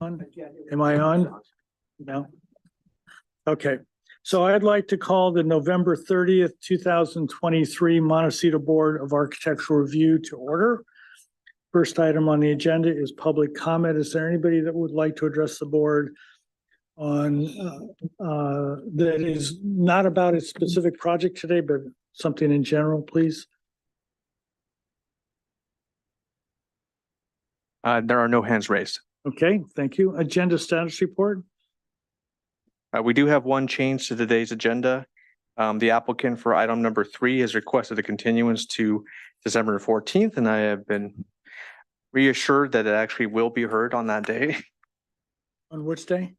Am I on? No. Okay, so I'd like to call the November 30th, 2023 Montecito Board of Architectural Review to order. First item on the agenda is public comment. Is there anybody that would like to address the board on that is not about a specific project today, but something in general, please? There are no hands raised. Okay, thank you. Agenda status report. We do have one change to today's agenda. The applicant for item number 3 has requested a continuance to December 14th, and I have been reassured that it actually will be heard on that day. On which day?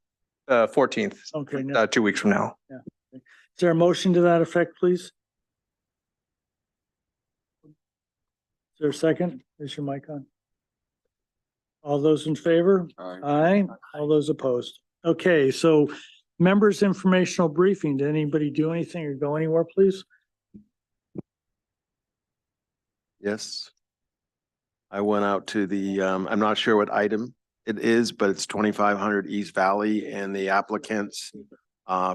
14th, Okay. 2 weeks from now. Yeah. Is there a motion to that effect, please? Is there a second? Is your mic on? All those in favor? Aye. All those opposed? Okay, so members' informational briefing. Did anybody do anything or go anywhere, please? Yes. I went out to the, I'm not sure what item it is, but it's 2500 East Valley, and the applicants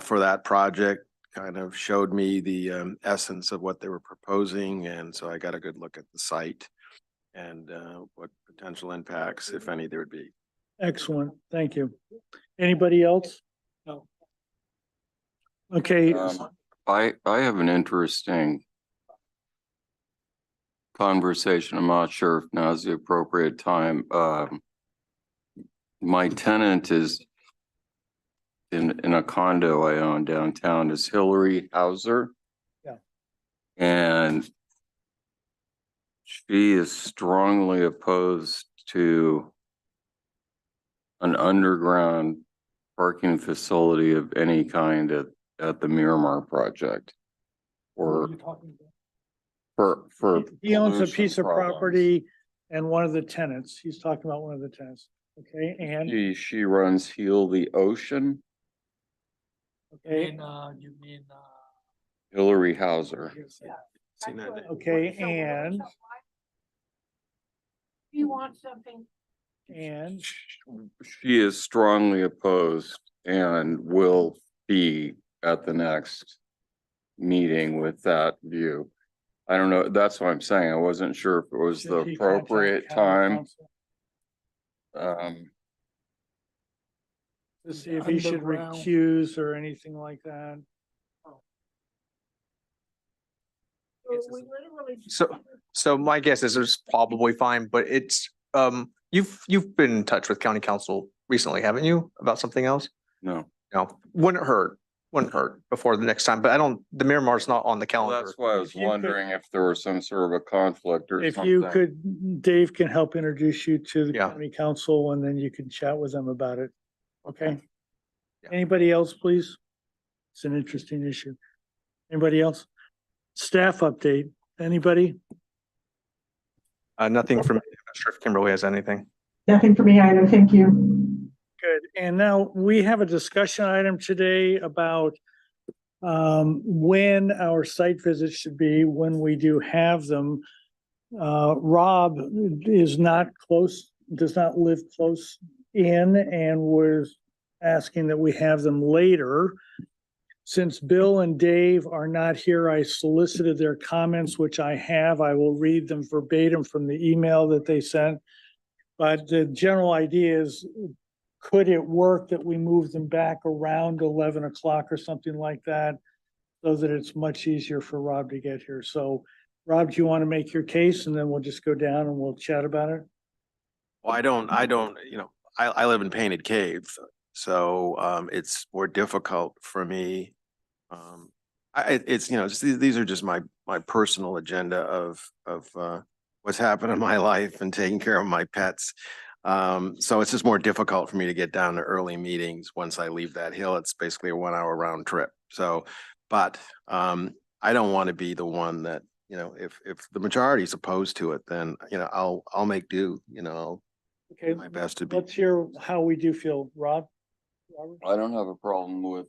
for that project kind of showed me the essence of what they were proposing. And so I got a good look at the site and what potential impacts, if any, there would be. Excellent. Thank you. Anybody else? No. Okay. I have an interesting conversation. I'm not sure if now's the appropriate time. My tenant is in a condo I own downtown is Hillary Hauser. Yeah. And she is strongly opposed to an underground parking facility of any kind at the Miramar project. Or for he owns a pollution piece of problems. property and one of the tenants. He's talking about one of the tenants. Okay, and She runs Heal the Ocean. okay, You mean Hillary Hauser. Seen that? okay, and you want something? and She is strongly opposed and will be at the next meeting with that view. I don't know. That's what I'm saying. I wasn't sure if it was the should he contact appropriate county time. council Um, to see if he should Underground. recuse or anything like that. So my guess is it's probably fine, but it's you've been in touch with county council recently, haven't you, about something else? no. No, wouldn't hurt before the next time, but the Miramar's not on the Well, calendar. that's why I was If you could- wondering if there was some sort of a conflict or If something. you could, Dave can help introduce you to the Yeah. county council and then you can chat with them about it. Okay? Yeah. Anybody else, please? It's an interesting issue. Anybody else? Staff update, anybody? Nothing from, I'm not sure if Kimberly has anything. Nothing for me either, thank you. Good. And now we have a discussion item today about when our site visits should be, when we do have them. Rob is not close, does not live close in, and was asking that we have them later. Since Bill and Dave are not here, I solicited their comments, which I have. I will read them verbatim from the email that they sent. But the general idea is, could it work that we move them back around 11 o'clock or something like that? So that it's much easier for Rob to get here. So Rob, do you want to make your case and then we'll just go down and we'll chat about it? Well, I don't, I live in Painted Cave, so it's more difficult for me. It's, these are just my personal agenda of what's happened in my life and taking care of my pets. So it's just more difficult for me to get down to early meetings. Once I leave that hill, it's basically a 1 hour round trip. So, but I don't want to be the one that, if the majority is opposed to it, then, I'll make do, Okay, my best to be. let's hear how we do feel, Rob. Robert? I don't have a problem with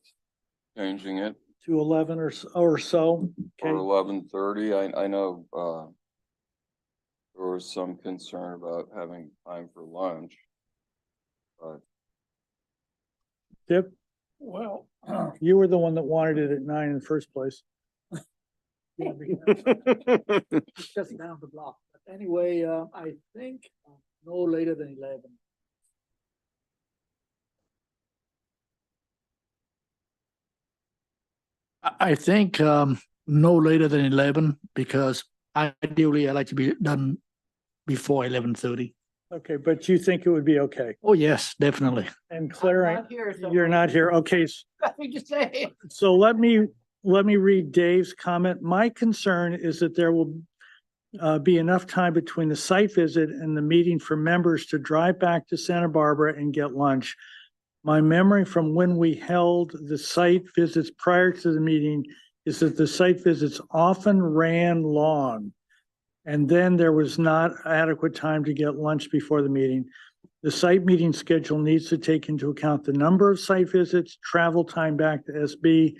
changing it To 11 or so, for okay, 11:30. I know there was some concern about having time for lunch. But Tip, Well, you were the one that wanted it at 9 in the first place. yeah, because it's just down the block. But anyway, I think no later than 11. I think no later than 11 because ideally I like to be done before 11:30. Okay, but you think it would be okay? Oh, yes, definitely. And Claire, not here, so- you're not here. Okay, Nothing to say. so let me read Dave's comment. My concern is that there will be enough time between the site visit and the meeting for members to drive back to Santa Barbara and get lunch. My memory from when we held the site visits prior to the meeting is that the site visits often ran long. And then there was not adequate time to get lunch before the meeting. The site meeting schedule needs to take into account the number of site visits, travel time back to SB,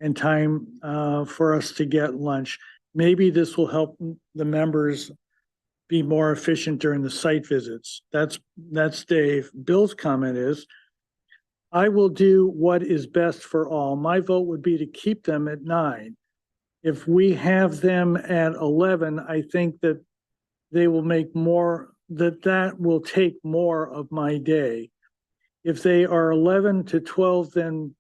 and time for us to get lunch. Maybe this will help the members be more efficient during the site visits. That's Dave. Bill's comment is, I will do what is best for all. My vote would be to keep them at 9. If we have them at 11, I think that they will make more, that will take more of my day. If they are 11 to 12, then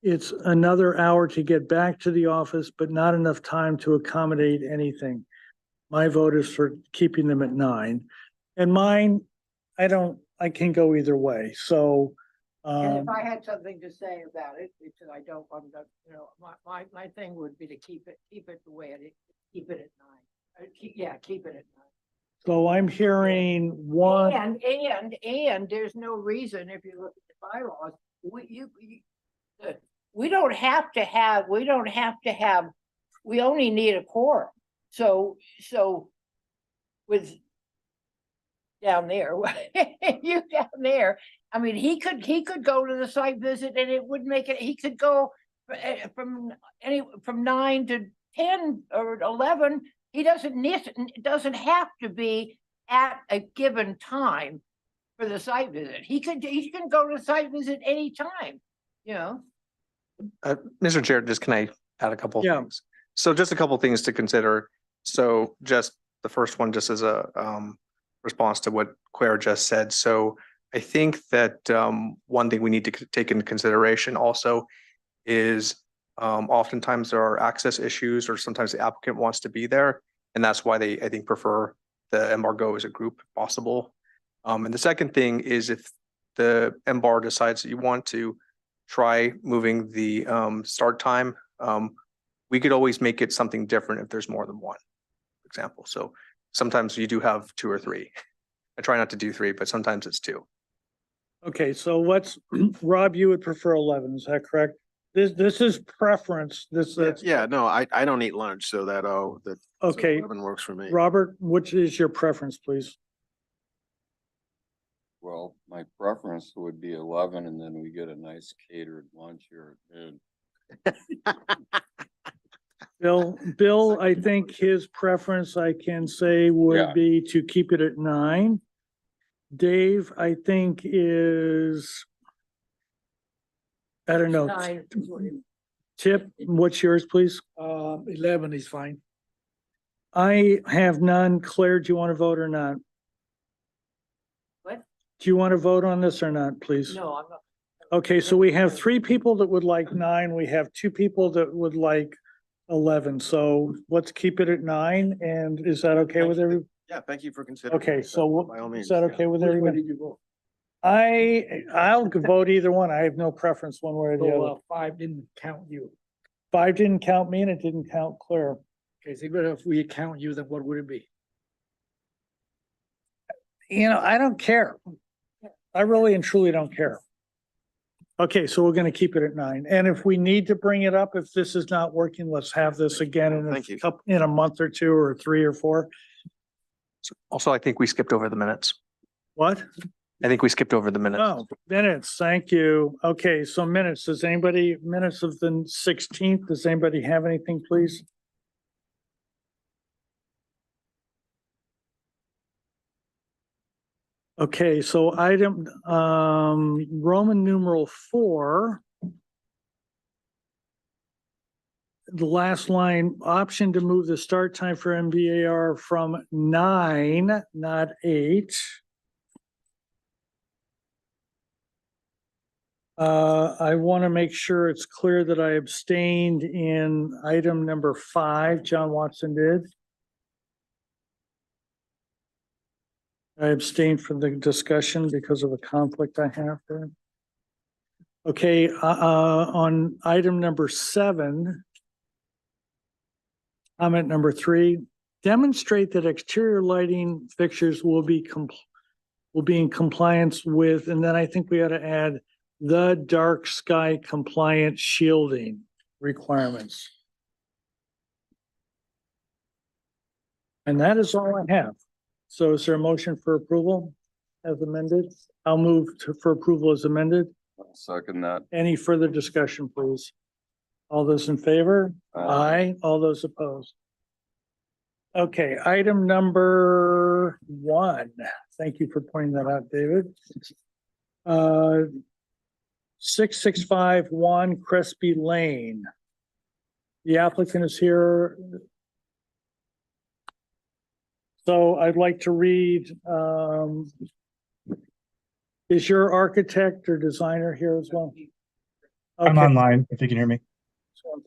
it's another hour to get back to the office, but not enough time to accommodate anything. My vote is for keeping them at 9. And mine, I can go either way. So, And if I had something to say about it, because I don't want to, my thing would be to keep it the way it is, keep it at 9. Keep it at 9. so I'm hearing one, And there's no reason, if you look at the bylaws, we don't have to have, we only need a quorum. So with down there, you down there, I mean, he could go to the site visit and it would make it, he could go from 9 to 10 or 11. He doesn't have to be at a given time for the site visit. He can go to the site visit anytime, you know? Mr. Chair, just can I add a couple of Yeah. things? So just a couple of things to consider. So just the first one, just as a response to what Claire just said. So I think that one thing we need to take into consideration also is oftentimes there are access issues, or sometimes the applicant wants to be there. And that's why they, I think, prefer the embargo as a group if possible. And the second thing is, if the MBAR decides that you want to try moving the start time, we could always make it something different if there's more than one, for example. So sometimes you do have 2 or 3. I try not to do 3, but sometimes it's 2. okay, so Rob, you would prefer 11, is that correct? This is preference, Yeah, no, I don't eat lunch, so that okay. 11 works for me. Robert, which is your preference, please? Well, my preference would be 11, and then we get a nice catered lunch here at noon. Bill, I think his preference, I can say, would Yeah. be to keep it at 9. Dave, I think is, I don't know. 9. Tip, what's yours, please? 11 is fine. I have none. Claire, do you want to vote or not? What? Do you want to vote on this or not, please? No, I'm not. Okay, so we have 3 people that would like 9. We have 2 people that would like 11. So let's keep it at 9. And is that okay with everyone? Yeah, thank you for considering. Okay, it. so By all means. is that yeah. okay with Which way everyone? did you vote? I'll vote either one. I have no preference one way or the So other. 5 didn't count you. 5 didn't count me and it didn't count Claire. Okay, so even if we count you, then what would it be? I don't care. I really and truly don't care. Okay, so we're gonna keep it at 9. And if we need to bring it up, if this is not working, let's have this again in Thank you. in a month or 2 or 3 or 4. Also, I think we skipped over the minutes. What? I think we skipped over the minutes. Oh, minutes, thank you. Okay, so minutes, minutes of the 16th, does anybody have anything, please? Okay, so item, Roman numeral 4. The last line, option to move the start time for MBAR from 9, not 8. I want to make sure it's clear that I abstained in item number 5. John Watson did. I abstained from the discussion because of a conflict I have there. Okay, on item number 7, comment number 3, demonstrate that exterior lighting fixtures will be in compliance with, and then I think we ought to add the dark sky compliant shielding requirements. And that is all I have. So is there a motion for approval as amended? I'll move for approval as amended. I'll second that. Any further discussion, please? All those in favor? Aye. All those opposed? Okay, item number 1. Thank you for pointing that out, David. 6651 Crespi Lane. The applicant is here. So I'd like to read, is your architect or designer here as well? I'm Okay. online, if you can hear me.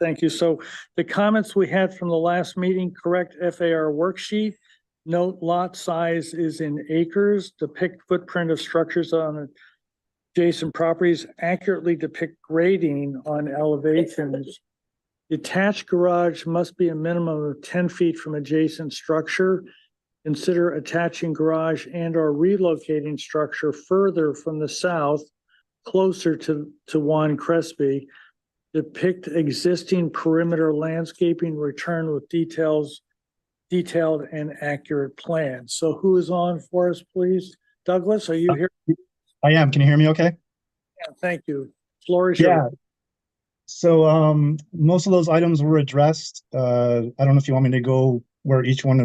Thank you. So the comments we had from the last meeting, correct FAR worksheet. Note lot size is in acres, depict footprint of structures on adjacent properties, accurately depict grading on elevations. Detached garage must be a minimum of 10 feet from adjacent structure. Consider attaching garage and or relocating structure further from the south, closer to Juan Crespi. Depict existing perimeter landscaping, return with detailed and accurate plans. So who is on for us, please? Douglas, are you here? I am. Can you hear me okay? Yeah, thank you. Floor is Yeah. yours. So most of those items were addressed. I don't know if you want me to go where each one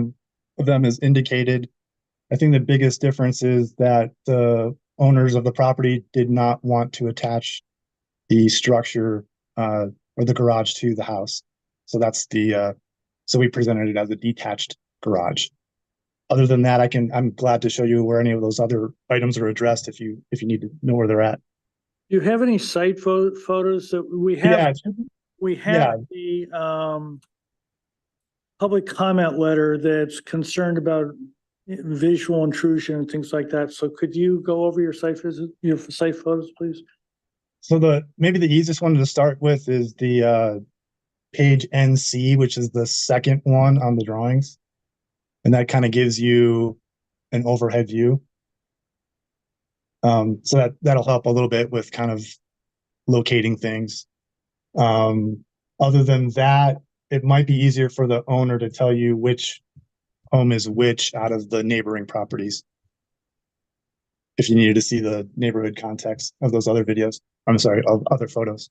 of them is indicated. I think the biggest difference is that the owners of the property did not want to attach the structure or the garage to the house. So that's so we presented it as a detached garage. Other than that, I'm glad to show you where any of those other items are addressed if you need to know where they're at. Do you have any site photos that we have? Yeah, We have the public comment letter that's concerned about visual intrusion and things like that. So could you go over your site photos, please? so maybe the easiest one to start with is the page NC, which is the second one on the drawings. And that kind of gives you an overhead view. So that'll help a little bit with kind of locating things. Other than that, it might be easier for the owner to tell you which home is which out of the neighboring properties. If you needed to see the neighborhood context of those other videos, I'm sorry, of other photos.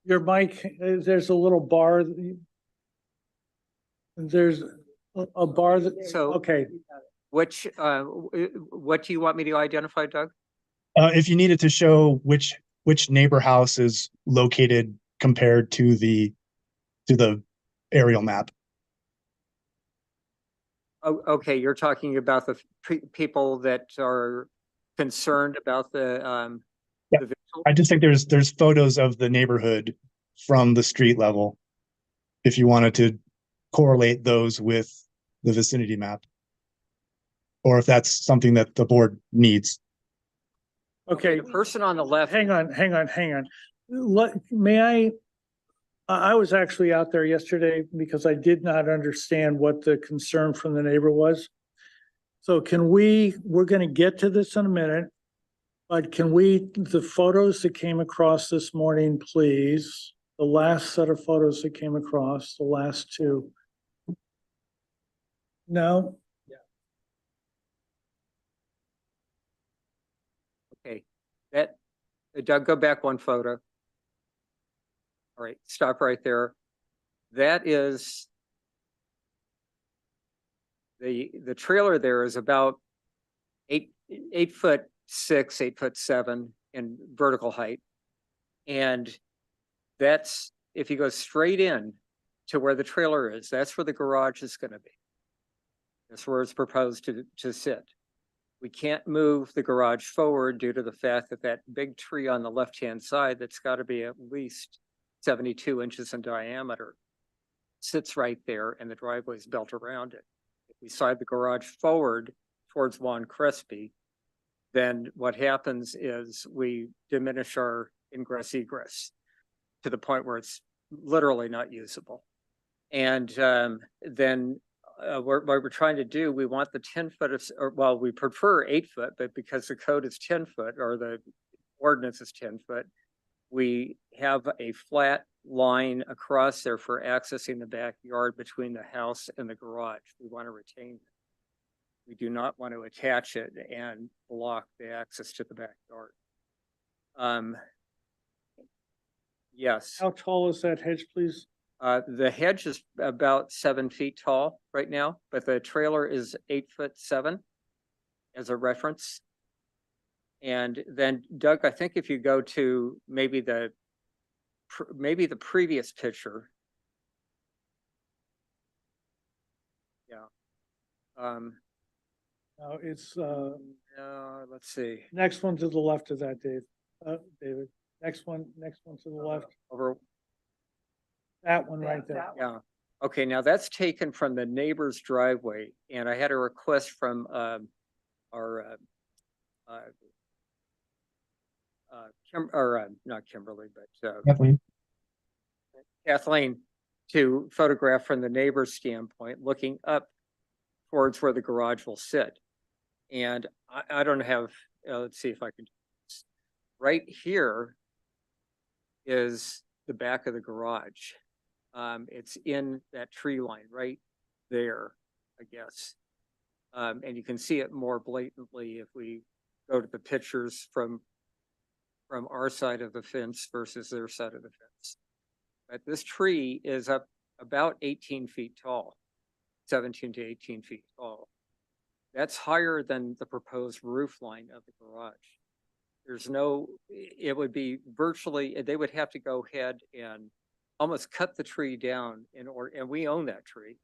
Your mic, there's a little bar. There's a bar that, So- okay. what do you want me to identify, Doug? If you needed to show which neighbor house is located compared to the aerial map. Oh, okay, you're talking about the people that are concerned about the Yeah. the visual? I just think there's photos of the neighborhood from the street level. If you wanted to correlate those with the vicinity map. Or if that's something that the board needs. Okay, The person on the left. hang on. I was actually out there yesterday because I did not understand what the concern from the neighbor was. So we're gonna get to this in a minute, but the photos that came across this morning, please, the last set of photos that came across, the last 2. No? Okay, that, Doug, go back one photo. All right, stop right there. That is the trailer there is about 8'6", 8'7" in vertical height. And that's, if you go straight in to where the trailer is, that's where the garage is gonna be. That's where it's proposed to sit. We can't move the garage forward due to the fact that that big tree on the left-hand side, that's gotta be at least 72 inches in diameter, sits right there and the driveway is built around it. If we slide the garage forward towards Juan Crespi, then what happens is we diminish our ingress egress to the point where it's literally not usable. And then what we're trying to do, we want the 10-foot, or well, we prefer 8 foot, but because the code is 10 foot or the ordinance is 10 foot, we have a flat line across there for accessing the backyard between the house and the garage. We want to retain it. We do not want to attach it and block the access to the backyard. Yes. How tall is that hedge, please? The hedge is about 7 feet tall right now, but the trailer is 8'7" as a reference. And then Doug, I think if you go to maybe the previous picture. Yeah. No, it's, Let's see. next one to the left of that, Dave, David. Next one to the left, Over, that one right there. That yeah. Okay, now that's taken from the neighbor's driveway, and I had a request from our not Kimberly, but Kathleen? Kathleen, to photograph from the neighbor's standpoint, looking up towards where the garage will sit. And I don't have, let's see if I can. Right here is the back of the garage. It's in that tree line right there, I guess. And you can see it more blatantly if we go to the pictures from our side of the fence versus their side of the fence. But this tree is up about 18 feet tall, 17 to 18 feet tall. That's higher than the proposed roof line of the garage. There's no, it would be virtually, they would have to go ahead and almost cut the tree down in order, and we own that tree.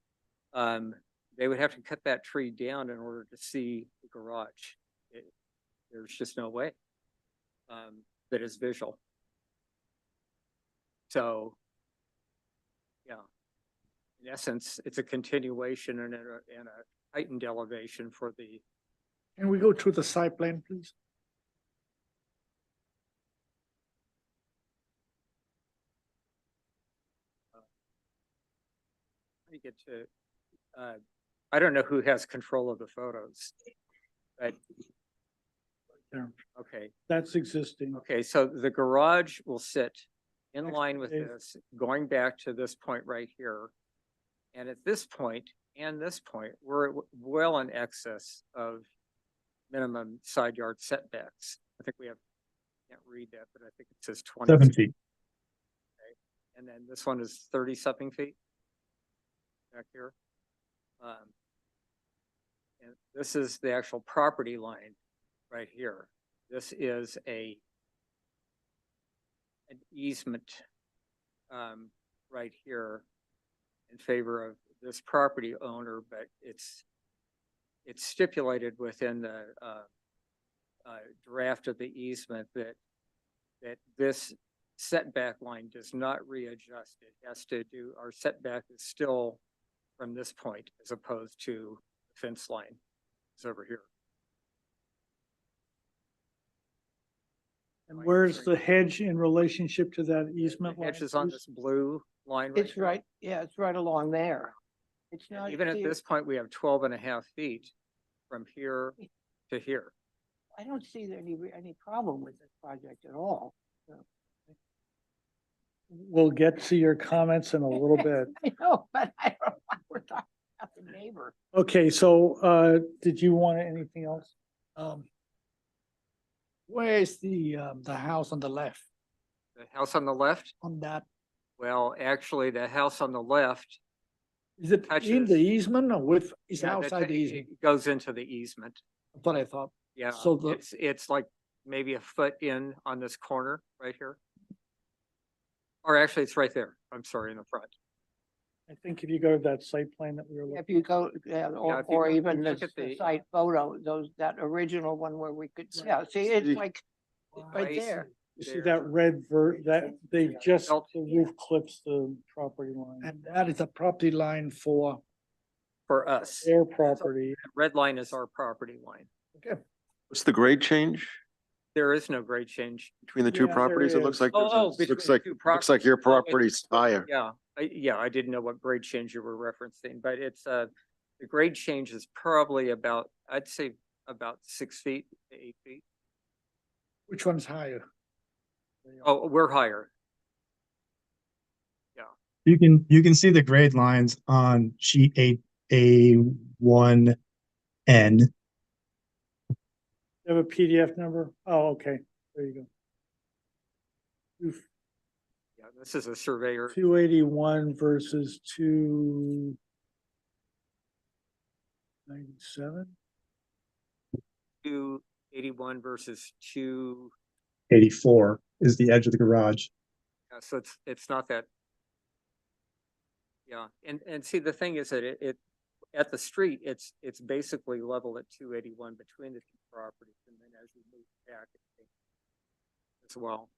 They would have to cut that tree down in order to see the garage. There's just no way that is visual. So, yeah, in essence, it's a continuation and a heightened elevation for the. Can we go to the side plan, please? You get to, I don't know who has control of the photos, but. There. Okay, That's existing. okay, so the garage will sit in Next line with page. this, going back to this point right here. And at this point and this point, we're well in excess of minimum side yard setbacks. I think we have, can't read that, but I think it says 20. 7 feet. And then this one is 30-something feet back here. And this is the actual property line right here. This is an easement right here in favor of this property owner, but it's stipulated within the draft of the easement that this setback line does not readjust. It has to do, our setback is still from this point as opposed to the fence line. It's over here. And where's the hedge in relationship to that easement The line? hedge is on please? this blue line. It's here. right, yeah, it's right along there. It's And not. even at here. this point, we have 12.5 feet from here to here. I don't see there any problem with this project at all. We'll get to your comments in a little bit. I know, but I don't know why we're talking about the neighbor. Okay, so, did you want anything else? Where is the house on the left The house on the left, on that? well, actually, the house on the left. Is it in Touches. the easement or with, is yeah, that outside the it easement? goes into the easement. That's what I thought. Yeah, So the- it's like maybe a foot in on this corner right here. Or actually, it's right there. I'm sorry, in the front. I think if you go to that site plan that we were looking. If you go, yeah, Yeah, if you or go- even look the at the- site photo, that original one where we could, yeah, see, it's like right there. You see that red that they just, Felt- the roof clips the property line, And that is a property line for, For us, their property. red line is our property line. What's the grade change There is no grade change. between the two Yeah, there properties? It looks is. like, between looks the like, two looks like properties. your Oh, property's higher. Yeah, I didn't know what grade change you were referencing, but it's, the grade change is probably about, I'd say about 6 feet to 8 feet. which one's higher? Oh, we're higher. You can see the grade lines on sheet A1N. You have a PDF number? Oh, okay, there you go. Yeah, this is a surveyor. 281 versus 297. 281 versus 2, 84 is the edge of the garage. yeah, so it's not that. Yeah, and see, the thing is that it at the street, it's basically level at 281 between the two properties, and then as you move back, it changes as well.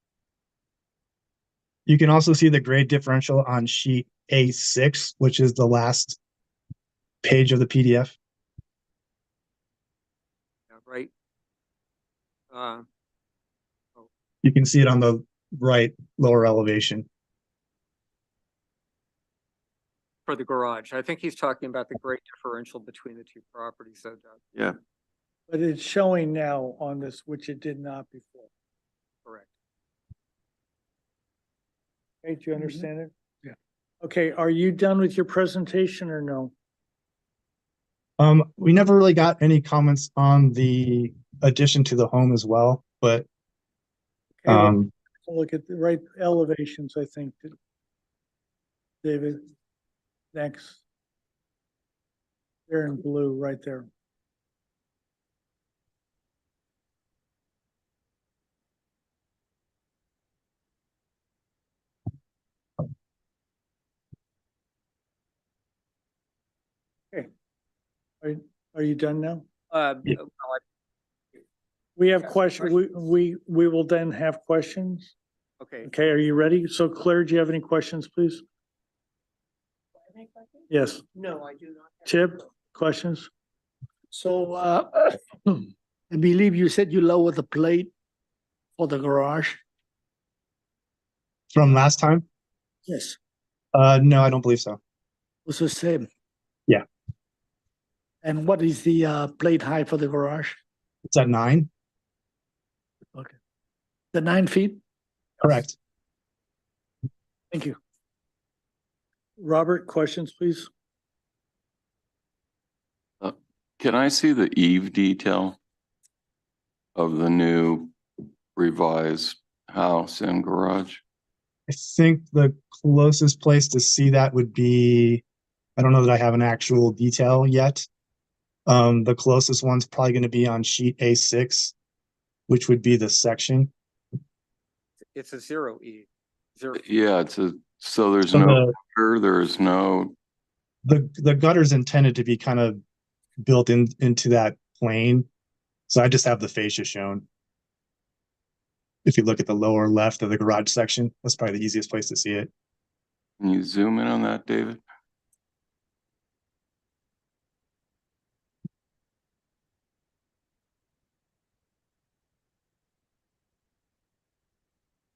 You can also see the grade differential on sheet A6, which is the last page of the PDF. Yeah, right. Uh, You can see it on the right lower elevation. for the garage, I think he's talking about the grade differential between the two properties, so Doug, Yeah. But it's showing now on this, which it did not before. correct. Okay, do you understand it? Yeah. Okay, are you done with your presentation or no? We never really got any comments on the addition to the home as well, but Okay, well, um, look at the right elevations, I think. David, next. They're in blue right there. Are you done now? Yeah. Well, We have Yes, questions. We will then have questions. okay, Okay, are you ready? So Claire, do you have any questions, please? Yes. No, I do not. Chip, questions? So, I believe you said you lowered the plate for the garage? from last time, Yes. no, I don't believe so. Was the same? Yeah. And what is the plate height for the garage? It's at 9, The 9 feet? correct? Thank you. Robert, questions, please? Can I see the eave detail of the new revised house and garage? I think the closest place to see that would be, I don't know that I have an actual detail yet. The closest one's probably going to be on sheet A6, which would be the section. it's a 0 E. 0. Yeah, so there's So no, there's no, the gutter's intended to be kind of built into that plane. So I just have the fascia shown. If you look at the lower left of the garage section, that's probably the easiest place to see it. can you zoom in on that, David?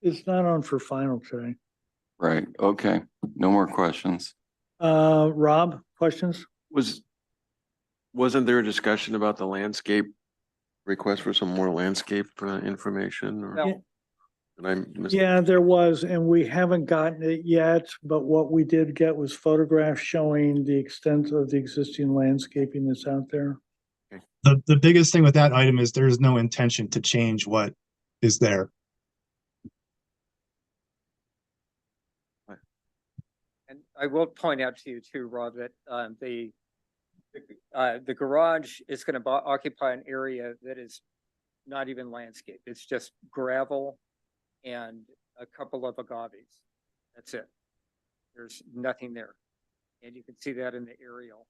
It's not on for final today. Right, okay, no more questions. Rob, questions? Wasn't there a discussion about the landscape? Request for some more landscape information or? No. Did I miss? Yeah, there was, and we haven't gotten it yet, but what we did get was photographs showing the extent of the existing landscaping that's out there. The biggest thing with that item is there's no intention to change what is there. And I will point out to you too, Rob, that the garage is going to occupy an area that is not even landscape. It's just gravel and a couple of agaves. That's it. There's nothing there. And you can see that in the aerial.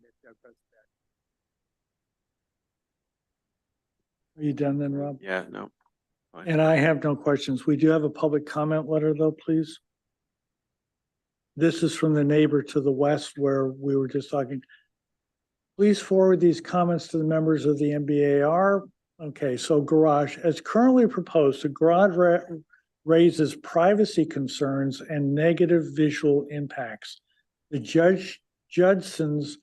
If Doug goes back. Are you done then, Rob? Yeah, no. fine. And I have no questions. We do have a public comment letter though, please. This is from the neighbor to the west where we were just talking. Please forward these comments to the members of the MBAR. Okay, so garage, as currently proposed, the garage raises privacy concerns and negative visual impacts. The Judson's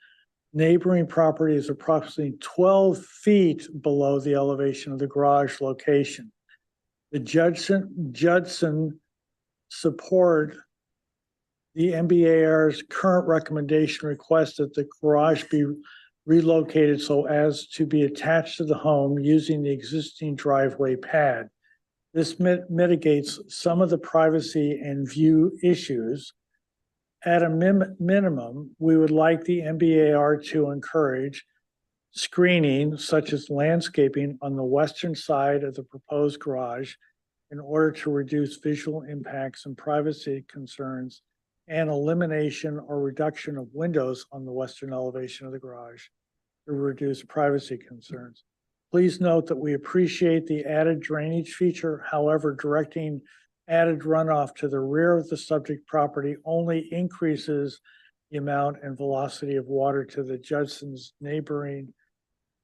neighboring property is approximately 12 feet below the elevation of the garage location. The Judson support the MBAR's current recommendation requests that the garage be relocated so as to be attached to the home using the existing driveway pad. This mitigates some of the privacy and view issues. At a minimum, we would like the MBAR to encourage screening such as landscaping on the western side of the proposed garage in order to reduce visual impacts and privacy concerns, and elimination or reduction of windows on the western elevation of the garage to reduce privacy concerns. Please note that we appreciate the added drainage feature. However, directing added runoff to the rear of the subject property only increases the amount and velocity of water to the Judson's neighboring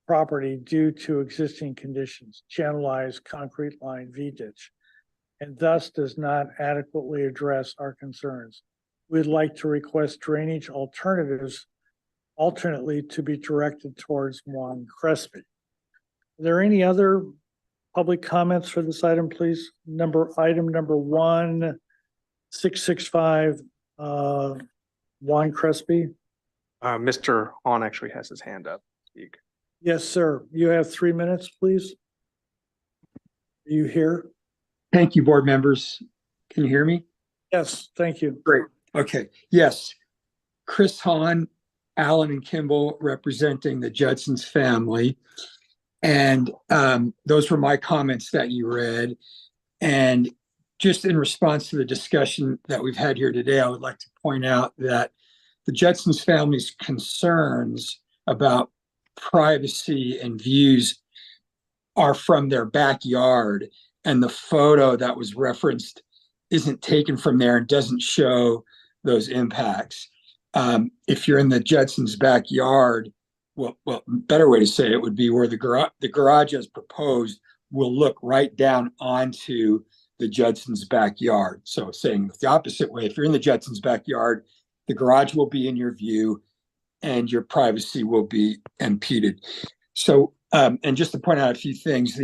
property due to existing conditions, channelized concrete line V-ditch, and thus does not adequately address our concerns. We'd like to request drainage alternately to be directed towards Juan Crespi. Are there any other public comments for this item, please? Item number 1665, Juan Crespi. Mr. Han actually has his hand up. Speak. Yes, sir. You have 3 minutes, please. Are you here? Thank you, board members. Can you hear me? Yes, thank you. Great. Okay. Yes. Chris Hahn, Alan and Kimball representing the Judson's family. And those were my comments that you read. And just in response to the discussion that we've had here today, I would like to point out that the Judson's family's concerns about privacy and views are from their backyard. And the photo that was referenced isn't taken from there and doesn't show those impacts. If you're in the Judson's backyard, well, better way to say it would be where the garage as proposed will look right down onto the Judson's backyard. So saying the opposite way, if you're in the Judson's backyard, the garage will be in your view and your privacy will be impeded. So, and just to point out a few things, so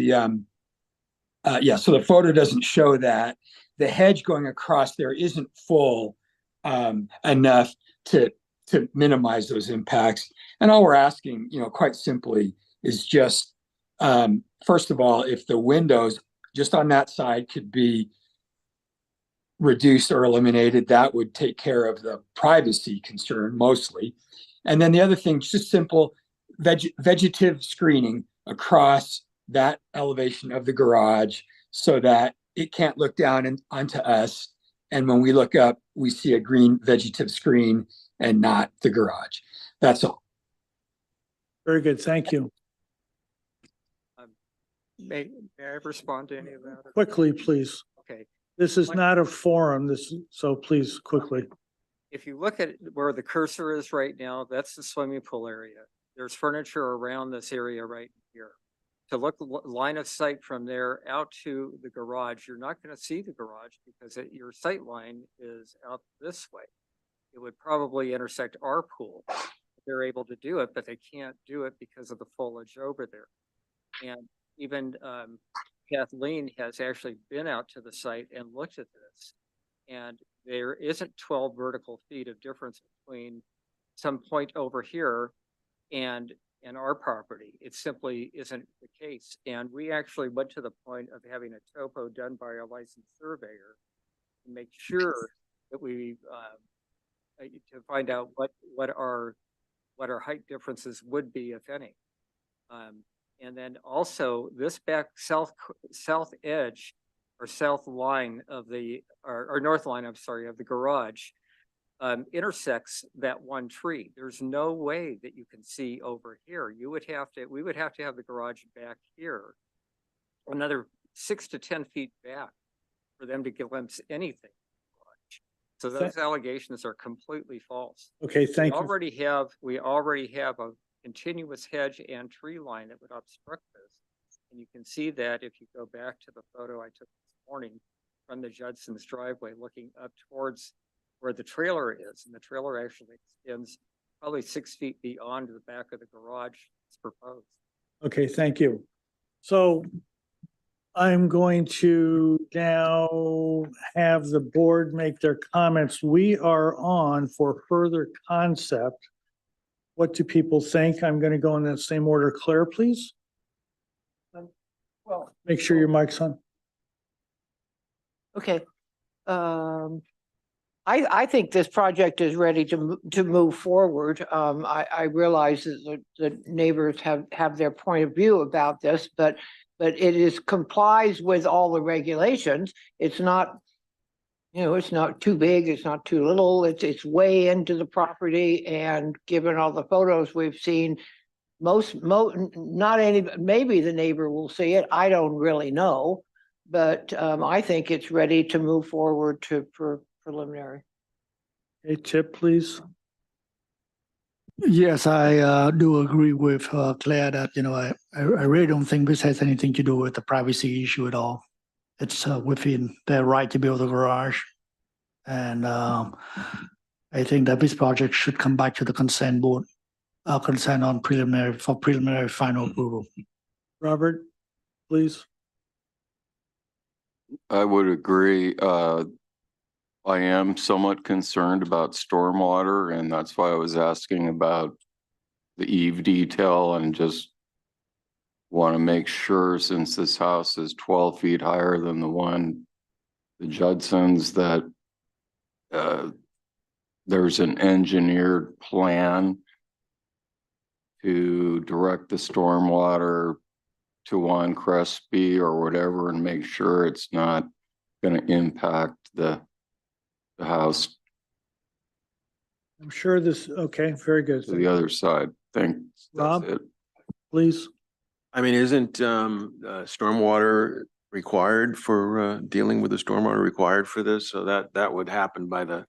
the photo doesn't show that. The hedge going across there isn't full enough to minimize those impacts. And all we're asking, quite simply is just, first of all, if the windows just on that side could be reduced or eliminated, that would take care of the privacy concern mostly. And then the other thing, just simple vegetative screening across that elevation of the garage so that it can't look down onto us. And when we look up, we see a green vegetative screen and not the garage. That's all. Very good. Thank you. May I respond to any of that? Quickly, please. Okay. This is not a forum, so please, quickly. If you look at where the cursor is right now, that's the swimming pool area. There's furniture around this area right here. To look line of sight from there out to the garage, you're not going to see the garage because your sight line is out this way. It would probably intersect our pool. They're able to do it, but they can't do it because of the foliage over there. And even Kathleen has actually been out to the site and looked at this. And there isn't 12 vertical feet of difference between some point over here and our property. It simply isn't the case. And we actually went to the point of having a topo done by a licensed surveyor to make sure that we to find out what our height differences would be, if any. And then also this back south edge or south line of the, or north line, I'm sorry, of the garage intersects that one tree. There's no way that you can see over here. We would have to have the garage back here, another 6 to 10 feet back for them to glimpse anything. So those allegations are completely false. Okay, thank you. We already have a continuous hedge and tree line that would obstruct this. And you can see that if you go back to the photo I took this morning from the Judson's driveway, looking up towards where the trailer is. And the trailer actually extends probably 6 feet beyond the back of the garage that's proposed. Okay, thank you. So I'm going to now have the board make their comments. We are on for further concept. What do people think? I'm going to go in that same order. Claire, please. Well, Make sure your mic's on. okay. I think this project is ready to move forward. I realize that the neighbors have their point of view about this, but it complies with all the regulations. It's not, it's not too big, it's not too little, it's way into the property, and given all the photos we've seen, not any, maybe the neighbor will see it, I don't really know, but I think it's ready to move forward for preliminary. Okay, Chip, please. Yes, I do agree with Claire that, I really don't think this has anything to do with the privacy issue at all. It's within their right to build a garage. And I think that this project should come back to the consent board, consent on preliminary final approval. Robert, please. I would agree. I am somewhat concerned about stormwater, and that's why I was asking about the eave detail, and just want to make sure, since this house is 12 feet higher than the Judsons, that there's an engineered plan to direct the stormwater to Juan Crespi or whatever, and make sure it's not going to impact the house I'm sure this, okay, very good. to the other side. Thanks. Rob? That's it. Please. I mean, isn't stormwater required for dealing with the stormwater required for this? So that would happen by the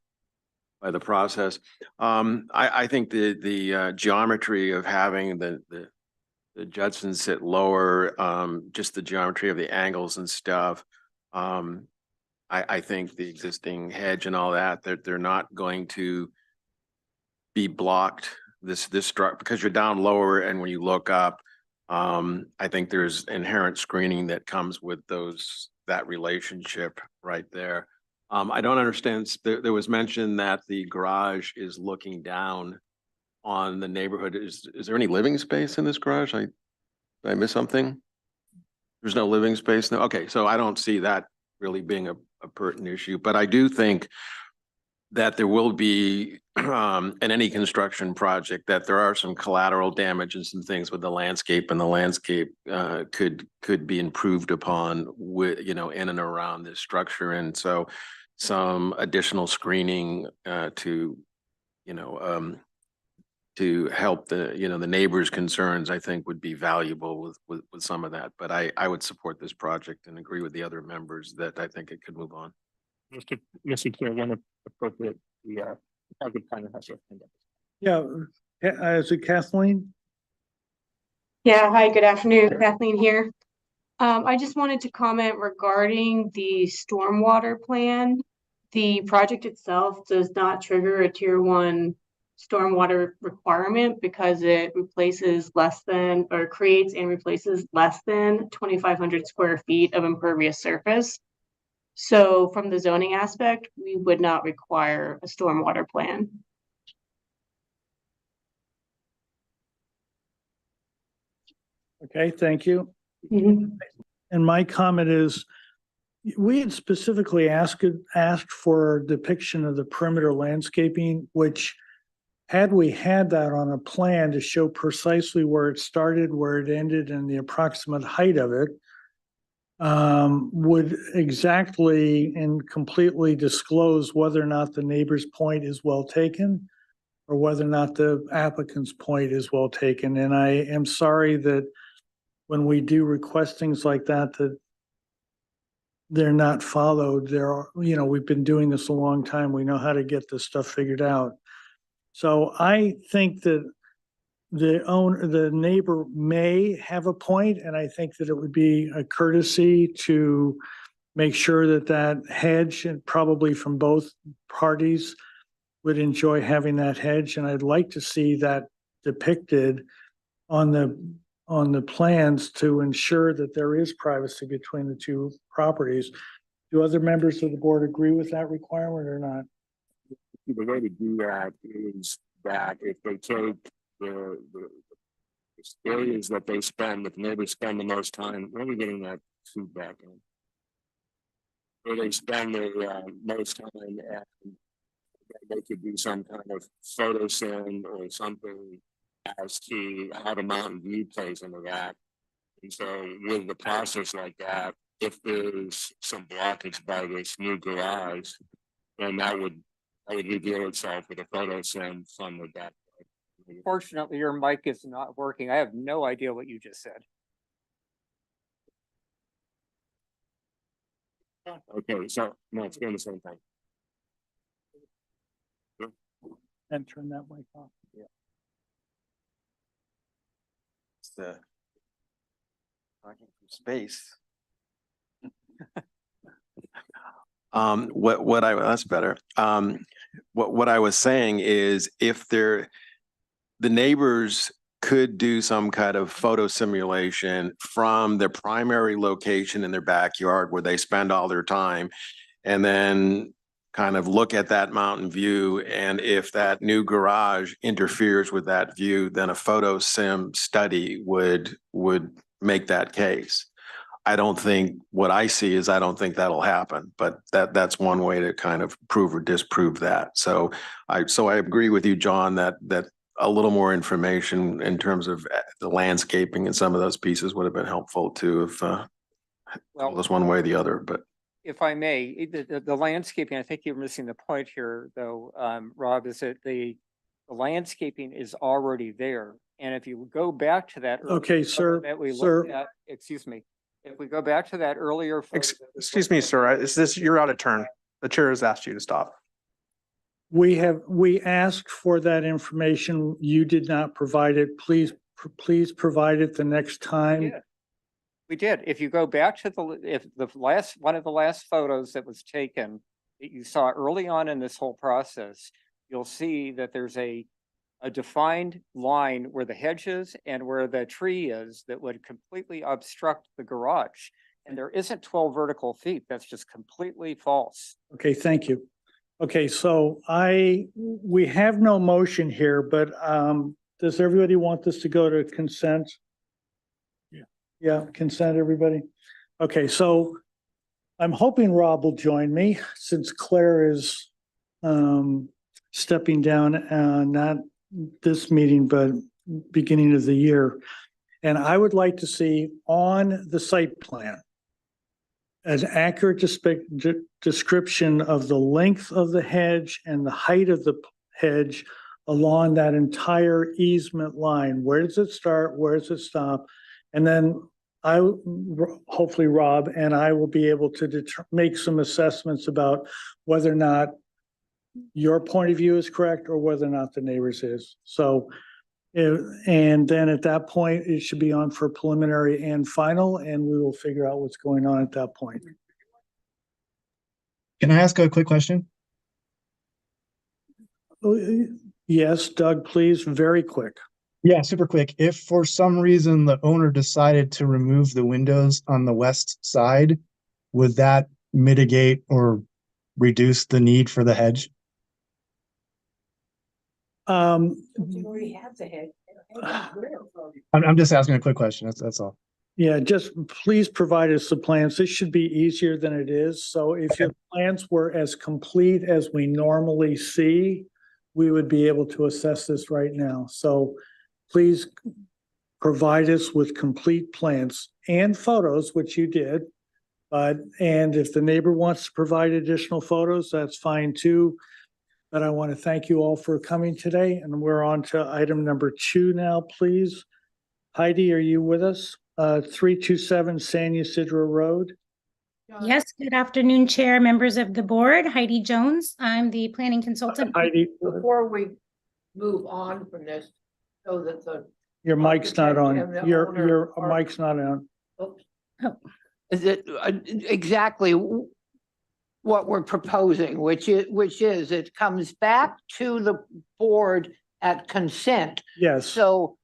process. I think the geometry of having the Judsons sit lower, just the geometry of the angles and stuff. I think the existing hedge and all that, they're not going to be blocked this structure because you're down lower, and when you look up, I think there's inherent screening that comes with that relationship right there. I don't understand. There was mention that the garage is looking down on the neighborhood. Is there any living space in this garage? Did I miss something? There's no living space. No. Okay, so I don't see that really being a pertinent issue, but I do think that there will be in any construction project that there are some collateral damage and some things with the landscape, and the landscape could be improved upon with in and around this structure, and so some additional screening to help the neighbors' concerns, I think would be valuable with some of that. But I would support this project and agree with the other members that I think it could move on. Mr. Chair, when appropriate, the project kind of has to. Yeah, is it Kathleen? Yeah, hi, good afternoon, Kathleen here. I just wanted to comment regarding the stormwater plan. The project itself does not trigger a tier 1 stormwater requirement because it replaces creates and replaces less than 2,500 square feet of impervious surface. So from the zoning aspect, we would not require a stormwater plan. Okay, thank you. Mm-hmm. And my comment is, we had specifically asked for a depiction of the perimeter landscaping, which had we had that on a plan to show precisely where it started, where it ended, and the approximate height of it, would exactly and completely disclose whether or not the neighbor's point is well taken, or whether or not the applicant's point is well taken. And I am sorry that when we do request things like that, that they're not followed. There are, we've been doing this a long time. We know how to get this stuff figured out. So I think that the neighbor may have a point, and I think that it would be a courtesy to make sure that that hedge, and probably from both parties, would enjoy having that hedge. And I'd like to see that depicted on the plans to ensure that there is privacy between the two properties. Do other members of the board agree with that requirement or not? The way to do that is that if they take the areas that they spend, if neighbors spend the most time, where are we getting that feedback in? Where they spend their most time, and they could do some kind of photo send or something as to how the mountain view plays into that. And so with the process like that, if there's some blockage by this new garage, then that would reveal itself with a photo send from the deck. Fortunately, your mic is not working. I have no idea what you just said. Okay, so no, it's doing the same thing. And turn that mic off. It's the talking from space. That's better. What I was saying is, if the neighbors could do some kind of photo simulation from their primary location in their backyard where they spend all their time, and then kind of look at that mountain view, and if that new garage interferes with that view, then a photo sim study would make that case. I don't think I don't think that'll happen, but that's one way to kind of prove or disprove that. So I agree with you, John, that a little more information in terms of the landscaping and some of those pieces would have been helpful too, if well, was one way or the other. But if I may, the landscaping, I think you're missing the point here, though, Rob, is that the landscaping is already there. And if you go back to that. Okay, sir, Excuse me. If we go back to that earlier. Excuse me, sir, you're out of turn. The chair has asked you to stop. We asked for that information. You did not provide it. Please provide it the next time. We did. If you go back to one of the last photos that was taken that you saw early on in this whole process, you'll see that there's a defined line where the hedge is and where the tree is that would completely obstruct the garage. And there isn't 12 vertical feet. That's just completely false. Okay, thank you. Okay, so we have no motion here, but does everybody want this to go to consent? Yeah, consent, everybody? Okay, so I'm hoping Rob will join me since Claire is stepping down, not this meeting, but beginning of the year. And I would like to see on the site plan an accurate description of the length of the hedge and the height of the hedge along that entire easement line. Where does it start? Where does it stop? And then hopefully Rob and I will be able to make some assessments about whether or not your point of view is correct or whether or not the neighbor's is. So, and then at that point, it should be on for preliminary and final, and we will figure out what's going on at that point. Can I ask a quick question? Yes, Doug, please, very quick. Yeah, super quick. If for some reason the owner decided to remove the windows on the west side, would that mitigate or reduce the need for the hedge? You already have the head. I'm just asking a quick question. That's all. Yeah, just please provide us the plans. This should be easier than it is. So if your plans were as complete as we normally see, we would be able to assess this right now. So please provide us with complete plans and photos, which you did. And if the neighbor wants to provide additional photos, that's fine too. But I want to thank you all for coming today, and we're on to item number 2 now, please. Heidi, are you with us? 327 San Ysidro Road. Yes, good afternoon, Chair, members of the board. Heidi Jones. I'm the planning consultant. Heidi, Before we move on from this, so that the. your mic's not on. architect and the Your owner are- mic's not on. Oops. Oh. Is it exactly what we're proposing, which is it comes back to the board at consent. Yes. So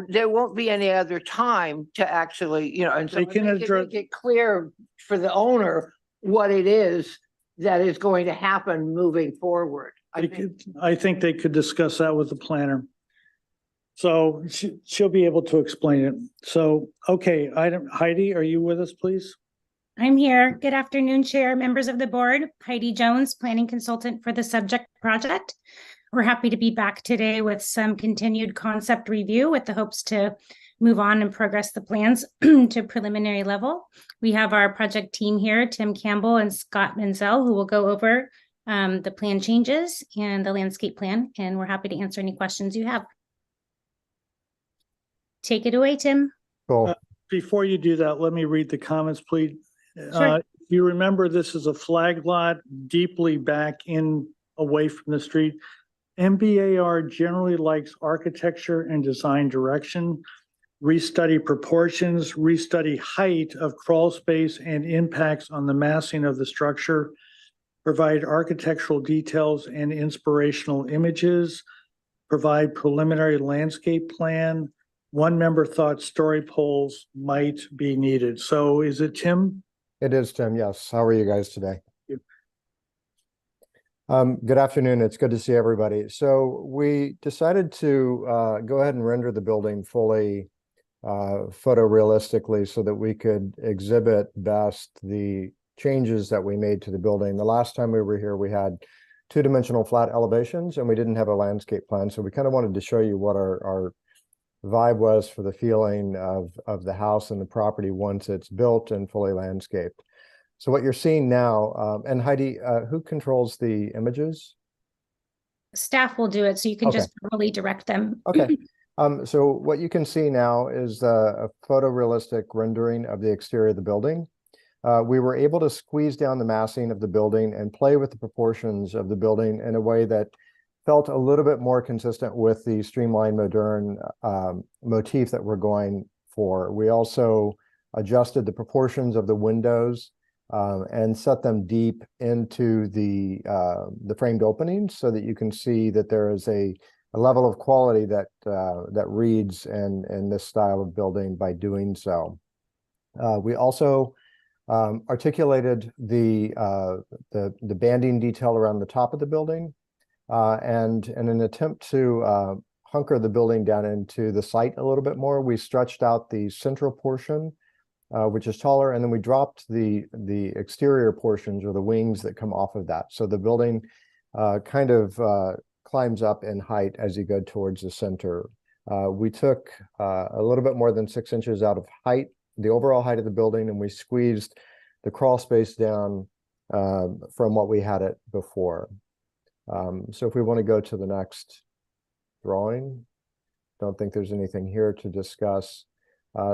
there won't be any other time to actually, and so They can address- make it clear for the owner what it is that is going to happen moving forward. I think they could discuss that with the planner. So she'll be able to explain it. So, okay, Heidi, are you with us, please? I'm here. Good afternoon, Chair, members of the board. Heidi Jones, planning consultant for the subject project. We're happy to be back today with some continued concept review with the hopes to move on and progress the plans to preliminary level. We have our project team here, Tim Campbell and Scott Menzel, who will go over the plan changes and the landscape plan, and we're happy to answer any questions you have. Take it away, Tim. Cool. Before you do that, let me read the comments, please. Sure. You remember this is a flag lot deeply back in away from the street. MBAR generally likes architecture and design direction, restudy proportions, restudy height of crawl space and impacts on the massing of the structure, provide architectural details and inspirational images, provide preliminary landscape plan. One member thought story poles might be needed. So is it Tim? It is Tim, yes. How are you guys today? Good. Good afternoon. It's good to see everybody. So we decided to go ahead and render the building fully photorealistically so that we could exhibit best the changes that we made to the building. The last time we were here, we had two-dimensional flat elevations and we didn't have a landscape plan. So we kind of wanted to show you what our vibe was for the feeling of the house and the property once it's built and fully landscaped. So what you're seeing now, and Heidi, who controls the images? Staff will do it, so you can Okay. just verbally direct them. Okay. So what you can see now is a photorealistic rendering of the exterior of the building. We were able to squeeze down the massing of the building and play with the proportions of the building in a way that felt a little bit more consistent with the streamlined modern motif that we're going for. We also adjusted the proportions of the windows and set them deep into the framed openings so that you can see that there is a level of quality that that reads in this style of building by doing so. We also articulated the banding detail around the top of the building. And in an attempt to hunker the building down into the site a little bit more, we stretched out the central portion, which is taller, and then we dropped the exterior portions or the wings that come off of that. So the building kind of climbs up in height as you go towards the center. We took a little bit more than 6 inches out of height, the overall height of the building, and we squeezed the crawl space down from what we had it before. So if we want to go to the next drawing, don't think there's anything here to discuss.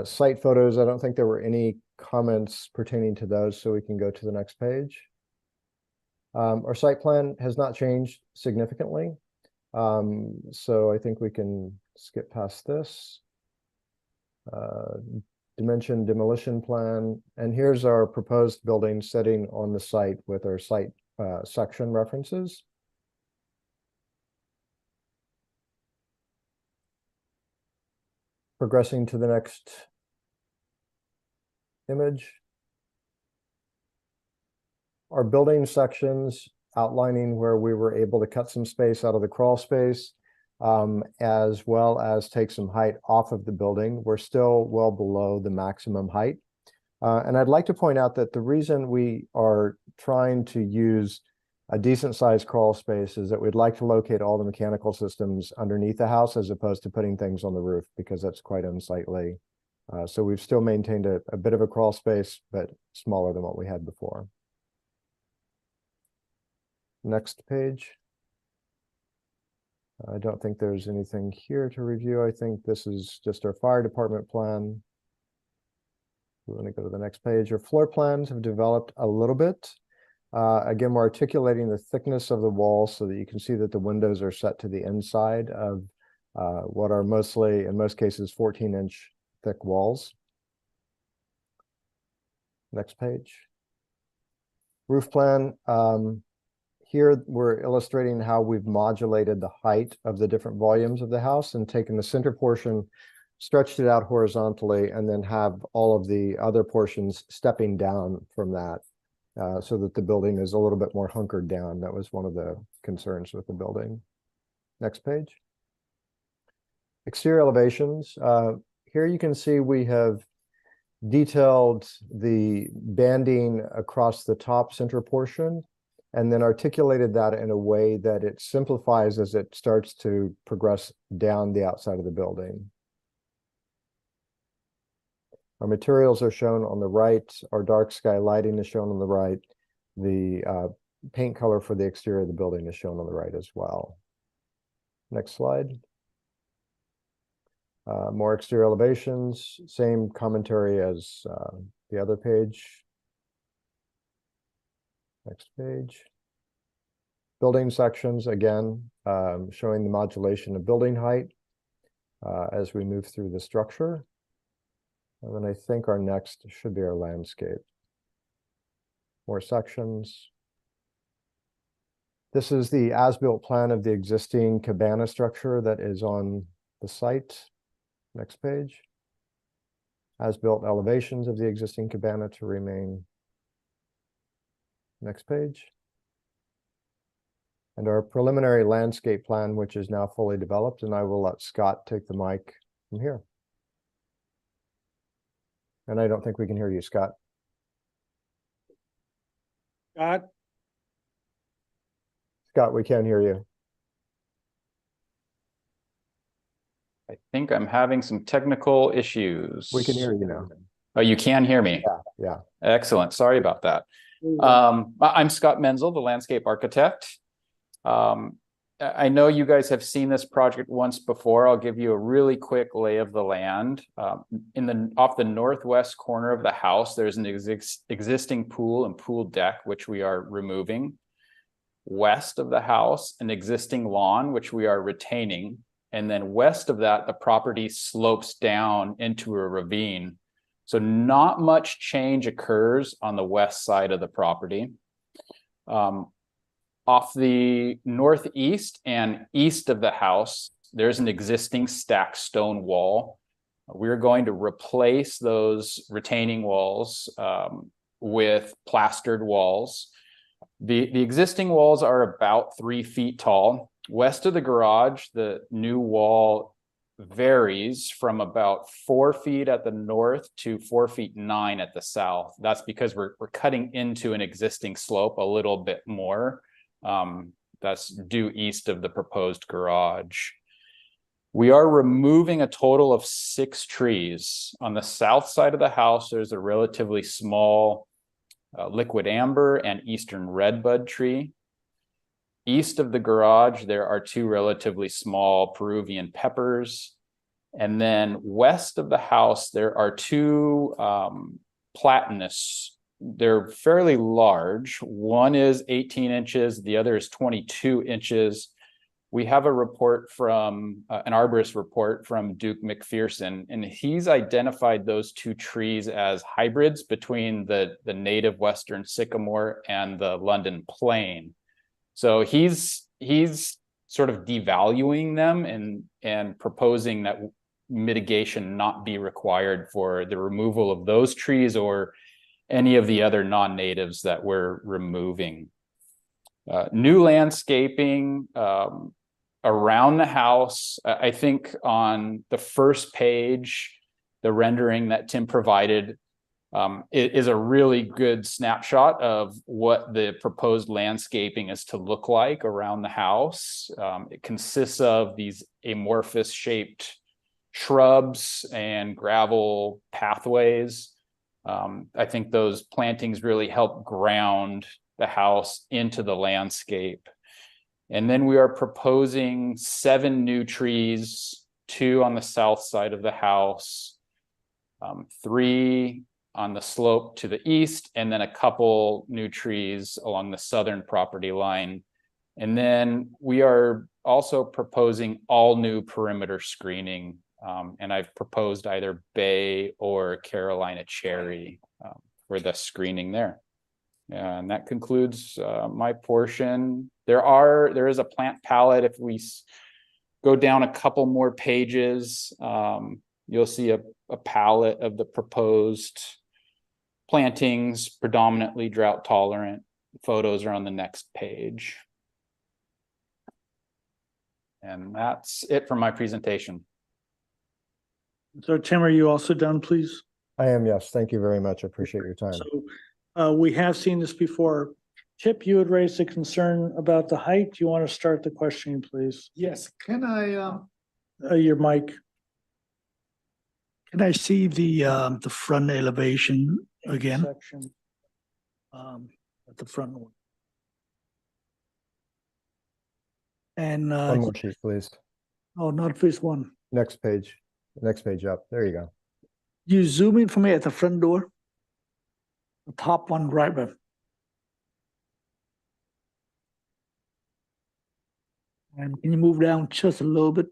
Site photos, I don't think there were any comments pertaining to those, so we can go to the next page. Our site plan has not changed significantly, so I think we can skip past this. Dimension demolition plan, and here's our proposed building sitting on the site with our site section references. Progressing to the next image. Our building sections outlining where we were able to cut some space out of the crawl space, as well as take some height off of the building. We're still well below the maximum height. And I'd like to point out that the reason we are trying to use a decent sized crawl space is that we'd like to locate all the mechanical systems underneath the house as opposed to putting things on the roof because that's quite unsightly. So we've still maintained a bit of a crawl space, but smaller than what we had before. Next page. I don't think there's anything here to review. I think this is just our fire department plan. We're going to go to the next page. Our floor plans have developed a little bit. Again, we're articulating the thickness of the walls so that you can see that the windows are set to the inside of what are mostly, in most cases, 14-inch thick walls. Next page. Roof plan. Here we're illustrating how we've modulated the height of the different volumes of the house and taken the center portion, stretched it out horizontally, and then have all of the other portions stepping down from that so that the building is a little bit more hunkered down. That was one of the concerns with the building. Next page. Exterior elevations. Here you can see we have detailed the banding across the top center portion and then articulated that in a way that it simplifies as it starts to progress down the outside of the building. Our materials are shown on the right. Our dark sky lighting is shown on the right. The paint color for the exterior of the building is shown on the right as well. Next slide. More exterior elevations, same commentary as the other page. Next page. Building sections, again, showing the modulation of building height as we move through the structure. And then I think our next should be our landscape. More sections. This is the as-built plan of the existing cabana structure that is on the site. Next page. As-built elevations of the existing cabana to remain. Next page. And our preliminary landscape plan, which is now fully developed, and I will let Scott take the mic from here. And I don't think we can hear you, Scott. Scott? Scott, we can't hear you. I think I'm having some technical issues. We can hear you now. Oh, you can hear me? Yeah. Excellent. Sorry about that. I'm Scott Menzel, the landscape architect. I know you guys have seen this project once before. I'll give you a really quick lay of the land. Off the northwest corner of the house, there's an existing pool and pool deck, which we are removing. West of the house, an existing lawn, which we are retaining. And then west of that, the property slopes down into a ravine. So not much change occurs on the west side of the property. Off the northeast and east of the house, there's an existing stacked stone wall. We're going to replace those retaining walls with plastered walls. The existing walls are about 3 feet tall. West of the garage, the new wall varies from about 4 feet at the north to 4 feet 9 at the south. That's because we're cutting into an existing slope a little bit more. That's due east of the proposed garage. We are removing a total of 6 trees. On the south side of the house, there's a relatively small liquid amber and eastern redbud tree. East of the garage, there are 2 relatively small Peruvian peppers. And then west of the house, there are 2 platanus. They're fairly large. One is 18 inches, the other is 22 inches. We have a report from an arborist report from Duke McPherson, and he's identified those 2 trees as hybrids between the native Western sycamore and the London plane. So he's sort of devaluing them and proposing that mitigation not be required for the removal of those trees or any of the other non-natives that we're removing. New landscaping around the house. I think on the first page, the rendering that Tim provided It is a really good snapshot of what the proposed landscaping is to look like around the house. It consists of these amorphous shaped shrubs and gravel pathways. I think those plantings really help ground the house into the landscape. And then we are proposing 7 new trees, 2 on the south side of the house, 3 on the slope to the east, and then a couple new trees along the southern property line. And then we are also proposing all new perimeter screening. And I've proposed either bay or Carolina cherry for the screening there. And that concludes my portion. There is a plant palette. If we go down a couple more pages, you'll see a palette of the proposed plantings, predominantly drought tolerant. Photos are on the next page. And that's it for my presentation. So Tim, are you also done, please? I am, yes. Thank you very much. I appreciate your time. So we have seen this before. Chip, you had raised a concern about the height. Do you want to start the questioning, please? Yes, can I, Your mic. can I see the front elevation again? Section. At the front one. And, One more sheet, please. oh, not phase one. Next page up. There you go. You zoom in for me at the front door. The top one right there. And can you move down just a little bit?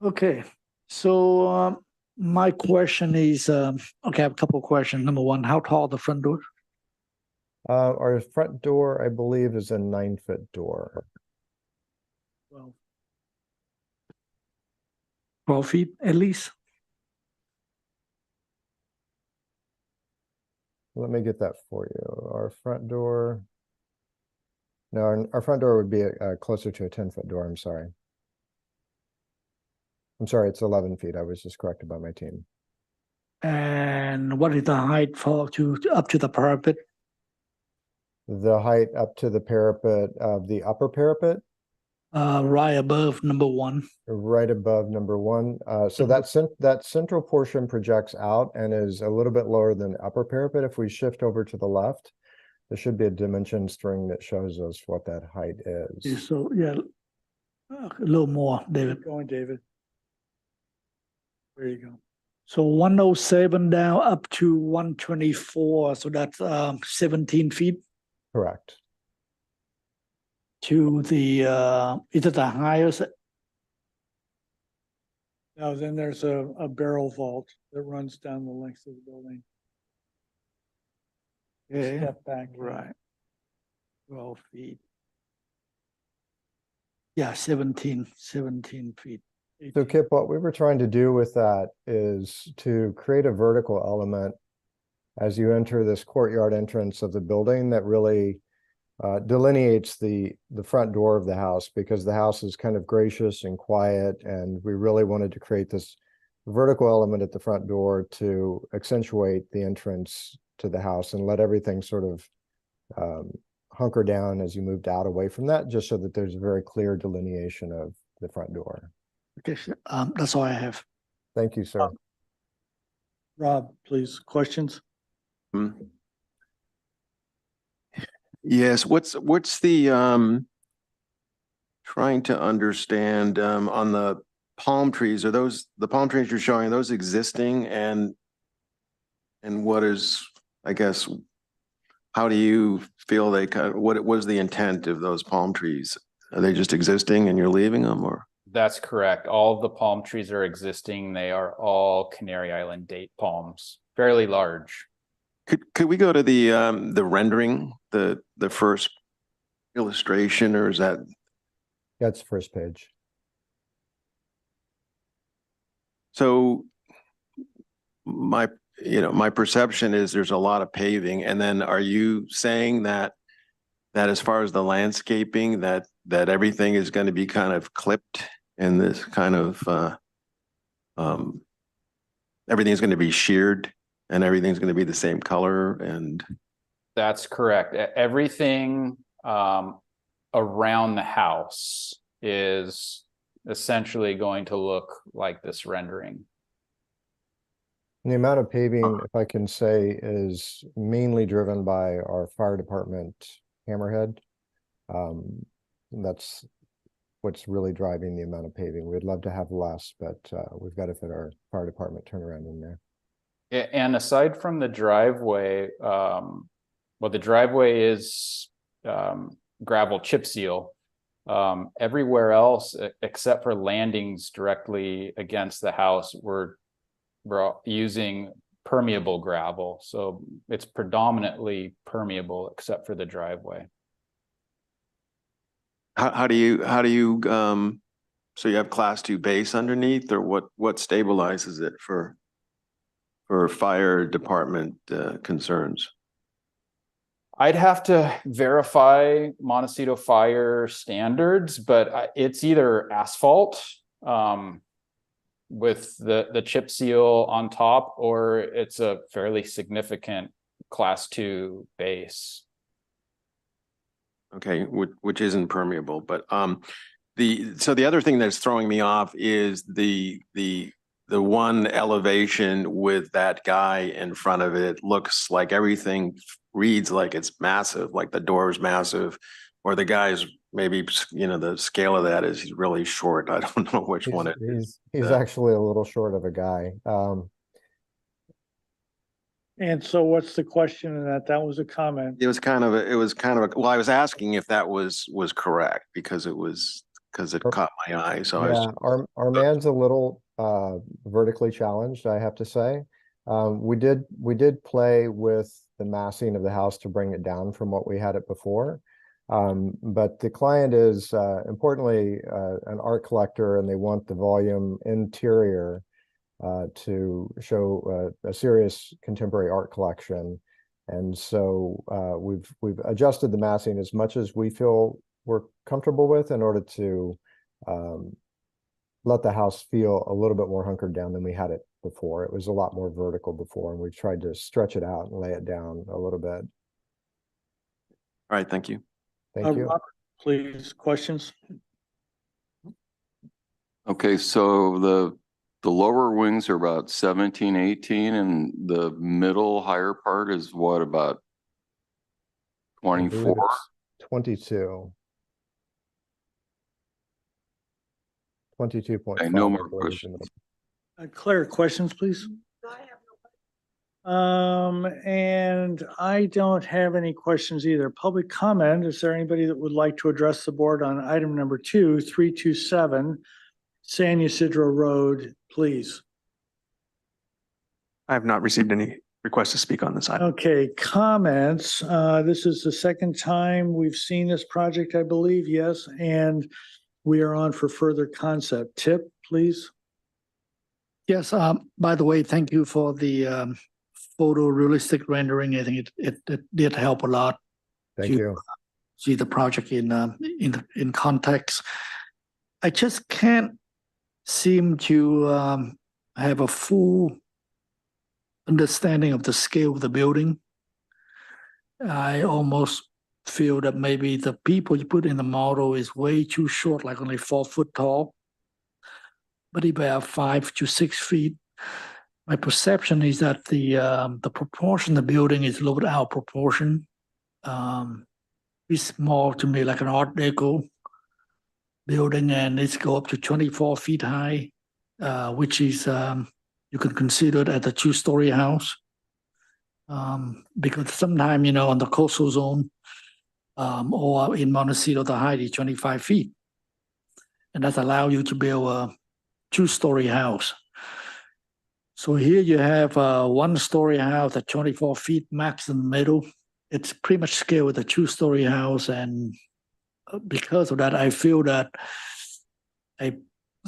Okay, so my question is, okay, I have a couple of questions. Number one, how tall the front door? Our front door, I believe, is a 9-foot door. 12 feet at least? Let me get that for you. Our front door. No, our front door would be closer to a 10-foot door. I'm sorry. It's 11 feet. I was just corrected by my team. And what is the height fall to up to the parapet? The height up to the parapet of the upper parapet? Right above number one. Right above number one. So that central portion projects out and is a little bit lower than the upper parapet. If we shift over to the left, there should be a dimension string that shows us what that height is. So, yeah, a little more, David. Going, David. There you go. So 107 down up to 124. So that's 17 feet Correct. to the, is it the highest? Now, then there's a barrel vault that runs down the length of the building. Yeah, Step back. right. 12 feet. Yeah, 17 feet. So Kip, what we were trying to do with that is to create a vertical element as you enter this courtyard entrance of the building that really delineates the front door of the house, because the house is kind of gracious and quiet, and we really wanted to create this vertical element at the front door to accentuate the entrance to the house and let everything sort of hunker down as you moved out away from that, just so that there's a very clear delineation of the front door. Okay, that's all I have. Thank you, sir. Rob, please, questions? Yes, what's the trying to understand on the palm trees, are those the palm trees you're showing, are those existing, and what is, I guess, how do you feel they kind of, what was the intent of those palm trees? Are they just existing and you're leaving them, or? That's correct. All of the palm trees are existing. They are all Canary Island date palms, fairly large. Could we go to the rendering, the first illustration, or is that? That's first page. So my perception is there's a lot of paving, and then are you saying that as far as the landscaping, that everything is going to be kind of clipped in this kind of everything is going to be sheared and everything's going to be the same color and. That's correct. Everything around the house is essentially going to look like this rendering. And the amount of paving, if I can say, is mainly driven by our fire department hammerhead. That's what's really driving the amount of paving. We'd love to have less, but we've got to fit our fire department turnaround in there. And aside from the driveway, well, the driveway is gravel chip seal. Everywhere else, except for landings directly against the house, we're using permeable gravel. So it's predominantly permeable except for the driveway. How do you so you have class 2 base underneath, or what stabilizes it for fire department concerns? I'd have to verify Montecito fire standards, but it's either asphalt with the chip seal on top, or it's a fairly significant class 2 base. Okay, which isn't permeable, but the other thing that's throwing me off is the one elevation with that guy in front of it. Looks like everything reads like it's massive, like the door is massive, or the guy's maybe, you know, the scale of that is he's really short. I don't know which one it is. He's actually a little short of a guy. And so what's the question in that? That was a comment. It was kind of well, I was asking if that was correct because it caught my eye. So yeah, our man's a little vertically challenged, I have to say. We did play with the massing of the house to bring it down from what we had it before. But the client is importantly an art collector, and they want the volume interior to show a serious contemporary art collection. And so we've adjusted the massing as much as we feel we're comfortable with in order to let the house feel a little bit more hunkered down than we had it before. It was a lot more vertical before, and we've tried to stretch it out and lay it down a little bit. All right, thank you. Thank you. Robert, please, questions? Okay, so the lower wings are about 17, 18, and the middle higher part is what, about 24? 22. 22.5. No more questions. Claire, questions, please? And I don't have any questions either. Public comment, is there anybody that would like to address the board on item number 327, San Ysidro Road, please? I have not received any requests to speak on this item. Okay, comments. This is the second time we've seen this project, I believe, yes, and we are on for further concept. Tip, please. Yes, by the way, thank you for the photorealistic rendering. I think it did help a lot. Thank you. See the project in context. I just can't seem to have a full understanding of the scale of the building. I almost feel that maybe the people you put in the model is way too short, like only 4 foot tall, but about 5 to 6 feet. My perception is that the proportion of the building is a little bit out of proportion. It's more to me like an Art Deco building, and it's go up to 24 feet high, which is you can consider it as a 2-story house. Because sometimes, you know, on the coastal zone or in Montecito, the height is 25 feet. And that allows you to build a 2-story house. So here you have a 1-story house at 24 feet max in the middle. It's pretty much scale with a 2-story house. And because of that, I feel that I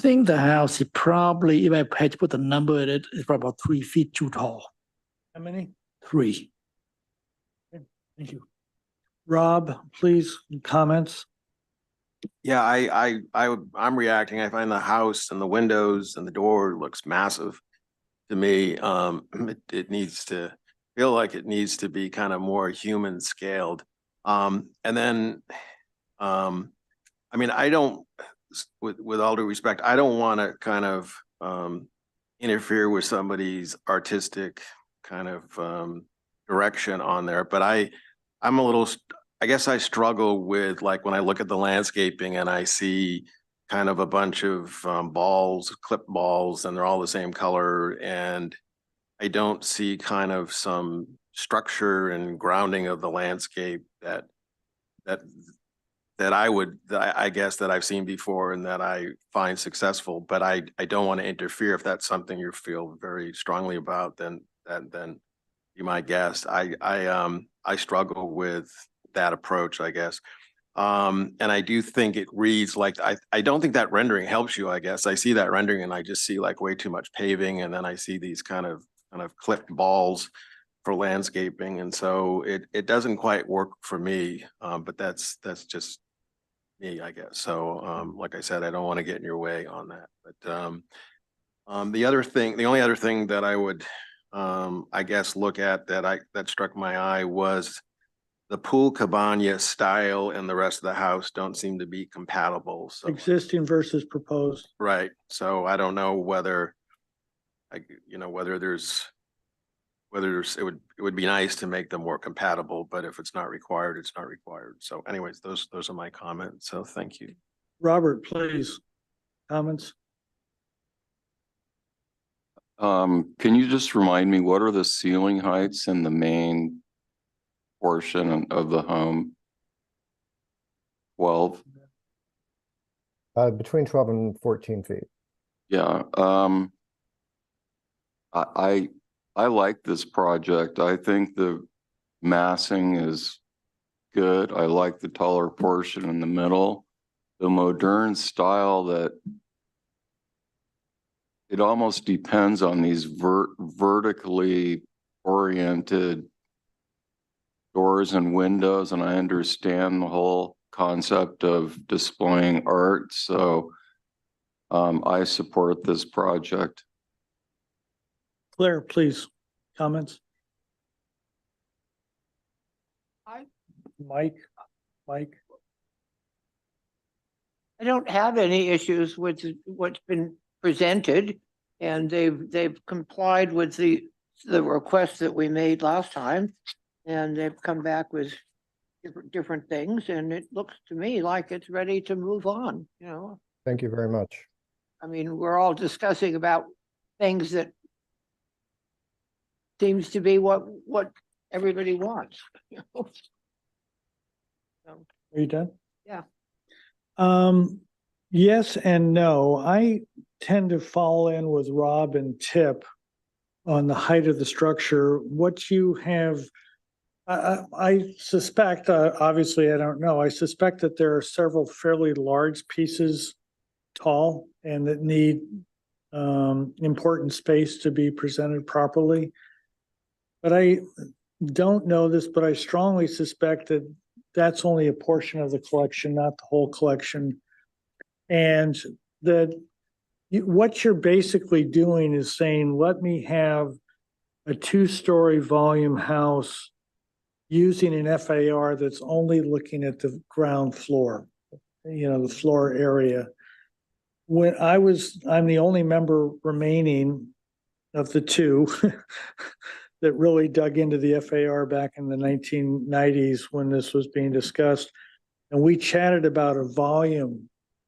think the house is probably, if I had to put a number in it, it's probably about 3 feet too tall. How many? 3. Thank you. Rob, please, comments? Yeah, I'm reacting. I find the house and the windows and the door looks massive to me. It needs to feel like it needs to be kind of more human scaled. And then, I mean, I don't, with all due respect, I don't want to kind of interfere with somebody's artistic kind of direction on there, but I'm a little, I guess I struggle with, like, when I look at the landscaping and I see kind of a bunch of balls, clip balls, and they're all the same color, and I don't see kind of some structure and grounding of the landscape that I guess that I've seen before and that I find successful, but I don't want to interfere. If that's something you feel very strongly about, then be my guest. I struggle with that approach, I guess. And I do think it reads like, I don't think that rendering helps you, I guess. I see that rendering and I just see like way too much paving, and then I see these kind of clipped balls for landscaping. And so it doesn't quite work for me. But that's just me, I guess. So like I said, I don't want to get in your way on that. But the only other thing that I would I guess look at that struck my eye was the pool cabana style and the rest of the house don't seem to be compatible. So Existing versus proposed. right. So I don't know whether it would be nice to make them more compatible, but if it's not required, it's not required. So anyways, those are my comments. So thank you. Robert, please, comments? Can you just remind me, what are the ceiling heights in the main portion of the home? 12? Between 12 and 14 feet. Yeah. I like this project. I think the massing is good. I like the taller portion in the middle. The modern style, that it almost depends on these vertically oriented doors and windows, and I understand the whole concept of displaying art. So I support this project. Claire, please, comments? Mike? I don't have any issues with what's been presented, and they've complied with the request that we made last time, and they've come back with different things, and it looks to me like it's ready to move on, you know. Thank you very much. I mean, we're all discussing about things that seems to be what everybody wants. You know? So, Are you done? yeah. Yes and no. I tend to fall in with Rob and Tip on the height of the structure. What you have, I suspect, obviously I don't know, I suspect that there are several fairly large pieces tall and that need important space to be presented properly. But I don't know this, but I strongly suspect that that's only a portion of the collection, not the whole collection. And that what you're basically doing is saying, let me have a 2-story volume house using an FAR that's only looking at the ground floor, you know, the floor area. When I'm the only member remaining of the two that really dug into the FAR back in the 1990s when this was being discussed. And we chatted about a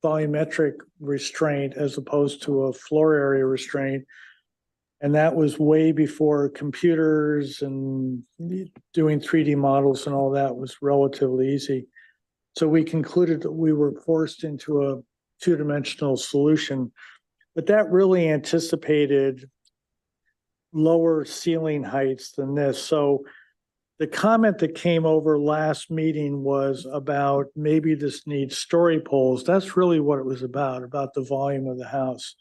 volumetric restraint as opposed to a floor area restraint. And that was way before computers and doing 3D models and all that was relatively easy. So we concluded that we were forced into a 2-dimensional solution, but that really anticipated lower ceiling heights than this. So the comment that came over last meeting was about maybe this needs story poles. That's really what it was about the volume of the house.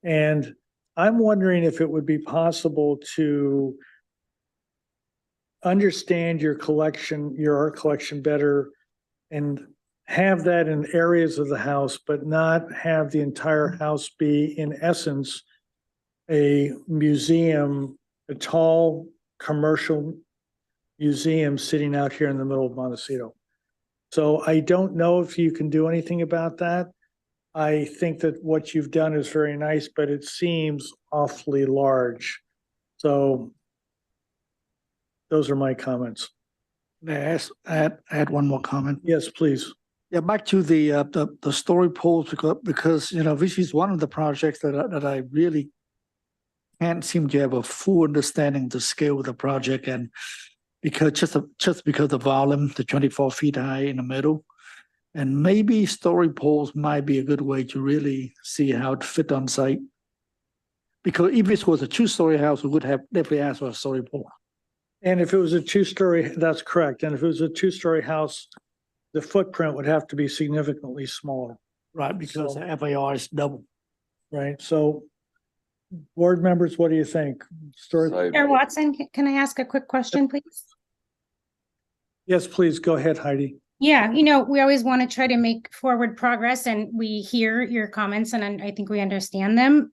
And I'm wondering if it would be possible to understand your collection, your art collection better, and have that in areas of the house, but not have the entire house be, in essence, a museum, a tall commercial museum sitting out here in the middle of Montecito. So I don't know if you can do anything about that. I think that what you've done is very nice, but it seems awfully large. So those are my comments. May I add one more comment? Yes, please. Yeah, back to the story poles, because, you know, this is one of the projects that I really can't seem to have a full understanding of the scale of the project, and because just because the volume, the 24 feet high in the middle, and maybe story poles might be a good way to really see how it fit on site. Because if this was a 2-story house, we would have definitely asked for a story pole. And if it was a 2-story, that's correct. And if it was a 2-story house, the footprint would have to be significantly smaller. Right, because the FAR is double. Right, so board members, what do you think? Story, Chair Watson, can I ask a quick question, please? yes, please, go ahead, Heidi. Yeah, you know, we always want to try to make forward progress, and we hear your comments, and I think we understand them.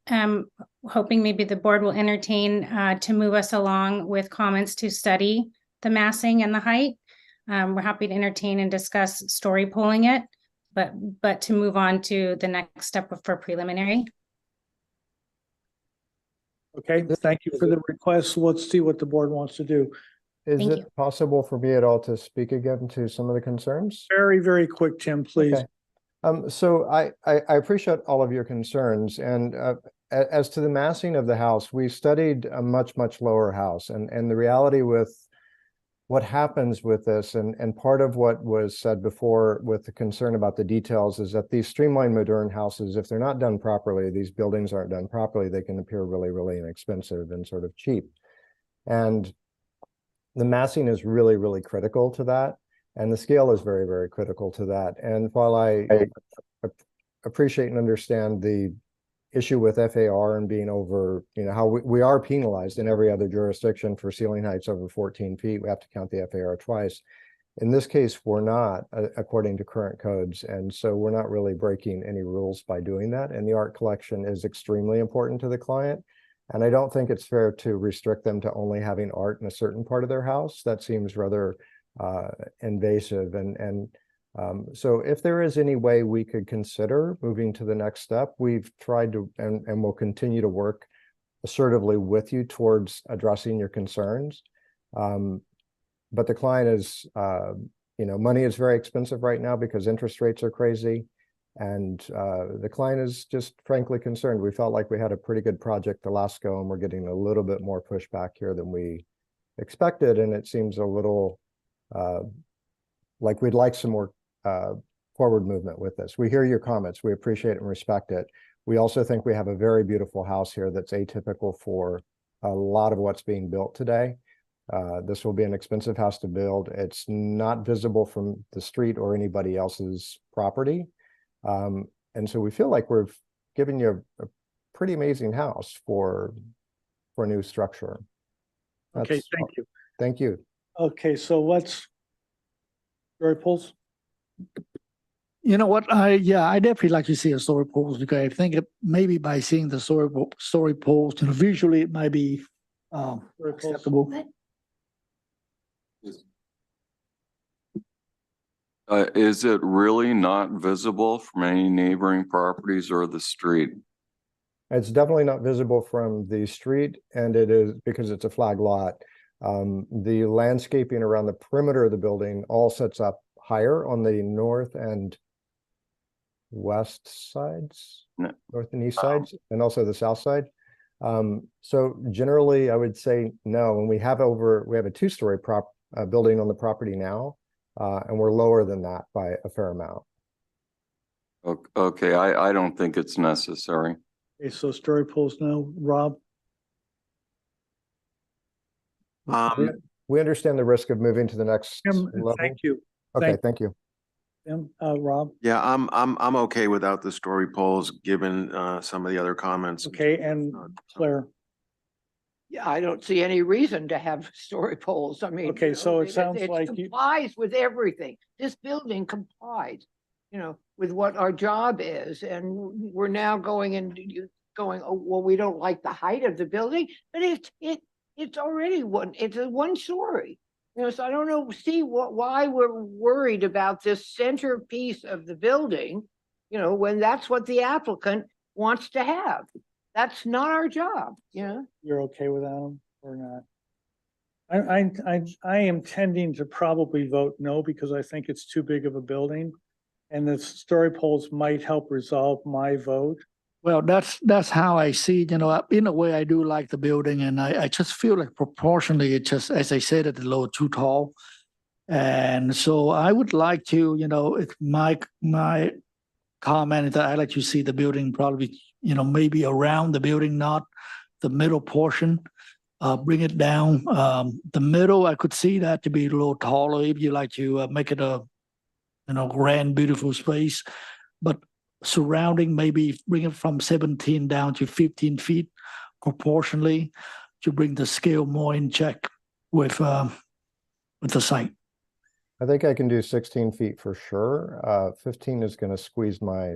Hoping maybe the board will entertain to move us along with comments to study the massing and the height. We're happy to entertain and discuss story polling it, but to move on to the next step for preliminary. Okay, thank you for the request. Let's see what the board wants to do. Is Thank it you. possible for me at all to speak again to some of the concerns? Very, very quick, Tim, please. Okay. So I appreciate all of your concerns, and as to the massing of the house, we studied a much lower house, and the reality with what happens with this, and part of what was said before with the concern about the details, is that these streamlined modern houses, if they're not done properly, these buildings aren't done properly, they can appear really inexpensive and sort of cheap. And the massing is really critical to that, and the scale is very critical to that. And while I appreciate and understand the issue with FAR and being over, you know, how we are penalized in every other jurisdiction for ceiling heights over 14 feet, we have to count the FAR twice. In this case, we're not, according to current codes, and so we're not really breaking any rules by doing that. And the art collection is extremely important to the client. And I don't think it's fair to restrict them to only having art in a certain part of their house. That seems rather invasive. So if there is any way we could consider moving to the next step, we've tried to, and will continue to work assertively with you towards addressing your concerns. But the client is, you know, money is very expensive right now because interest rates are crazy. And the client is just frankly concerned. We felt like we had a pretty good project the last go, and we're getting a little bit more pushback here than we expected. And it seems a little like we'd like some more forward movement with this. We hear your comments. We appreciate and respect it. We also think we have a very beautiful house here that's atypical for a lot of what's being built today. This will be an expensive house to build. It's not visible from the street or anybody else's property. And so we feel like we're giving you a pretty amazing house for a new structure. Okay, thank you. Thank you. Okay, so let's, story polls. You know what? I definitely like to see a story poles, because I think maybe by seeing the story poles, you know, visually it might be acceptable. Is it really not visible from any neighboring properties or the street? It's definitely not visible from the street, and it is because it's a flag lot. The landscaping around the perimeter of the building all sets up higher on the north and west sides, north and east sides, and also the south side. So generally, I would say no. And we have a 2-story building on the property now, and we're lower than that by a fair amount. Okay, I don't think it's necessary. Okay, so story polls no. Rob? We understand the risk of moving to the next level. Thank you. Okay, thank you. Tim, Rob? Yeah, I'm okay without the story polls, given some of the other comments. Okay, and Claire? Yeah, I don't see any reason to have story polls. I mean. Okay, you know, so it sounds like you. Complies with everything. This building complies, you know, with what our job is, and we're now going and going, oh, well, we don't like the height of the building, but it's already it's a 1 story. You know, so I don't know, see why we're worried about this centerpiece of the building, you know, when that's what the applicant wants to have. That's not our job, you know? You're okay with that or not? I am tending to probably vote no, because I think it's too big of a building. And the story poles might help resolve my vote. Well, that's how I see it. In a way, I do like the building, and I just feel like proportionally, it just, as I said, it's a little too tall. And so I would like to, it's my comment is that I like to see the building probably, maybe around the building, not the middle portion. Bring it down. The middle, I could see that to be a little taller if you like to make it a, grand, beautiful space. But surrounding, maybe bring it from 17 down to 15 feet proportionally to bring the scale more in check with the site. I think I can do 16 feet for sure. 15 is going to squeeze my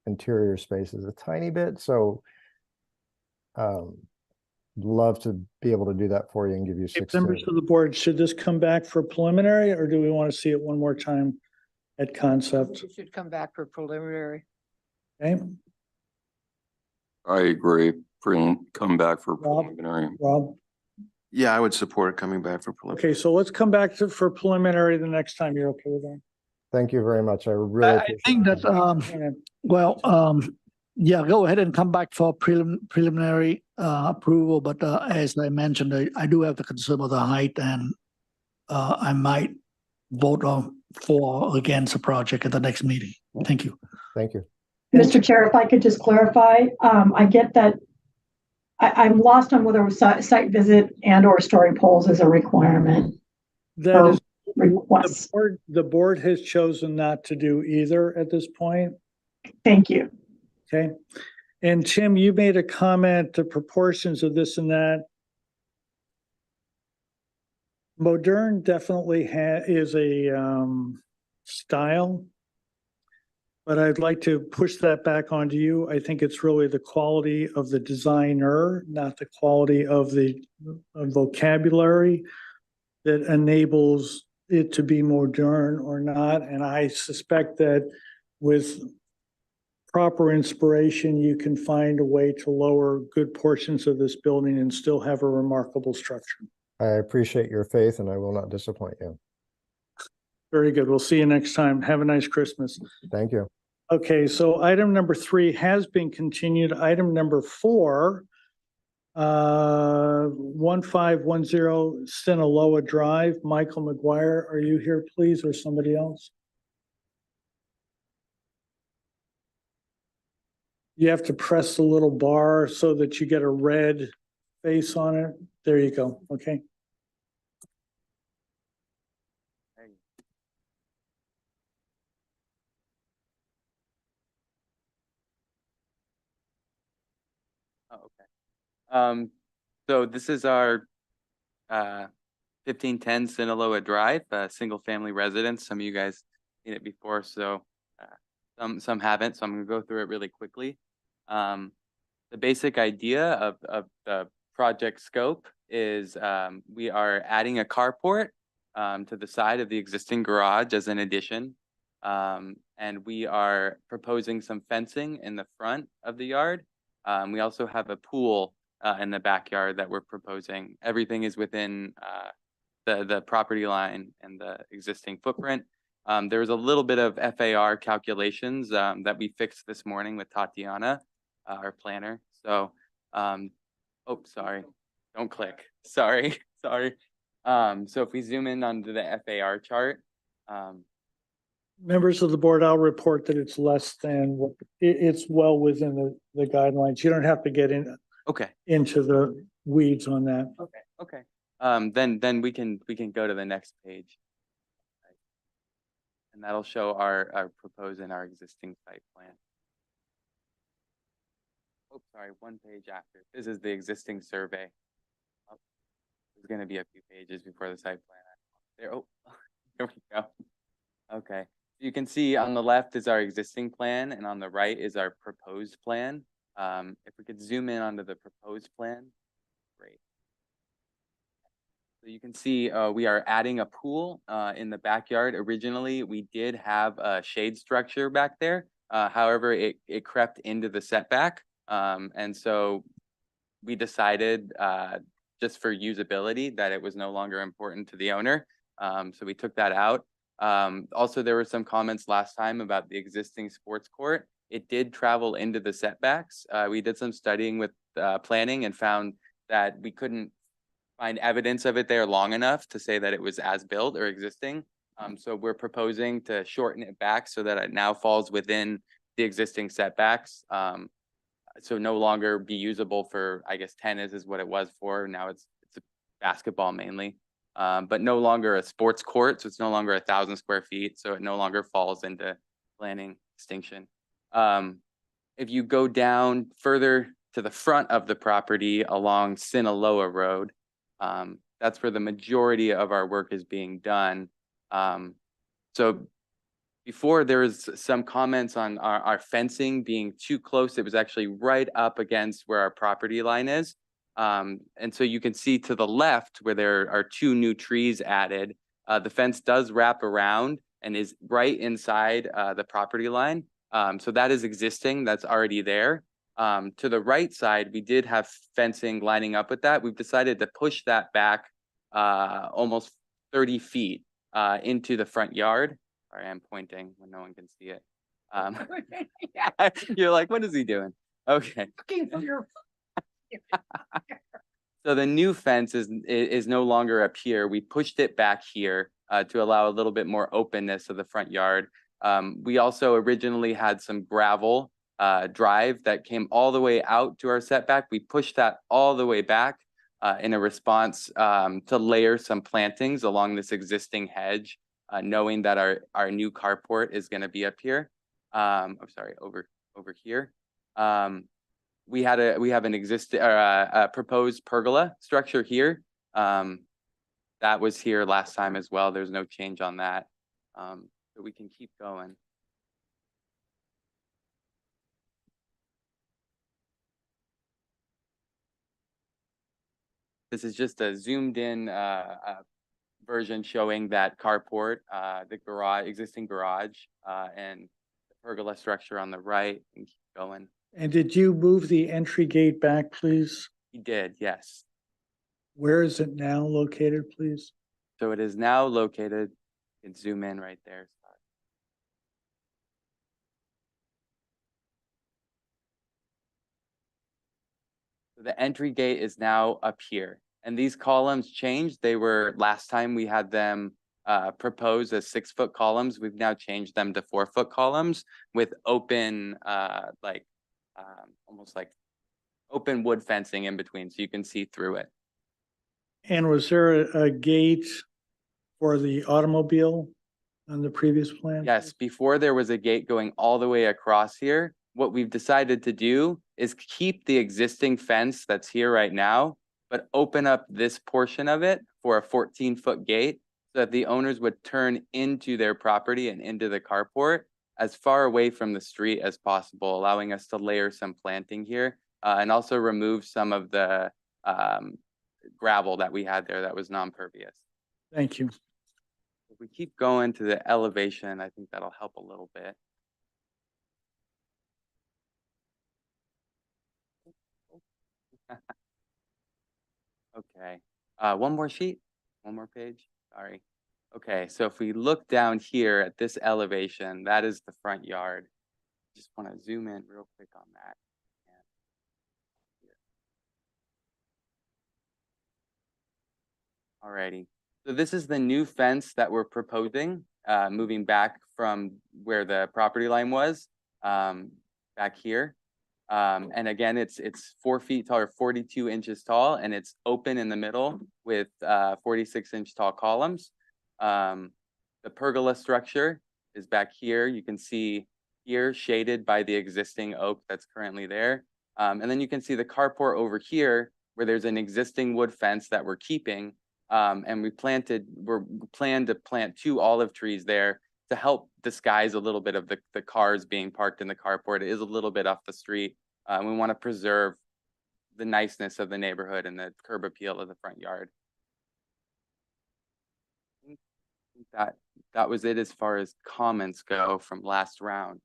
interior spaces a tiny bit. So love to be able to do that for you and give you 16. Members of the board, should this come back for preliminary, or do we want to see it one more time at concept? It should come back for preliminary. Okay, I agree. Come back for preliminary. Rob? Yeah, I would support coming back for preliminary. Okay, so let's come back for preliminary the next time. You're okay with that? Thank you very much. I really I appreciate think it. that, yeah, go ahead and come back for preliminary approval. But as I mentioned, I do have the concern of the height, and I might vote for or against the project at the next meeting. Thank you. Thank you. Mr. Chair, if I could just clarify, I get that I'm lost on whether site visit and or story polls is a requirement. That is, request. the board has chosen not to do either at this point. Thank you. Okay. And Tim, you made a comment, the proportions of this and that. Modern definitely is a style, but I'd like to push that back onto you. I think it's really the quality of the designer, not the quality of the vocabulary that enables it to be modern or not. And I suspect that with proper inspiration, you can find a way to lower good portions of this building and still have a remarkable structure. I appreciate your faith, and I will not disappoint you. Very good. We'll see you next time. Have a nice Christmas. Thank you. Okay, so item number 3 has been continued. Item number 4, 1510 Sinaloa Drive. Michael McGuire, are you here, please, or somebody else? You have to press the little bar so that you get a red face on it. There you go. Okay. Oh, okay. So this is our 1510 Sinaloa Drive, single family residence. Some of you guys seen it before, so some haven't. So I'm gonna go through it really quickly. The basic idea of the project scope is we are adding a carport to the side of the existing garage as an addition. And we are proposing some fencing in the front of the yard. We also have a pool in the backyard that we're proposing. Everything is within the property line and the existing footprint. There was a little bit of FAR calculations that we fixed this morning with Tatiana, our planner. So, oh, sorry, don't click. Sorry. So if we zoom in onto the FAR chart. Members of the board, I'll report that it's less than what it's well within the guidelines. You don't have to get into the weeds on that. Okay. Then we can go to the next page. And that'll show our proposed and our existing site plan. Oh, sorry, one page after. This is the existing survey. Oh, there's going to be a few pages before the site plan. There. Oh, here we go. Okay. You can see on the left is our existing plan, and on the right is our proposed plan. If we could zoom in onto the proposed plan, great. So you can see we are adding a pool in the backyard. Originally, we did have a shade structure back there. However, it crept into the setback. And so we decided just for usability that it was no longer important to the owner. So we took that out. Also, there were some comments last time about the existing sports court. It did travel into the setbacks. We did some studying with planning and found that we couldn't find evidence of it there long enough to say that it was as built or existing. So we're proposing to shorten it back so that it now falls within the existing setbacks. So no longer be usable for, I guess, tennis is what it was for. Now it's a basketball mainly, but no longer a sports court. So it's no longer 1,000 square feet. So it no longer falls into planning distinction. If you go down further to the front of the property along Sinaloa Road, that's where the majority of our work is being done. So before there was some comments on our fencing being too close. It was actually right up against where our property line is. And so you can see to the left where there are 2 new trees added, the fence does wrap around and is right inside the property line. So that is existing, that's already there. To the right side, we did have fencing lining up with that. We've decided to push that back almost 30 feet into the front yard. Sorry, I'm pointing when no one can see it. Yeah, you're like, what is he doing? Okay. So the new fence is no longer up here. We pushed it back here to allow a little bit more openness of the front yard. We also originally had some gravel drive that came all the way out to our setback. We pushed that all the way back in a response to layer some plantings along this existing hedge, knowing that our new carport is going to be up here. I'm sorry, over here. We have an existing a proposed pergola structure here. That was here last time as well. There's no change on that. So we can keep going. This is just a zoomed in version showing that carport, the garage, existing garage, and the pergola structure on the right, and keep going. And did you move the entry gate back, please? He did, yes. Where is it now located, please? So it is now located, you can zoom in right there. So the entry gate is now up here. And these columns changed. They were, last time we had them proposed as 6-foot columns. We've now changed them to 4-foot columns with open, almost like open wood fencing in between so you can see through it. And was there a gate for the automobile on the previous plan? Yes, before there was a gate going all the way across here. What we've decided to do is keep the existing fence that's here right now, but open up this portion of it for a 14-foot gate so that the owners would turn into their property and into the carport as far away from the street as possible, allowing us to layer some planting here and also remove some of the gravel that we had there that was non-pervious. Thank you. If we keep going to the elevation, I think that'll help a little bit. Okay, one more sheet, one more page, sorry. Okay, so if we look down here at this elevation, that is the front yard. Just want to zoom in real quick on that. Alrighty, so this is the new fence that we're proposing, moving back from where the property line was, back here. And again, it's 4 feet tall or 42 inches tall, and it's open in the middle with 46-inch tall columns. The pergola structure is back here. You can see here shaded by the existing oak that's currently there. And then you can see the carport over here where there's an existing wood fence that we're keeping. And we plan to plant 2 olive trees there to help disguise a little bit of the cars being parked in the carport. It is a little bit off the street. We want to preserve the niceness of the neighborhood and the curb appeal of the front yard. I think that was it as far as comments go from last round.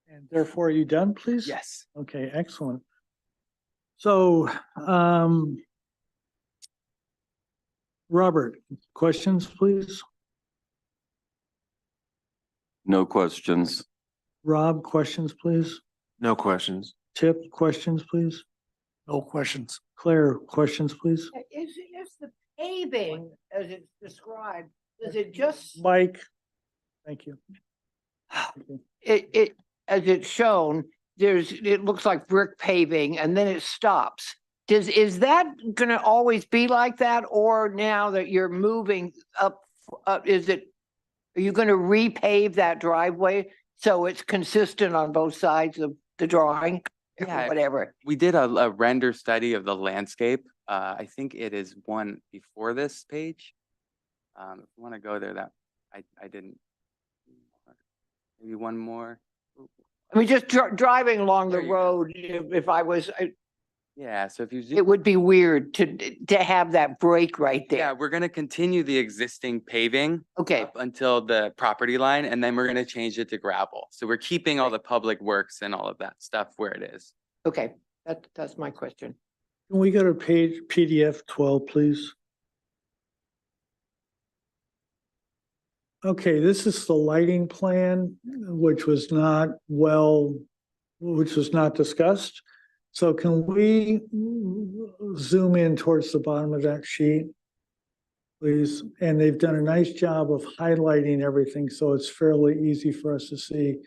And therefore, are you done, please? Yes. Okay, excellent. So, Robert, questions, please? No questions. Rob, questions, please? No questions. Tip, questions, please? No questions. Claire, questions, please? Is the paving as it's described, is it just, Mike, thank you. it, as it's shown, it looks like brick paving and then it stops. Is that gonna always be like that, or now that you're moving up, are you gonna repave that driveway so it's consistent on both sides of the drawing? Yeah. Whatever. We did a render study of the landscape. I think it is one before this page. If you want to go there, that I didn't. Maybe one more. I mean, just driving along the There you go. road, if I was, Yeah, so if you it would be weird to have that break right yeah, there. we're gonna continue the existing paving Okay, up until the property line, and then we're gonna change it to gravel. So we're keeping all the public works and all of that stuff where it is. okay, that's my question. Can we go to page PDF 12, please? Okay, this is the lighting plan, which was not discussed. So can we zoom in towards the bottom of that sheet, please? And they've done a nice job of highlighting everything, so it's fairly easy for us to see.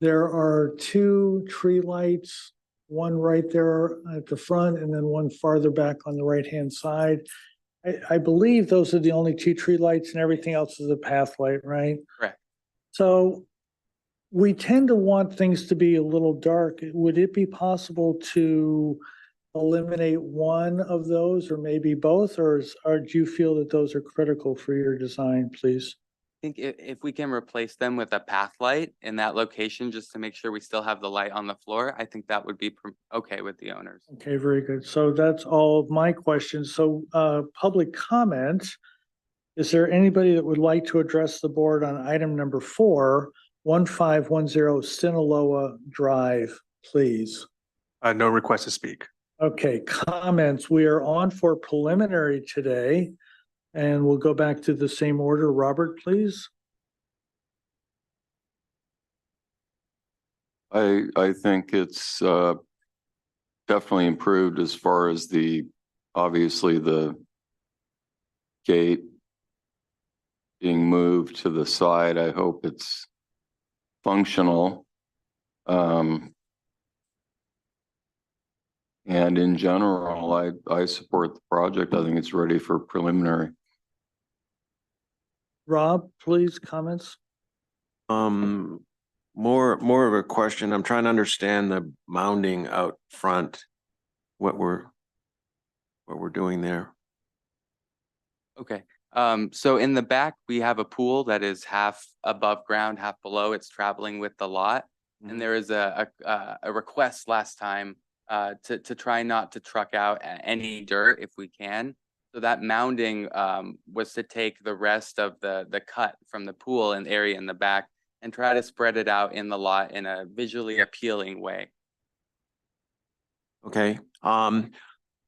There are 2 tree lights, one right there at the front and then one farther back on the right-hand side. I believe those are the only 2 tree lights and everything else is a path light, right? Correct. So we tend to want things to be a little dark. Would it be possible to eliminate one of those or maybe both, or do you feel that those are critical for your design, please? I think if we can replace them with a path light in that location, just to make sure we still have the light on the floor, I think that would be okay with the owners. Okay, very good. So that's all of my questions. So public comment. Is there anybody that would like to address the board on item number 4, 1510 Sinaloa Drive, please? No request to speak. Okay, comments. We are on for preliminary today, and we'll go back to the same order. Robert, please. I think it's definitely improved as far as obviously the gate being moved to the side. I hope it's functional. And in general, I support the project. I think it's ready for preliminary. Rob, please, comments? More of a question. I'm trying to understand the mounding out front, what we're doing there. Okay, so in the back, we have a pool that is half above ground, half below. It's traveling with the lot. And there is a request last time to try not to truck out any dirt if we can. So that mounding was to take the rest of the cut from the pool and area in the back and try to spread it out in the lot in a visually appealing way. Okay. And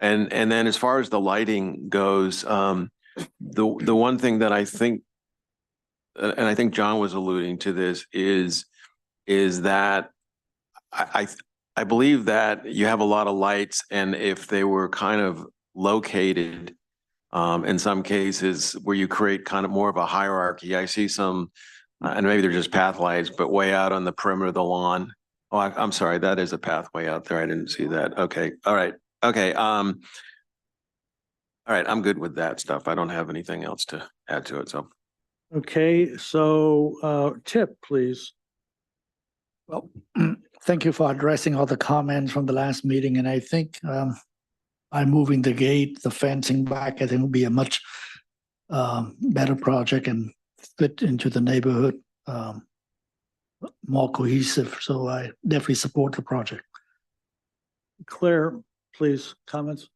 then as far as the lighting goes, the one thing that I think, and I think John was alluding to this, is that I believe that you have a lot of lights, and if they were kind of located in some cases where you create kind of more of a hierarchy, I see some, and maybe they're just path lights, but way out on the perimeter of the lawn. Oh, I'm sorry, that is a pathway out there. I didn't see that. Okay, all right, okay. All right, I'm good with that stuff. I don't have anything else to add to it, so. Okay, so Tip, please. Well, thank you for addressing all the comments from the last meeting, and I think by moving the gate, the fencing back, I think will be a much better project and fit into the neighborhood more cohesive. So I definitely support the project. Claire, please, comments?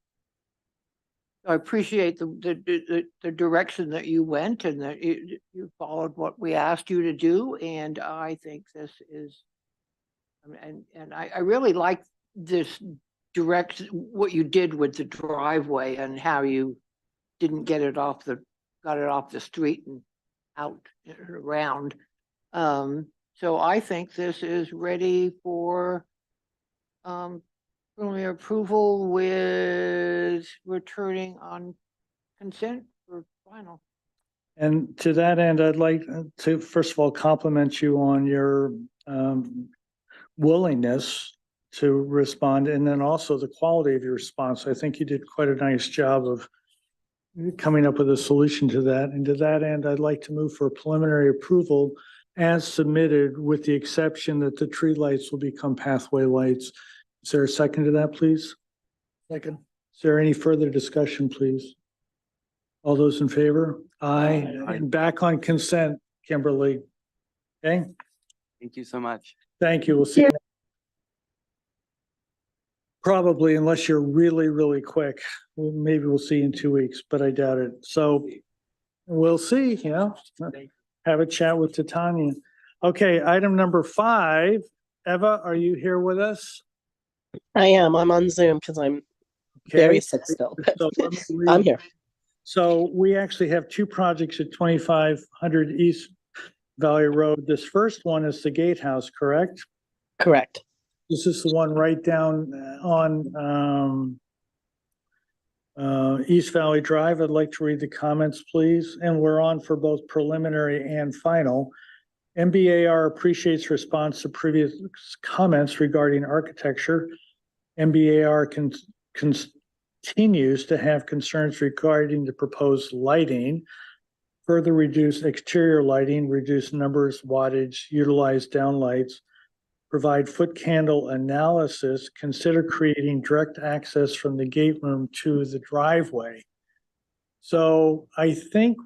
I appreciate the direction that you went and that you followed what we asked you to do. And I think this is, and I really like this what you did with the driveway and how you didn't got it off the street and out and around. So I think this is ready for preliminary approval with returning on consent for final. And to that end, I'd like to, first of all, compliment you on your willingness to respond, and then also the quality of your response. I think you did quite a nice job of coming up with a solution to that. And to that end, I'd like to move for preliminary approval as submitted, with the exception that the tree lights will become pathway lights. Is there a second to that, please? Second. Is there any further discussion, please? All those in favor? Aye. And back on consent, Kimberly. Okay, Thank you so much. thank you. We'll see you. Probably, unless you're really, really quick. Maybe we'll see you in 2 weeks, but I doubt it. So we'll see, you know, have a chat with Titania. Okay, item number 5. Eva, are you here with us? I am. I'm on Zoom because I'm very sick still. So let me read. I'm here. So we actually have 2 projects at 2500 East Valley Road. This first one is the gatehouse, correct? Correct. This is the one right down on East Valley Drive. I'd like to read the comments, please. And we're on for both preliminary and final. MBAR appreciates response to previous comments regarding architecture. MBAR continues to have concerns regarding the proposed lighting, further reduce exterior lighting, reduce numbers, wattage, utilize downlights, provide foot candle analysis, consider creating direct access from the gate room to the driveway. So I think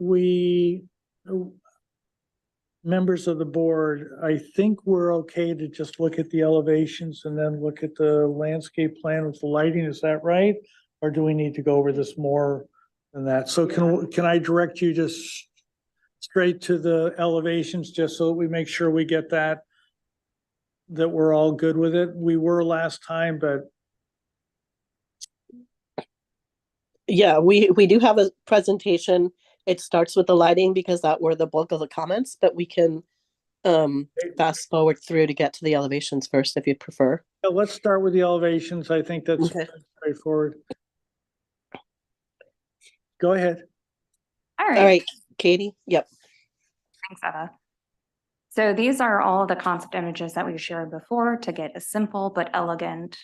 members of the board, I think we're okay to just look at the elevations and then look at the landscape plan with the lighting. Is that right? Or do we need to go over this more than that? So can I direct you just straight to the elevations, just so that we make sure we get that we're all good with it? We were last time, but Yeah, we do have a presentation. It starts with the lighting because that were the bulk of the comments, but we can fast forward through to get to the elevations first if you prefer. yeah, let's start with the elevations. I think that's Okay. straightforward. Go ahead. All All right, Katie. Yep. Thanks, Eva. So these are all the concept images that we shared before to get a simple but elegant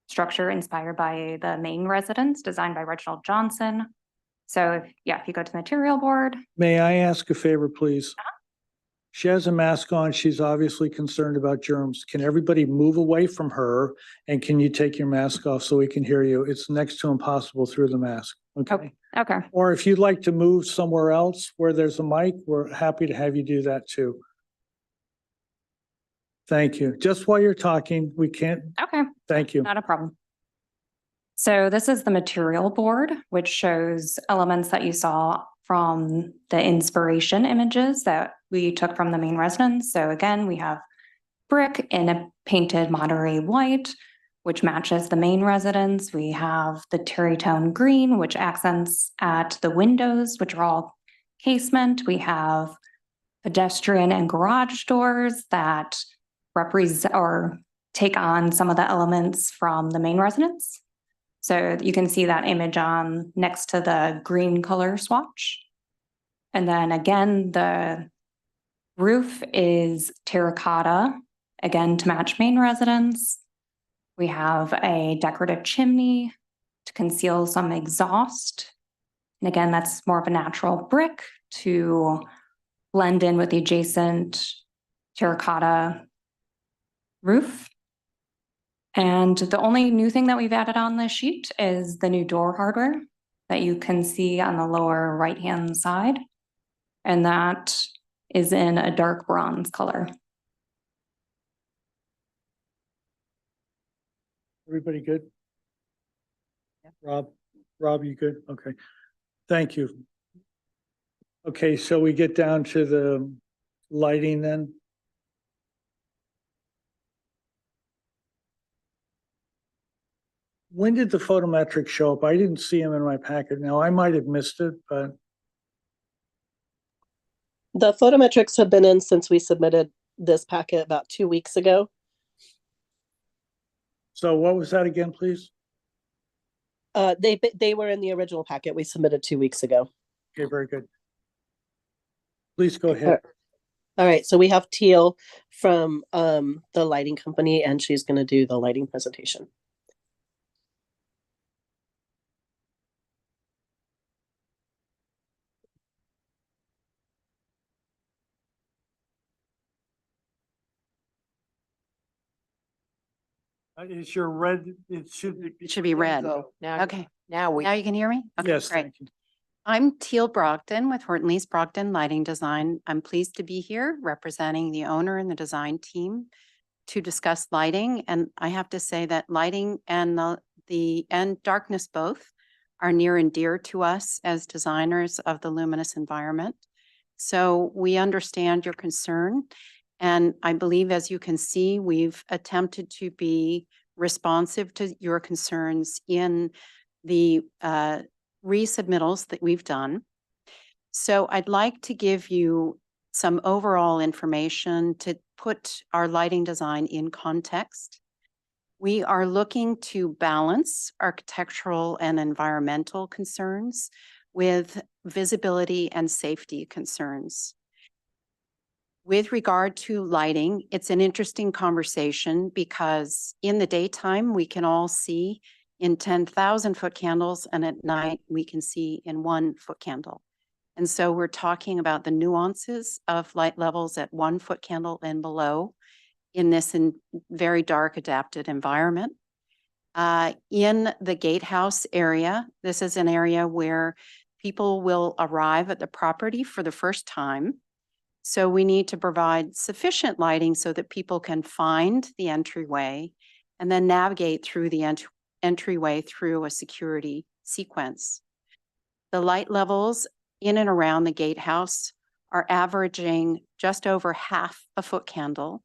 structure inspired by the main residence designed by Reginald Johnson. So if you go to the material board. May I ask a favor, please? She has a mask on. She's obviously concerned about germs. Can everybody move away from her? And can you take your mask off so we can hear you? It's next to impossible through the mask. Okay. Okay. Or if you'd like to move somewhere else where there's a mic, we're happy to have you do that too. Thank you. Just while you're talking, we can't. Okay. Thank you. Not a problem. So this is the material board, which shows elements that you saw from the inspiration images that we took from the main residence. So again, we have brick in a painted Monterey white, which matches the main residence. We have the terry-tone green, which accents at the windows, which are all casement. We have pedestrian and garage doors that represent or take on some of the elements from the main residence. So you can see that image on next to the green color swatch. And then again, the roof is terracotta, again, to match main residence. We have a decorative chimney to conceal some exhaust. And again, that's more of a natural brick to blend in with the adjacent terracotta roof. And the only new thing that we've added on this sheet is the new door hardware that you can see on the lower right-hand side. And that is in a dark bronze color. Everybody good? Rob, you good? Okay. Thank you. Okay, so we get down to the lighting then. When did the photometrics show up? I didn't see them in my packet. Now, I might have missed it, but The photometrics have been in since we submitted this packet about 2 weeks ago. so what was that again, please? They were in the original packet we submitted 2 weeks ago. Okay, very good. Please go ahead. All right, so we have Teal from the lighting company, and she's going to do the lighting presentation. Is your red, it should be red. Now, Okay. now Now you can hear me? Okay, Yes, great. thank you. I'm Teal Brogdon with Horton Lease Brogdon Lighting Design. I'm pleased to be here representing the owner and the design team to discuss lighting. And I have to say that lighting and and darkness both are near and dear to us as designers of the luminous environment. So we understand your concern. And I believe, as you can see, we've attempted to be responsive to your concerns in the resubmittals that we've done. So I'd like to give you some overall information to put our lighting design in context. We are looking to balance architectural and environmental concerns with visibility and safety concerns. With regard to lighting, it's an interesting conversation because in the daytime, we can all see in 10,000 foot candles, and at night we can see in 1 foot candle. And so we're talking about the nuances of light levels at 1 foot candle and below in this very dark adapted environment. In the gatehouse area, this is an area where people will arrive at the property for the first time. So we need to provide sufficient lighting so that people can find the entryway and then navigate through the entryway through a security sequence. The light levels in and around the gatehouse are averaging just over half a foot candle,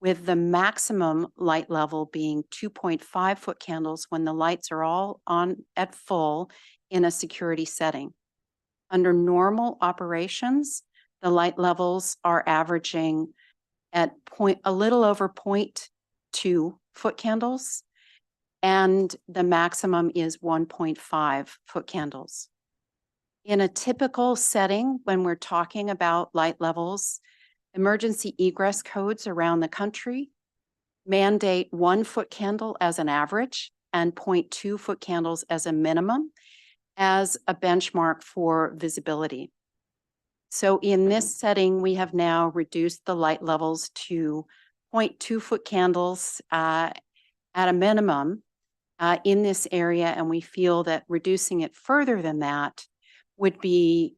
with the maximum light level being 2.5 foot candles when the lights are all on at full in a security setting. Under normal operations, the light levels are averaging at a little over 0.2 foot candles, and the maximum is 1.5 foot candles. In a typical setting, when we're talking about light levels, emergency egress codes around the country mandate 1 foot candle as an average and 0.2 foot candles as a minimum as a benchmark for visibility. So in this setting, we have now reduced the light levels to 0.2 foot candles at a minimum in this area, and we feel that reducing it further than that would be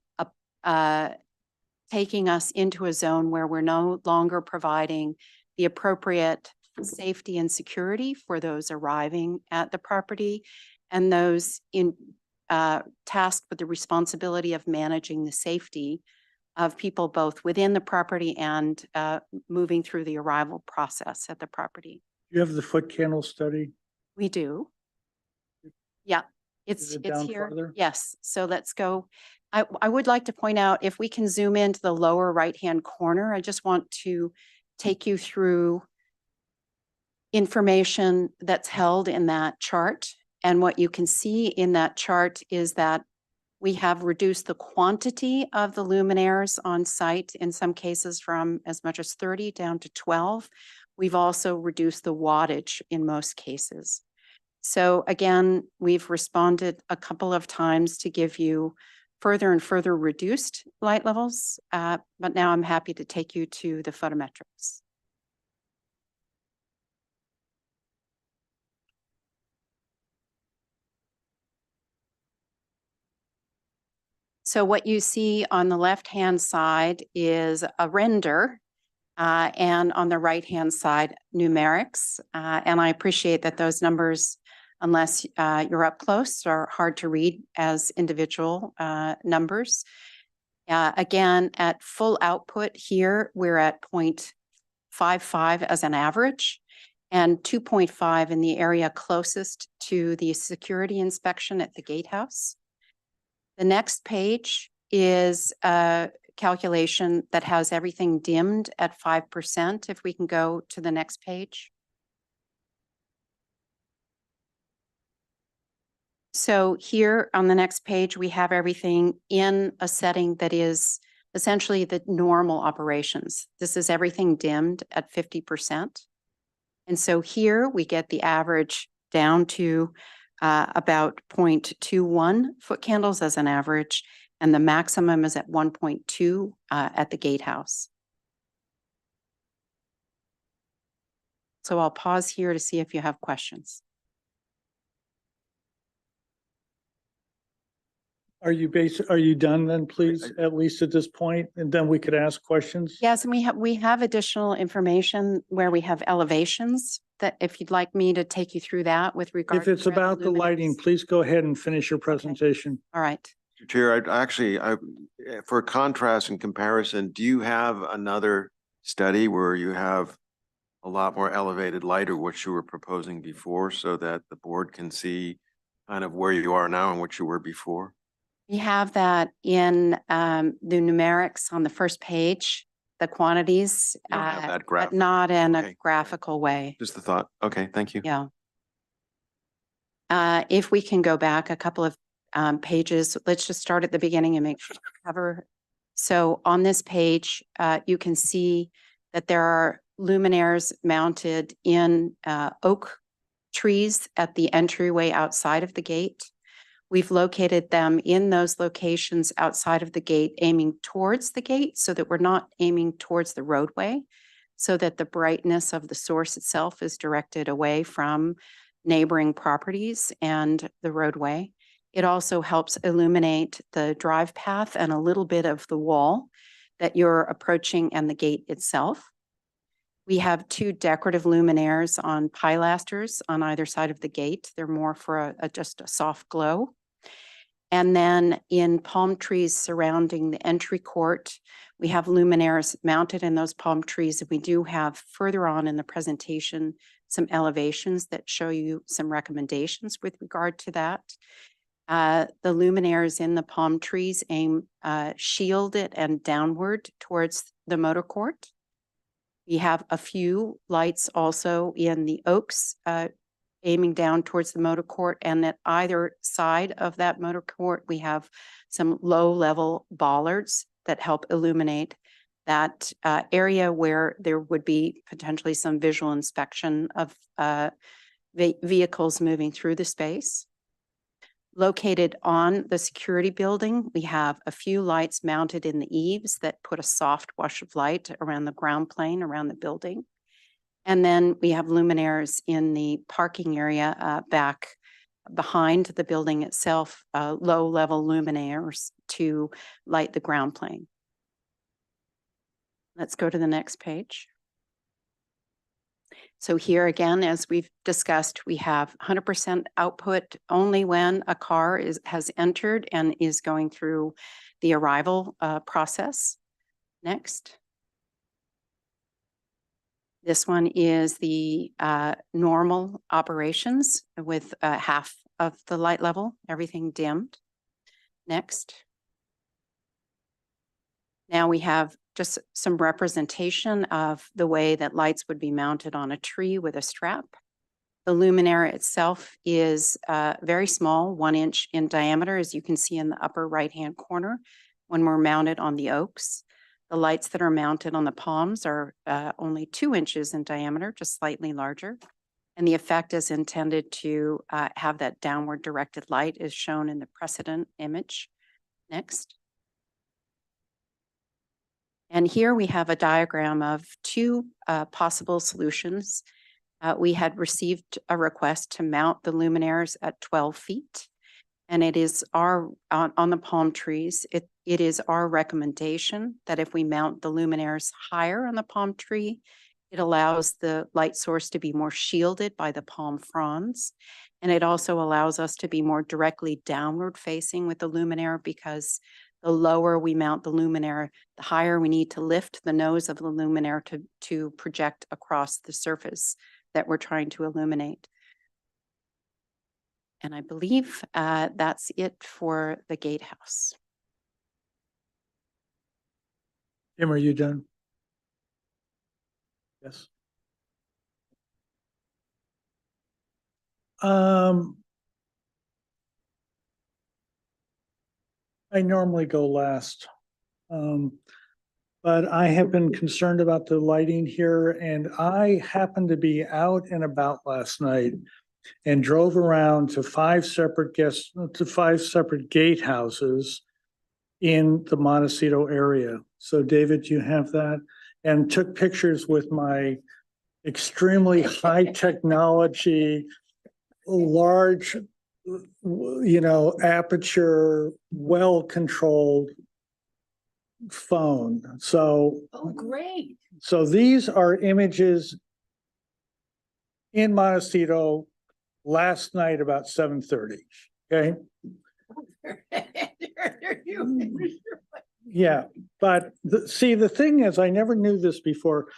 taking us into a zone where we're no longer providing the appropriate safety and security for those arriving at the property and those tasked with the responsibility of managing the safety of people both within the property and moving through the arrival process at the property. You have the foot candle study? We do. Yeah, Is it it's down here. farther? Yes, so let's go. I would like to point out, if we can zoom into the lower right-hand corner, I just want to take you through information that's held in that chart. And what you can see in that chart is that we have reduced the quantity of the luminaires on site, in some cases from as much as 30 down to 12. We've also reduced the wattage in most cases. So again, we've responded a couple of times to give you further and further reduced light levels, but now I'm happy to take you to the photometrics. So what you see on the left-hand side is a render And on the right-hand side, numerics. And I appreciate that those numbers, unless you're up close, are hard to read as individual numbers. Again, at full output here, we're at 0.55 as an average and 2.5 in the area closest to the security inspection at the gatehouse. The next page is a calculation that has everything dimmed at 5%. If we can go to the next page. So here on the next page, we have everything in a setting that is essentially the normal operations. This is everything dimmed at 50%. And so here we get the average down to about 0.21 foot candles as an average, and the maximum is at 1.2 at the gatehouse. So I'll pause here to see if you have questions. Are you done then, please, at least at this point, and then we could ask questions? Yes, and we have additional information where we have elevations that if you'd like me to take you through that with regard. If it's to where about the lighting, please go ahead and finish your presentation. All right. Mr. Chair, for contrast and comparison, do you have another study where you have a lot more elevated light, or what you were proposing before, so that the board can see kind of where you are now and what you were before? We have that in the numerics on the first page, the quantities, You don't have that but graph. not in a Okay. graphical way. Just the thought. Okay, thank you. Yeah. If we can go back a couple of pages, let's just start at the beginning and make sure we cover. So on this page, you can see that there are luminaires mounted in oak trees at the entryway outside of the gate. We've located them in those locations outside of the gate, aiming towards the gate so that we're not aiming towards the roadway, so that the brightness of the source itself is directed away from neighboring properties and the roadway. It also helps illuminate the drive path and a little bit of the wall that you're approaching and the gate itself. We have two decorative luminaires on pilasters on either side of the gate. They're more for just a soft glow. And then in palm trees surrounding the entry court, we have luminaires mounted in those palm trees. And we do have further on in the presentation some elevations that show you some recommendations with regard to that. The luminaires in the palm trees aim shielded and downward towards the motor court. We have a few lights also in the oaks aiming down towards the motor court, and at either side of that motor court, we have some low-level bollards that help illuminate that area where there would be potentially some visual inspection of vehicles moving through the space. Located on the security building, we have a few lights mounted in the eaves that put a soft wash of light around the ground plane around the building. And then we have luminaires in the parking area back behind the building itself, low-level luminaires to light the ground plane. Let's go to the next page. So here again, as we've discussed, we have 100% output only when a car has entered and is going through the arrival process. Next. This one is the normal operations with half of the light level, everything dimmed. Next. Now we have just some representation of the way that lights would be mounted on a tree with a strap. The luminaire itself is very small, 1 inch in diameter, as you can see in the upper right-hand corner when we're mounted on the oaks. The lights that are mounted on the palms are only 2 inches in diameter, just slightly larger. And the effect is intended to have that downward directed light as shown in the precedent image. Next. And here we have a diagram of two possible solutions. We had received a request to mount the luminaires at 12 feet. And it is on the palm trees. It it is our recommendation that if we mount the luminaires higher on the palm tree, it allows the light source to be more shielded by the palm fronds. And it also allows us to be more directly downward facing with the luminaire, because the lower we mount the luminaire, the higher we need to lift the nose of the luminaire to project across the surface that we're trying to illuminate. And I believe that's it for the gatehouse. Tim, are you done? Yes. I normally go last. But I have been concerned about the lighting here, and I happened to be out and about last night and drove around to five separate gatehouses in the Montecito area. So David, you have that? And took pictures with my extremely high technology, large, aperture, well-controlled phone. So, Oh, great. so these are images in Montecito last night about 7:30. Okay. Yeah, but see, the thing is, I never knew this before.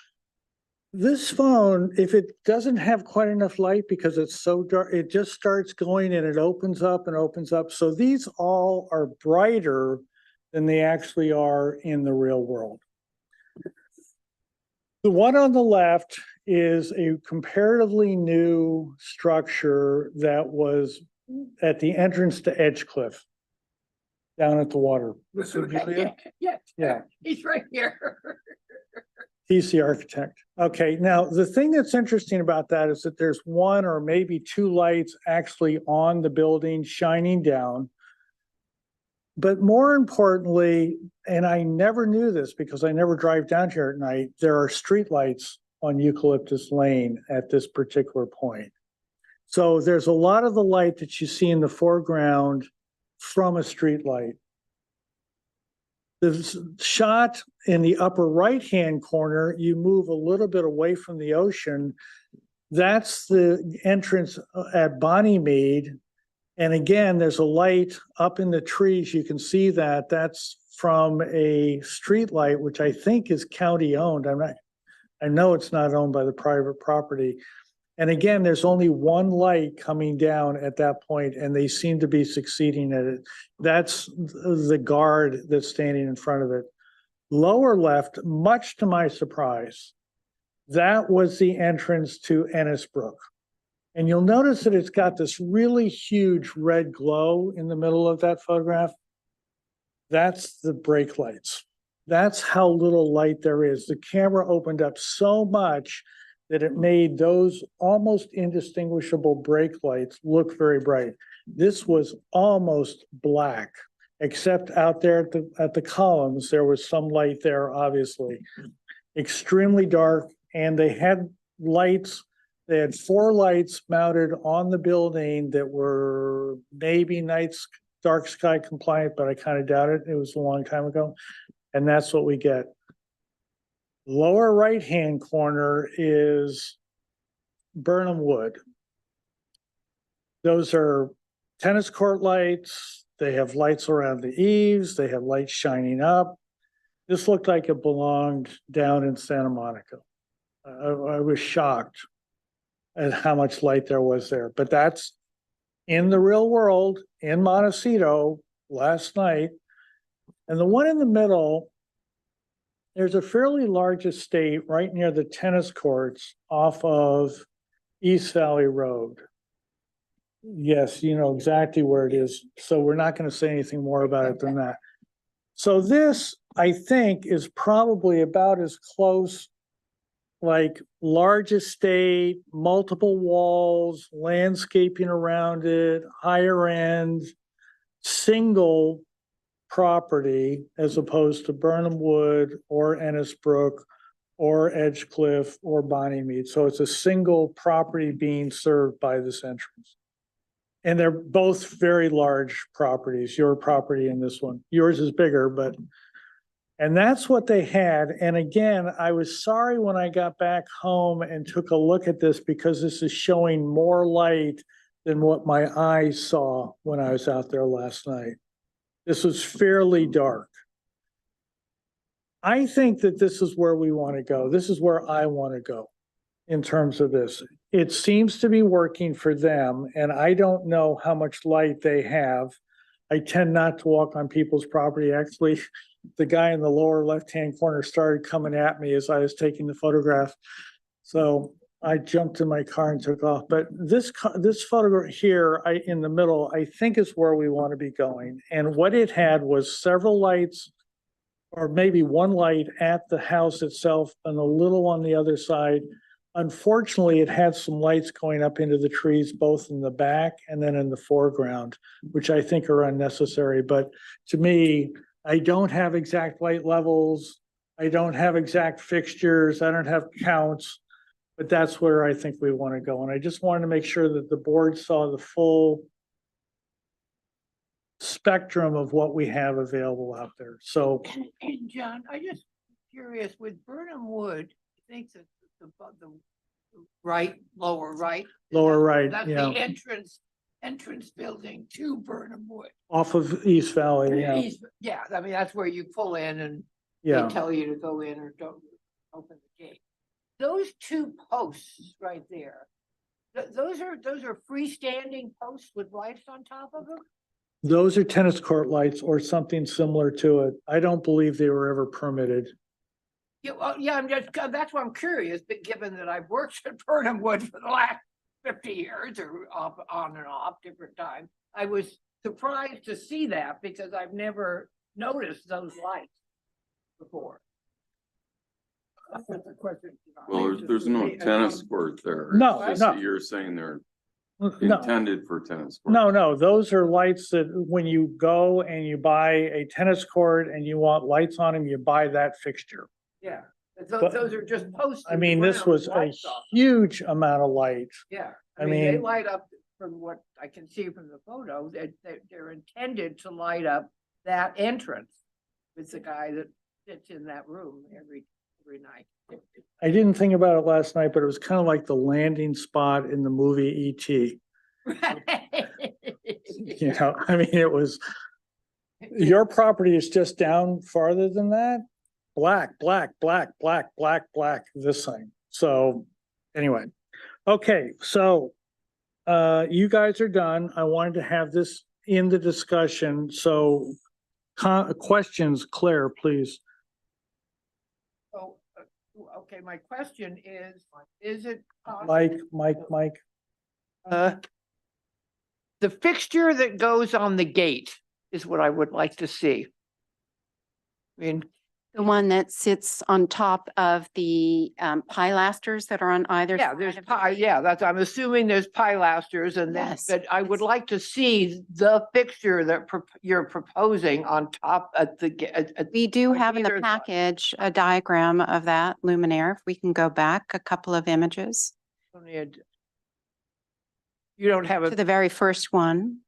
This phone, if it doesn't have quite enough light because it's so dark, it just starts going and it opens up and opens up. So these all are brighter than they actually are in the real world. The one on the left is a comparatively new structure that was at the entrance to Edgecliff down at the water. Yeah. He's right here. He's the architect. Okay, now the thing that's interesting about that is that there's one or maybe two lights actually on the building shining down. But more importantly, and I never knew this because I never drive down here at night, there are street lights on Eucalyptus Lane at this particular point. So there's a lot of the light that you see in the foreground from a street light. The shot in the upper right-hand corner, you move a little bit away from the ocean. That's the entrance at Bonnymead. And again, there's a light up in the trees. You can see that. That's from a street light, which I think is county owned. I know it's not owned by the private property. And again, there's only one light coming down at that point, and they seem to be succeeding at it. That's the guard that's standing in front of it. Lower left, much to my surprise, that was the entrance to Ennisbrook. And you'll notice that it's got this really huge red glow in the middle of that photograph. That's the brake lights. That's how little light there is. The camera opened up so much that it made those almost indistinguishable brake lights look very bright. This was almost black, except out there at the columns, there was some light there, obviously. Extremely dark, and they had lights. They had 4 lights mounted on the building that were maybe dark sky compliant, but I kind of doubt it. It was a long time ago. And that's what we get. Lower right-hand corner is Burnham Wood. Those are tennis court lights. They have lights around the eaves. They have lights shining up. This looked like it belonged down in Santa Monica. I was shocked at how much light there was there, but that's in the real world in Montecito last night. And the one in the middle, there's a fairly large estate right near the tennis courts off of East Valley Road. Yes, you know exactly where it is. So we're not going to say anything more about it than that. So this, I think, is probably about as close, like large estate, multiple walls, landscaping around it, higher end, single property, as opposed to Burnham Wood or Ennisbrook or Edgecliff or Bonnymead. So it's a single property being served by this entrance. And they're both very large properties, your property and this one. Yours is bigger, but, and that's what they had. And again, I was sorry when I got back home and took a look at this because this is showing more light than what my eyes saw when I was out there last night. This was fairly dark. I think that this is where we want to go. This is where I want to go in terms of this. It seems to be working for them, and I don't know how much light they have. I tend not to walk on people's property. Actually, the guy in the lower left-hand corner started coming at me as I was taking the photograph. So I jumped in my car and took off. But this photograph here, in the middle, I think is where we want to be going. And what it had was several lights, or maybe one light at the house itself and a little on the other side. Unfortunately, it had some lights going up into the trees, both in the back and then in the foreground, which I think are unnecessary. But to me, I don't have exact light levels. I don't have exact fixtures. I don't have counts, but that's where I think we want to go. And I just wanted to make sure that the board saw the full spectrum of what we have available out there. So, And John, I just curious with Burnham Wood, I think that the right, lower right. lower right, That's yeah, the entrance building to Burnham Wood. off of East Valley, yeah, Yeah, I mean, that's where you pull in and yeah. they tell you to go in or don't open the gate. Those two posts right there, those are freestanding posts with lights on top of them? Those are tennis court lights or something similar to it. I don't believe they were ever permitted. Yeah, well, yeah, that's why I'm curious, but given that I've worked at Burnham Wood for the last 50 years or off, on and off, different times, I was surprised to see that because I've never noticed those lights before. That's the question. Well, there's no tennis court there. No, It's just no. that You're saying they're No, intended for tennis court. no, those are lights that when you go and you buy a tennis court and you want lights on them, you buy that fixture. Yeah, But- those are just posts. I mean, this was a huge amount of light. Yeah, I I mean, they mean- light up from what I can see from the photo, they're intended to light up that entrance with the guy that sits in that room every night. I didn't think about it last night, but it was kind of like the landing spot in the movie E.T. You know, I mean, it was, your property is just down farther than that. Black, this thing. So anyway, okay, so you guys are done. I wanted to have this in the discussion. So questions, Claire, please. Oh, okay, my question is it Mike. the fixture that goes on the gate is what I would like to see. I mean, The one that sits on top of the pilasters that are on either yeah, side there's of pi, yeah, I'm assuming there's pilasters and then, Yes, but I would like to see the fixture that you're proposing on top at the, We do on have in either the side. package a diagram of that luminaire. If we can go back a couple of images You don't have to the very first one.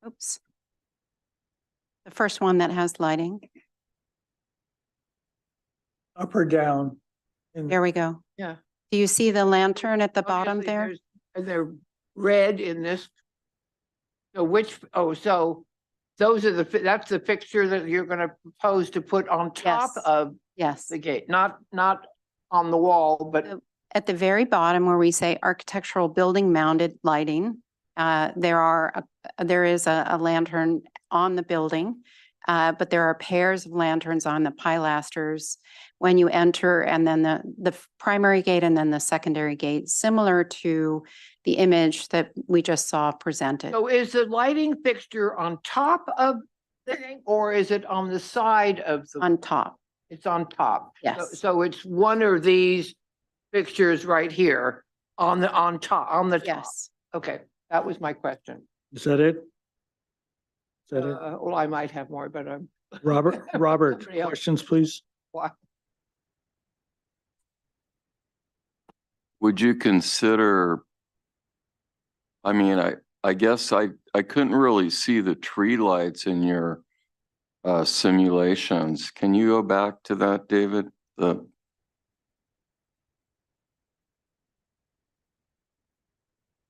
Oops. The first one that has lighting. Up or down? There we go. Yeah. Do you see the lantern at the bottom Obviously, there? And they're red in this. So those are that's the fixture that you're gonna propose to put on top Yes. of Yes. the gate, not on the wall, but At the very bottom where we say architectural building mounted lighting, there is a lantern on the building, but there are pairs of lanterns on the pilasters when you enter, and then the primary gate and then the secondary gate, similar to the image that we just saw presented. so is the lighting fixture on top of the thing, or is it on the side of the? On top. It's on top. Yes. So it's one of these fixtures right here on the top. Yes. Okay, that was my question. Is that it? Is that it? Well, I might have more, but I'm. Robert, Somebody else. questions, please? Why? Would you consider I mean, I guess I couldn't really see the tree lights in your simulations. Can you go back to that, David?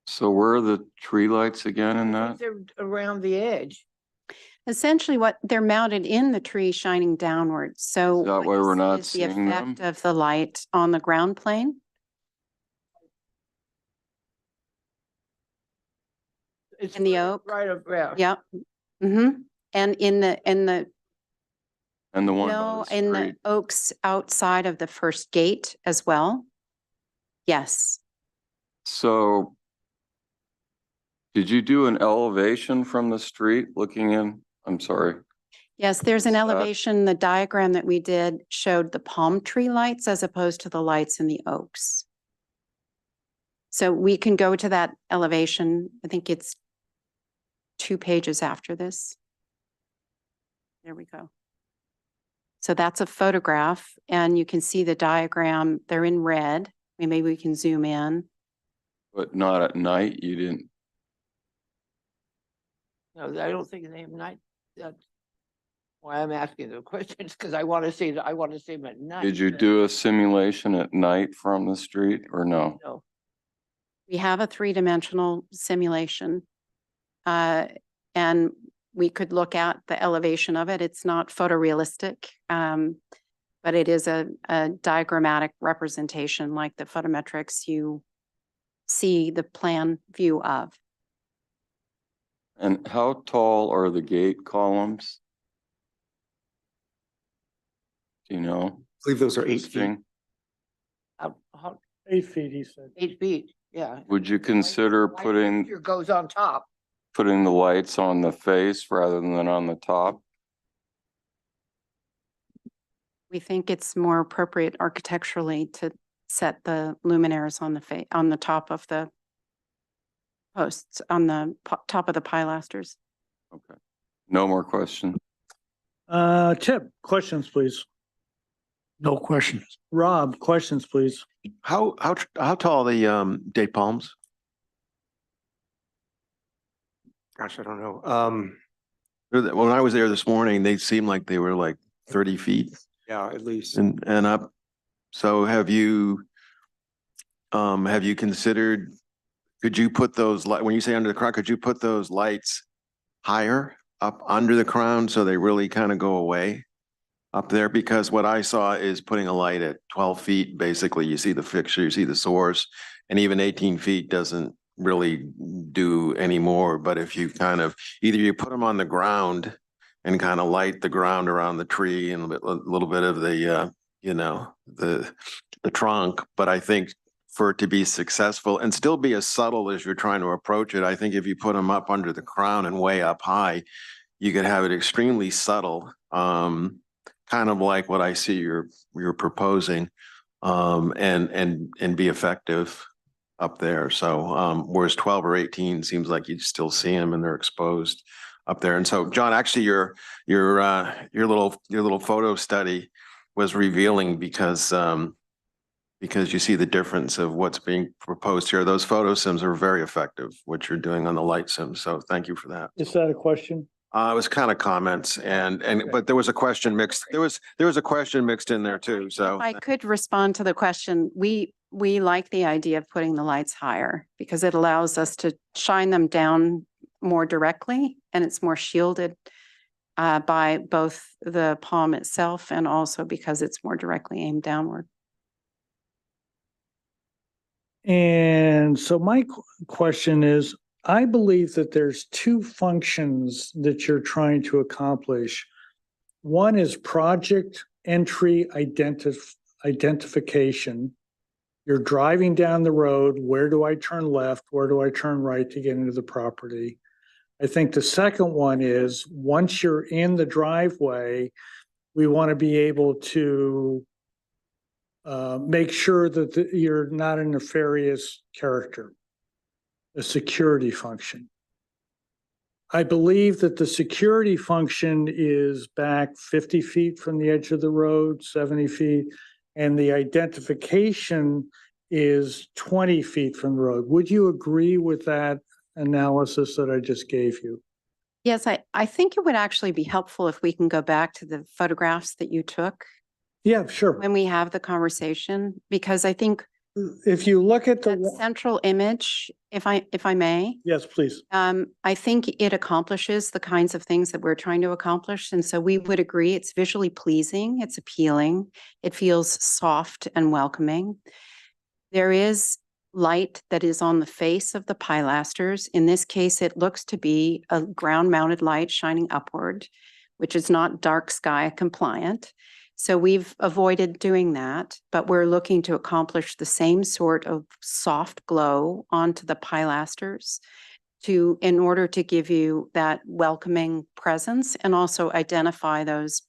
So where are the tree lights again in that? They're around the edge. Essentially what they're mounted in the tree shining downwards. So Is that what why you we're see not is the seeing effect them? of the light on the ground plane. It's In the right- oak. Right up there. Yep. Mm-hmm. And in the And the one by no, the in the street? oaks outside of the first gate as well. Yes. So did you do an elevation from the street looking in? I'm sorry. Yes, there's an Is that- elevation. The diagram that we did showed the palm tree lights as opposed to the lights in the oaks. So we can go to that elevation. I think it's 2 pages after this. There we go. So that's a photograph and you can see the diagram. They're in red. Maybe we can zoom in. But not at night? You didn't? No, I don't think they have night. That's why I'm asking the questions, because I want to see them at night. Did you do a simulation at night from the street or no? No. We have a 3-dimensional simulation. And we could look at the elevation of it. It's not photorealistic, but it is a diagrammatic representation like the photometrics you see the plan view of. And how tall are the gate columns? Do you know? I believe those are 8 feet. Existing? How- 8 feet, he said. 8 feet, yeah. Would you consider Light putting fixture goes on top. the lights on the face rather than on the top? We think it's more appropriate architecturally to set the luminaires on the top of the posts, on the top of the pilasters. Okay. No more questions. Chip, questions, please. No questions. Rob, questions, please. How tall are the date palms? Gosh, I don't know. When I was there this morning, they seemed like they were like 30 feet Yeah, at least. and up. So have you considered, could you put those when you say under the crown, could you put those lights higher up under the crown so they really kind of go away up there? Because what I saw is putting a light at 12 feet, basically you see the fixture, you see the source, and even 18 feet doesn't really do any more. But if you kind of, either you put them on the ground and kind of light the ground around the tree and a little bit of the, the trunk. But I think for it to be successful and still be as subtle as you're trying to approach it, I think if you put them up under the crown and way up high, you could have it extremely subtle, kind of like what I see you're proposing, and be effective up there. So whereas 12 or 18 seems like you still see them and they're exposed up there. And so, John, actually your little photo study was revealing because you see the difference of what's being proposed here. Those photo sims are very effective, what you're doing on the light sims. So thank you for that. Is that a question? It was kind of comments but there was a question mixed. There was a question mixed in there too. So If I could respond to the question, we like the idea of putting the lights higher because it allows us to shine them down more directly and it's more shielded by both the palm itself and also because it's more directly aimed downward. And so my question is, I believe that there's 2 functions that you're trying to accomplish. One is project entry identification. You're driving down the road. Where do I turn left? Where do I turn right to get into the property? I think the second one is once you're in the driveway, we want to be able to make sure that you're not a nefarious character, a security function. I believe that the security function is back 50 feet from the edge of the road, 70 feet, and the identification is 20 feet from the road. Would you agree with that analysis that I just gave you. Yes, I think it would actually be helpful if we can go back to the photographs that you took Yeah, sure. when we have the conversation, because I think If you look at that the, central image, if I may, yes, please. I think it accomplishes the kinds of things that we're trying to accomplish. And so we would agree it's visually pleasing, it's appealing, it feels soft and welcoming. There is light that is on the face of the pilasters. In this case, it looks to be a ground mounted light shining upward, which is not dark sky compliant. So we've avoided doing that, but we're looking to accomplish the same sort of soft glow onto the pilasters in order to give you that welcoming presence and also identify those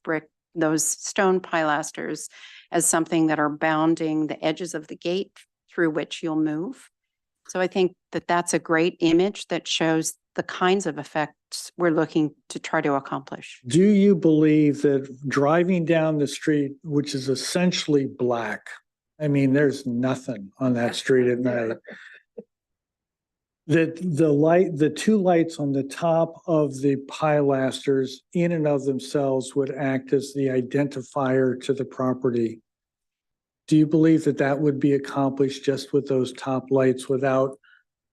stone pilasters as something that are bounding the edges of the gate through which you'll move. So I think that that's a great image that shows the kinds of effects we're looking to try to accomplish. Do you believe that driving down the street, which is essentially black, I mean, there's nothing on that street at night, that the two lights on the top of the pilasters in and of themselves would act as the identifier to the property? Do you believe that that would be accomplished just with those top lights without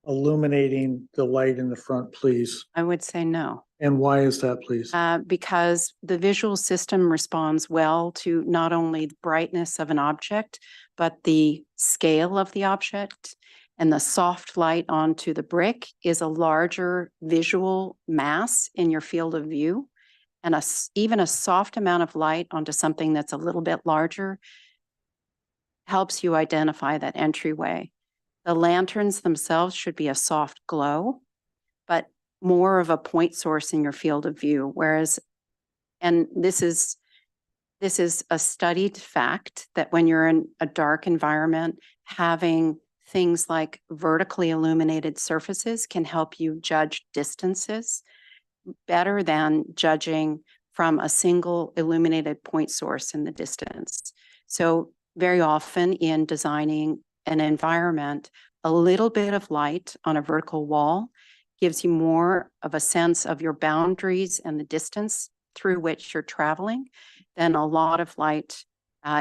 illuminating the light in the front, please? I would say no. And why is that, please? Because the visual system responds well to not only the brightness of an object, but the scale of the object. And the soft light onto the brick is a larger visual mass in your field of view. And even a soft amount of light onto something that's a little bit larger helps you identify that entryway. The lanterns themselves should be a soft glow, but more of a point source in your field of view. Whereas, and this is a studied fact that when you're in a dark environment, having things like vertically illuminated surfaces can help you judge distances better than judging from a single illuminated point source in the distance. So very often in designing an environment, a little bit of light on a vertical wall gives you more of a sense of your boundaries and the distance through which you're traveling than a lot of light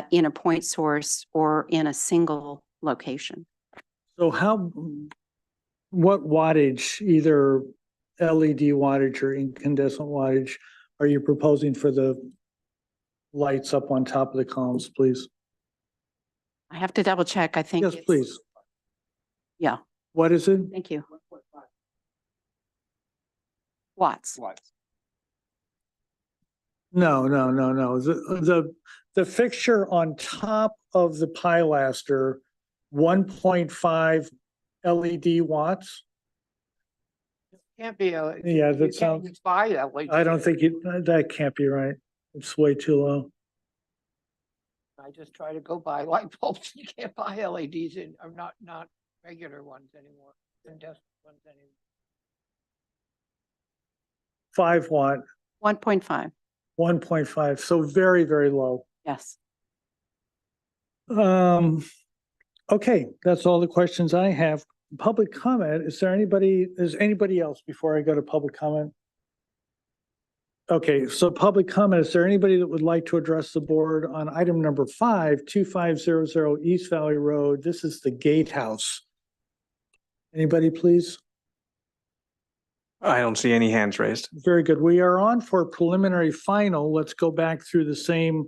in a point source or in a single location. So what wattage, either LED wattage or incandescent wattage, are you proposing for the lights up on top of the columns, please? I have to double check. I think. Yes, please. Yeah. What is it? Thank you. Watts. No. The fixture on top of the pilaster, 1.5 LED watts. Can't be Yeah, that sounds. Buy LED. I don't think that can't be right. It's way too low. I just try to go buy light bulbs. You can't buy LEDs or not regular ones anymore, incandescent ones anymore. 5 watt. 1.5. 1.5. So very, very low. Yes. Okay, that's all the questions I have. Public comment, is anybody else before I go to public comment? Okay, so public comment, is there anybody that would like to address the board on item number 5, 2500 East Valley Road? This is the gatehouse. Anybody, please? I don't see any hands raised. Very good. We are on for preliminary final. Let's go back through the same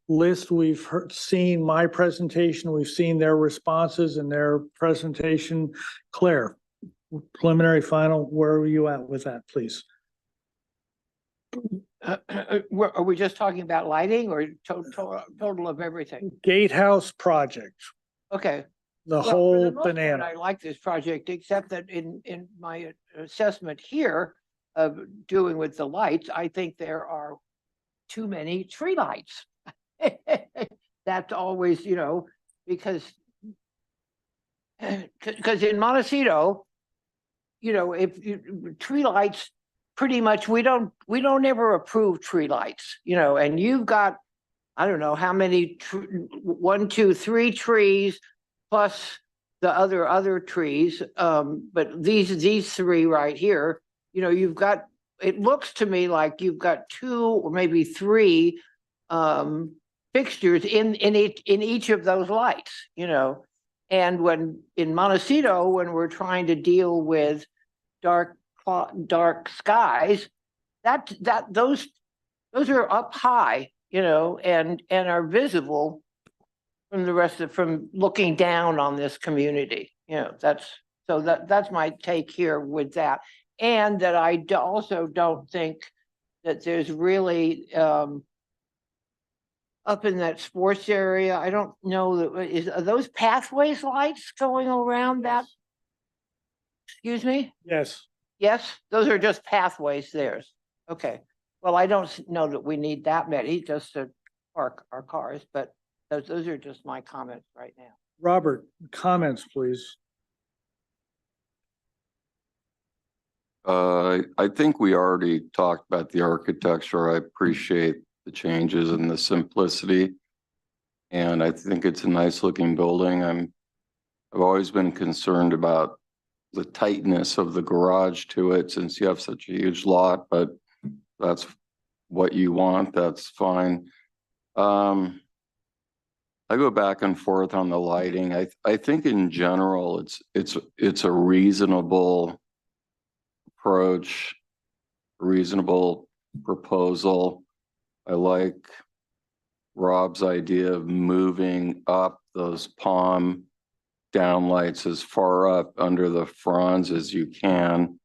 list. We've seen my presentation. We've seen their responses and their presentation. Claire, preliminary final, where are you at with that, please? Are we just talking about lighting or total of everything? Gatehouse project. Okay. The Well, for whole the most part, banana. I like this project, except that in my assessment here of doing with the lights, I think there are too many tree lights. That's always, because in Montecito, if tree lights, pretty much we don't ever approve tree lights, and you've got, I don't know how many, 1, 2, 3 trees plus the other trees, but these three right here, you know, you've got, it looks to me like you've got two or maybe three fixtures in each of those lights, you know. And when in Montecito, when we're trying to deal with dark skies, those are up high, you know, and are visible from the rest of, from looking down on this community. You know, that's my take here with that. And that I also don't think that there's really up in that sports area, I don't know that are those pathways lights going around that? Excuse me? Yes. Yes, those are just pathways theirs. Okay. Well, I don't know that we need that many just to park our cars, but those are just my comments right now. Robert, comments, please. I think we already talked about the architecture. I appreciate the changes and the simplicity. And I think it's a nice looking building. I've always been concerned about the tightness of the garage to it since you have such a huge lot, but that's what you want, that's fine. I go back and forth on the lighting. I think in general it's a reasonable approach, reasonable proposal. I like Rob's idea of moving up those palm downlights as far up under the fronds as you can.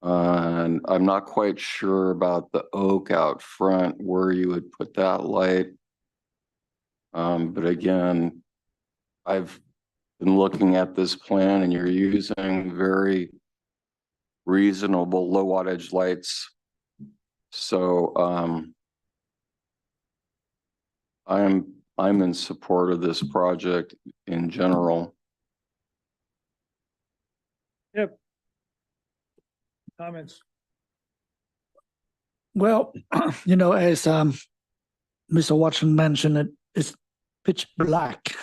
And I'm not quite sure about the oak out front, where you would put that light. But again, I've been looking at this plan and you're using very reasonable low wattage lights. So I'm in support of this project in general. Yep. Comments? Well, you know, as Mr. Watson mentioned, it's pitch black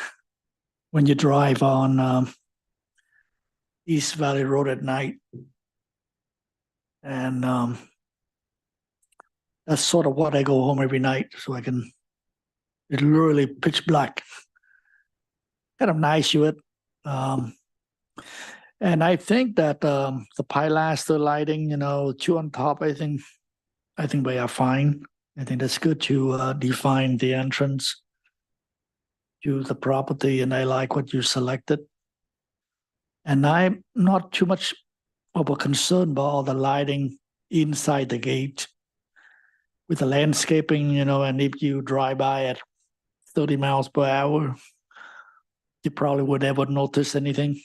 when you drive on East Valley Road at night. And that's sort of what I go home every night, so I can, it's literally pitch black. Kind of nice to it. And I think that the pilaster lighting, you know, two on top, I think they are fine. I think that's good to define the entrance to the property, and I like what you selected. And I'm not too much of a concern about all the lighting inside the gate with the landscaping, you know, and if you drive by at 30 miles per hour, you probably would never notice anything.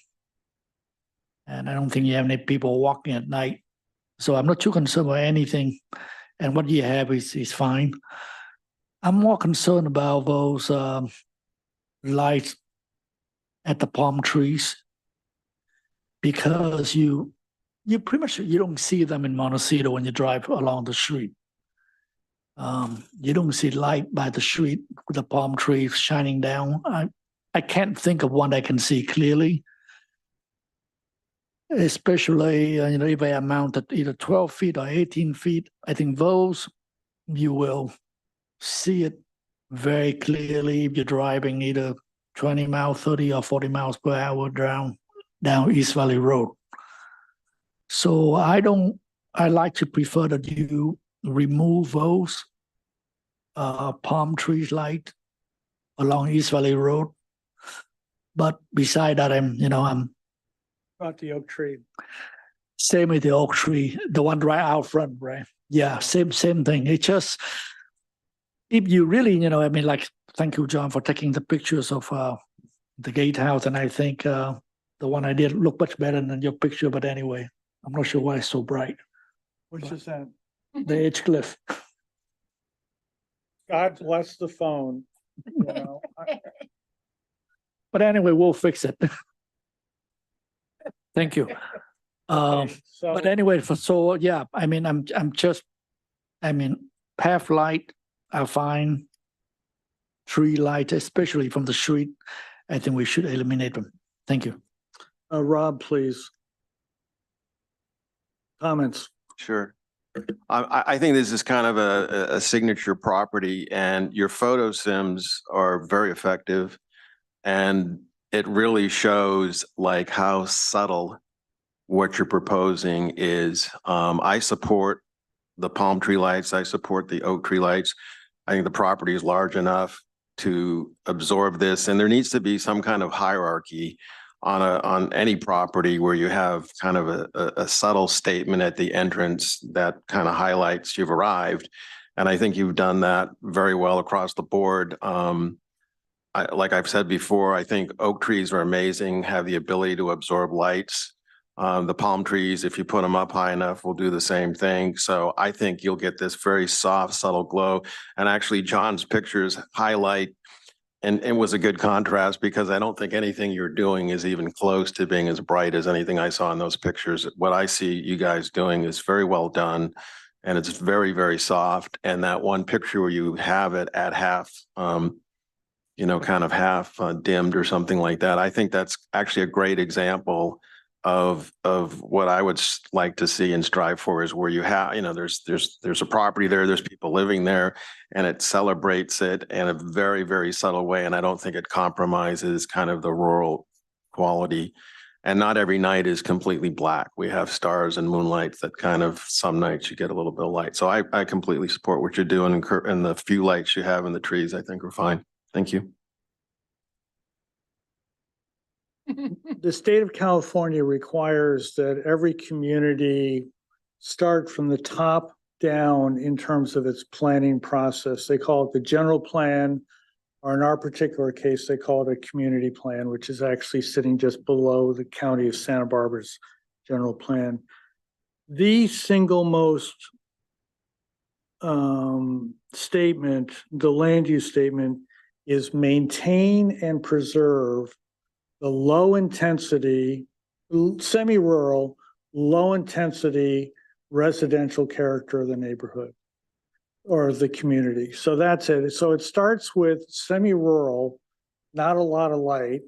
And I don't think you have any people walking at night. So I'm not too concerned about anything. And what you have is fine. I'm more concerned about those lights at the palm trees, because you pretty much, you don't see them in Montecito when you drive along the street. You don't see light by the street with the palm trees shining down. I can't think of one I can see clearly, especially you know, if they are mounted either 12 feet or 18 feet. I think those you will see it very clearly if you're driving either 20 miles, 30 or 40 miles per hour down East Valley Road. So I like to prefer that you remove those palm trees light along East Valley Road. But beside that, I'm About the oak tree. same with the oak tree, the one right out front, right? Yeah, same thing. It just, if you really, I mean, like, thank you, John, for taking the pictures of the gatehouse, and I think the one I did look much better than your picture. But anyway, I'm not sure why it's so bright. Which is that? The edge cliff. God bless the phone. You know, But anyway, we'll fix it. Thank you. okay, so But anyway, yeah, I mean, path light are fine. Tree light, especially from the street, I think we should eliminate them. Thank you. Rob, please. Comments? Sure. I think this is kind of a signature property, and your photo sims are very effective. And it really shows like how subtle what you're proposing is. I support the palm tree lights. I support the oak tree lights. I think the property is large enough to absorb this, and there needs to be some kind of hierarchy on any property where you have kind of a subtle statement at the entrance that kind of highlights you've arrived. And I think you've done that very well across the board. Like I've said before, I think oak trees are amazing, have the ability to absorb lights. The palm trees, if you put them up high enough, will do the same thing. So I think you'll get this very soft, subtle glow. And actually, John's pictures highlight and was a good contrast, because I don't think anything you're doing is even close to being as bright as anything I saw in those pictures. What I see you guys doing is very well done, and it's very, very soft. And that one picture where you have it at half, kind of half dimmed or something like that, I think that's actually a great example of what I would like to see and strive for, is where you have, there's a property there, there's people living there, and it celebrates it in a very, very subtle way. And I don't think it compromises kind of the rural quality. And not every night is completely black. We have stars and moonlights that kind of, some nights you get a little bit of light. So I completely support what you're doing, and the few lights you have in the trees, I think are fine. Thank you. The state of California requires that every community start from the top down in terms of its planning process. They call it the general plan, or in our particular case, they call it a community plan, which is actually sitting just below the county of Santa Barbara's general plan. The single most statement, the land use statement, is maintain and preserve the low intensity, semi-rural, low intensity residential character of the neighborhood or the community. So that's it. So it starts with semi-rural, not a lot of light,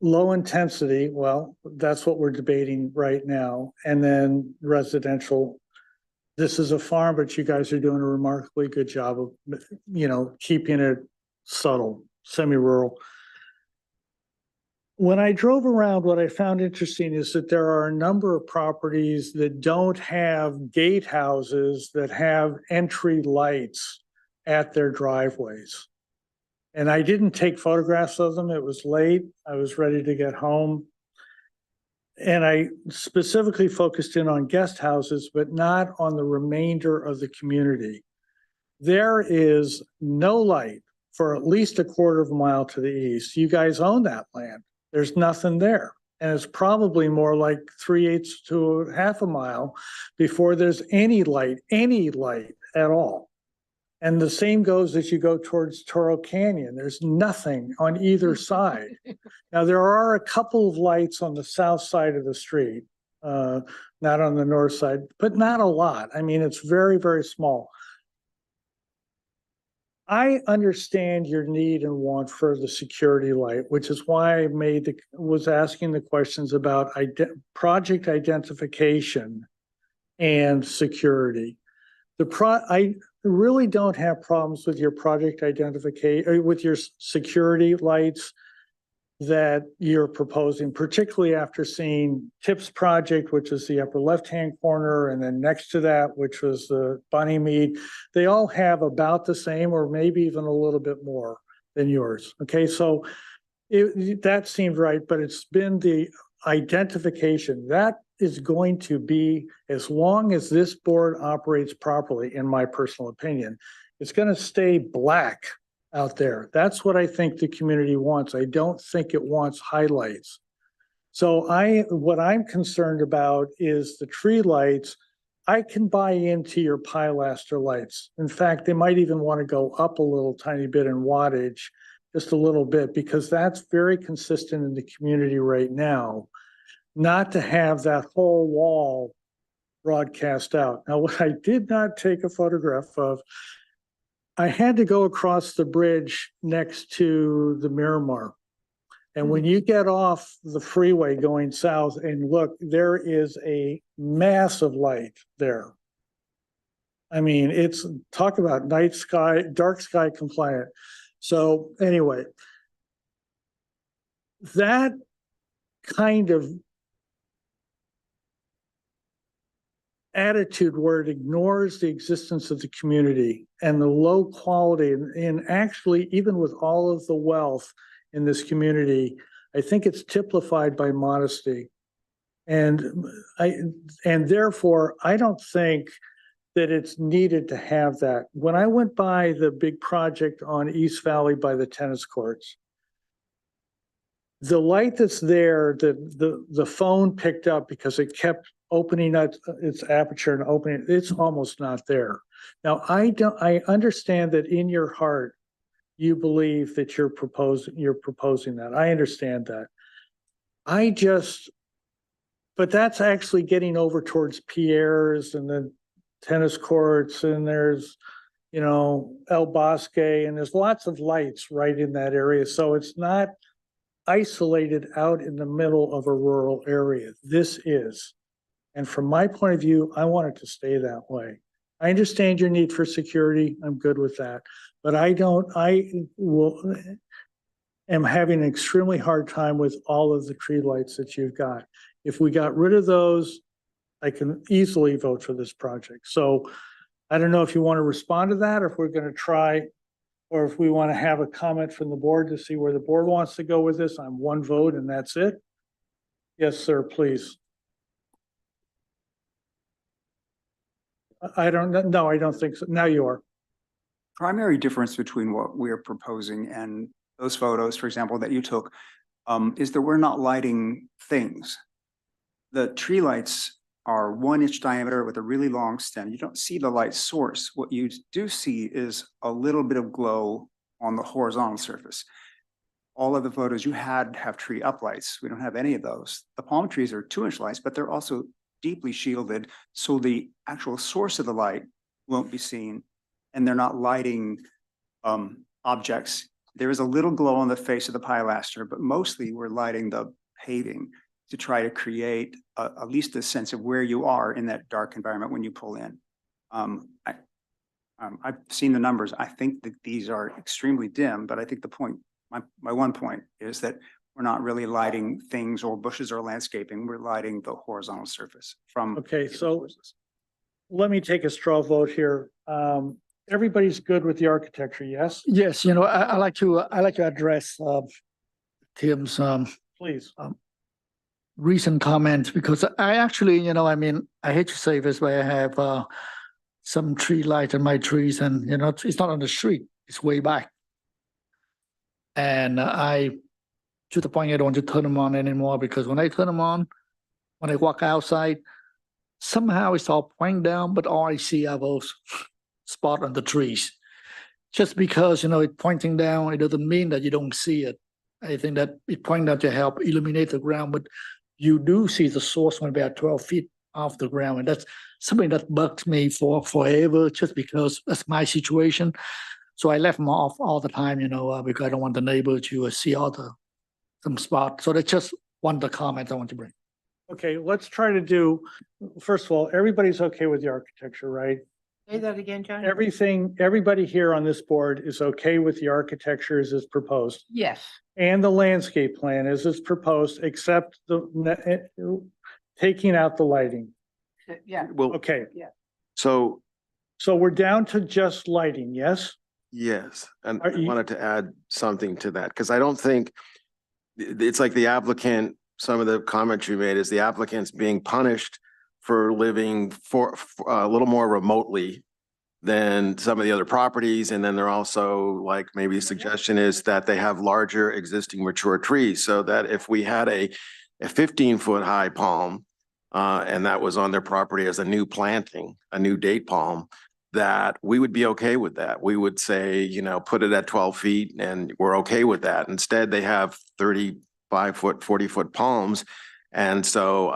low intensity. Well, that's what we're debating right now. And then residential. This is a farm, but you guys are doing a remarkably good job of, keeping it subtle, semi-rural. When I drove around, what I found interesting is that there are a number of properties that don't have gatehouses that have entry lights at their driveways. And I didn't take photographs of them. It was late. I was ready to get home. And I specifically focused in on guest houses, but not on the remainder of the community. There is no light for at least a quarter of a mile to the east. You guys own that land. There's nothing there. And it's probably more like 3/8 to half a mile before there's any light at all. And the same goes as you go towards Toro Canyon. There's nothing on either side. Now, there are a couple of lights on the south side of the street, not on the north side, but not a lot. I mean, it's very, very small. I understand your need and want for the security light, which is why I was asking the questions about project identification and security. I really don't have problems with your project identification, with your security lights that you're proposing, particularly after seeing Tip's project, which is the upper left-hand corner, and then next to that, which was the Bunnymead. They all have about the same, or maybe even a little bit more than yours. Okay, so that seemed right, but it's been the identification that is going to be, as long as this board operates properly, in my personal opinion, it's going to stay black out there. That's what I think the community wants. I don't think it wants highlights. So what I'm concerned about is the tree lights. I can buy into your pilaster lights. In fact, they might even want to go up a little tiny bit in wattage, just a little bit, because that's very consistent in the community right now, not to have that whole wall broadcast out. Now, what I did not take a photograph of, I had to go across the bridge next to the Miramar. And when you get off the freeway going south and look, there is a massive light there. I mean, it's talk about night sky, dark sky compliant. So anyway, that kind of attitude where it ignores the existence of the community and the low quality and actually even with all of the wealth in this community, I think it's typified by modesty. And therefore I don't think that it's needed to have that. When I went by the big project on East Valley by the tennis courts, the light that's there, the phone picked up because it kept opening up its aperture and opening, it's almost not there. Now, I understand that in your heart, you believe that you're proposing that. I understand that. But that's actually getting over towards Pierre's and the tennis courts, and there's, El Bosque, and there's lots of lights right in that area. So it's not isolated out in the middle of a rural area. This is. And from my point of view, I want it to stay that way. I understand your need for security. I'm good with that. But I am having an extremely hard time with all of the tree lights that you've got. If we got rid of those, I can easily vote for this project. So I don't know if you want to respond to that, or if we're going to try, or if we want to have a comment from the board to see where the board wants to go with this. I'm one vote and that's it. Yes, sir, please. I don't know. I don't think so. Now you are. Primary difference between what we're proposing and those photos, for example, that you took, is that we're not lighting things. The tree lights are 1 inch diameter with a really long stem. You don't see the light source. What you do see is a little bit of glow on the horizontal surface. All of the photos you had have tree uplights. We don't have any of those. The palm trees are 2 inch lights, but they're also deeply shielded, so the actual source of the light won't be seen, and they're not lighting objects. There is a little glow on the face of the pilaster, but mostly we're lighting the paving to try to create at least a sense of where you are in that dark environment when you pull in. I've seen the numbers. I think that these are extremely dim, but I think the point, my one point is that we're not really lighting things or bushes or landscaping. We're lighting the horizontal surface from. Okay, so let me take a straw vote here. Everybody's good with the architecture, yes? Yes, I like to address Tim's Please. Recent comment, because I actually, I hate to say this, but I have some tree light in my trees, and it's not on the street, it's way back. And to the point I don't want to turn them on anymore, because when I turn them on, when I walk outside, somehow it's all pointing down, but all I see are those spots on the trees. Just because, it's pointing down, it doesn't mean that you don't see it. I think that it pointing down to help illuminate the ground, but you do see the source when about 12 feet off the ground. And that's something that bugs me for forever, just because that's my situation. So I left them off all the time, because I don't want the neighbor to see some spots. So that's just one of the comments I want to bring. Okay, let's try to do, first of all, everybody's okay with the architecture, right? Say that again, John? Everybody here on this board is okay with the architecture as it's proposed. Yes. And the landscape plan as it's proposed, except taking out the lighting. Yeah. Well, Okay, so so we're down to just lighting, yes? yes, and Are I you- wanted to add something to that, because I don't think it's like the applicant, some of the comments you made is the applicant's being punished for living for a little more remotely than some of the other properties. And then they're also, like, maybe a suggestion is that they have larger existing mature trees, so that if we had a 15-foot high palm and that was on their property as a new planting, a new date palm, that we would be okay with that. We would say, put it at 12 feet and we're okay with that. Instead, they have 35-foot, 40-foot palms. And so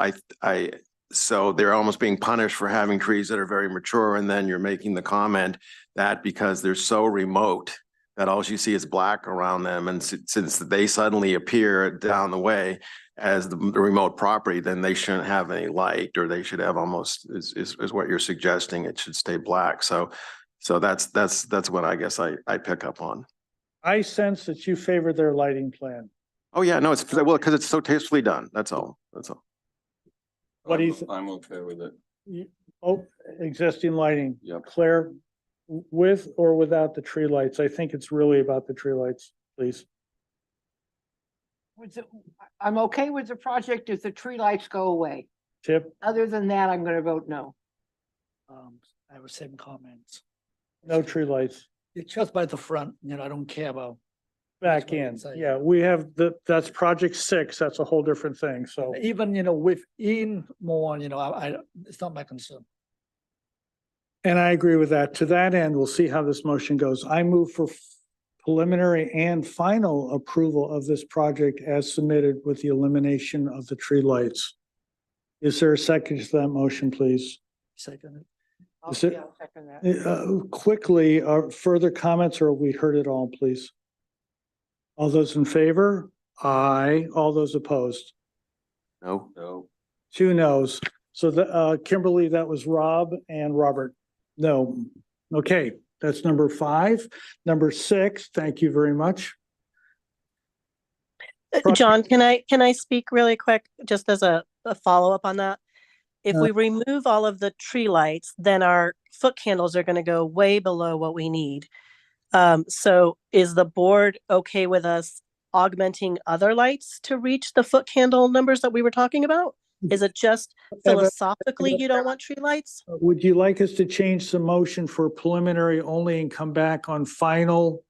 so they're almost being punished for having trees that are very mature, and then you're making the comment that because they're so remote that all you see is black around them, and since they suddenly appear down the way as the remote property, then they shouldn't have any light, or they should have almost is what you're suggesting. It should stay black. So that's what I guess I pick up on. I sense that you favor their lighting plan. Oh yeah, no, it's well because it's so tastefully done. That's all. That's all. What do you I'm okay with it. Oh, existing lighting. Yep. Claire, with or without the tree lights? I think it's really about the tree lights, please. I'm okay with the project if the tree lights go away. Tip, Other than that, I'm gonna vote no. I have the same comments. no tree lights. It's just by the front, I don't care about. Back in. Yeah, we have that's project 6. That's a whole different thing. So Even, within more, it's not my concern. and I agree with that. To that end, we'll see how this motion goes. I move for preliminary and final approval of this project as submitted with the elimination of the tree lights. Is there a second to that motion, please? Second. Is it- I'll second that. Quickly, further comments, or have we heard it all, please? All those in favor? Aye. All those opposed? No. No. 2 noes. So Kimberly, that was Rob and Robert. No. Okay, that's number 5. Number 6, thank you very much. John, can I speak really quick, just as a follow-up on that? If we remove all of the tree lights, then our foot candles are gonna go way below what we need. So is the board okay with us augmenting other lights to reach the foot candle numbers that we were talking about? Is it just philosophically you don't want tree lights? Would you like us to change the motion for preliminary only and come back on final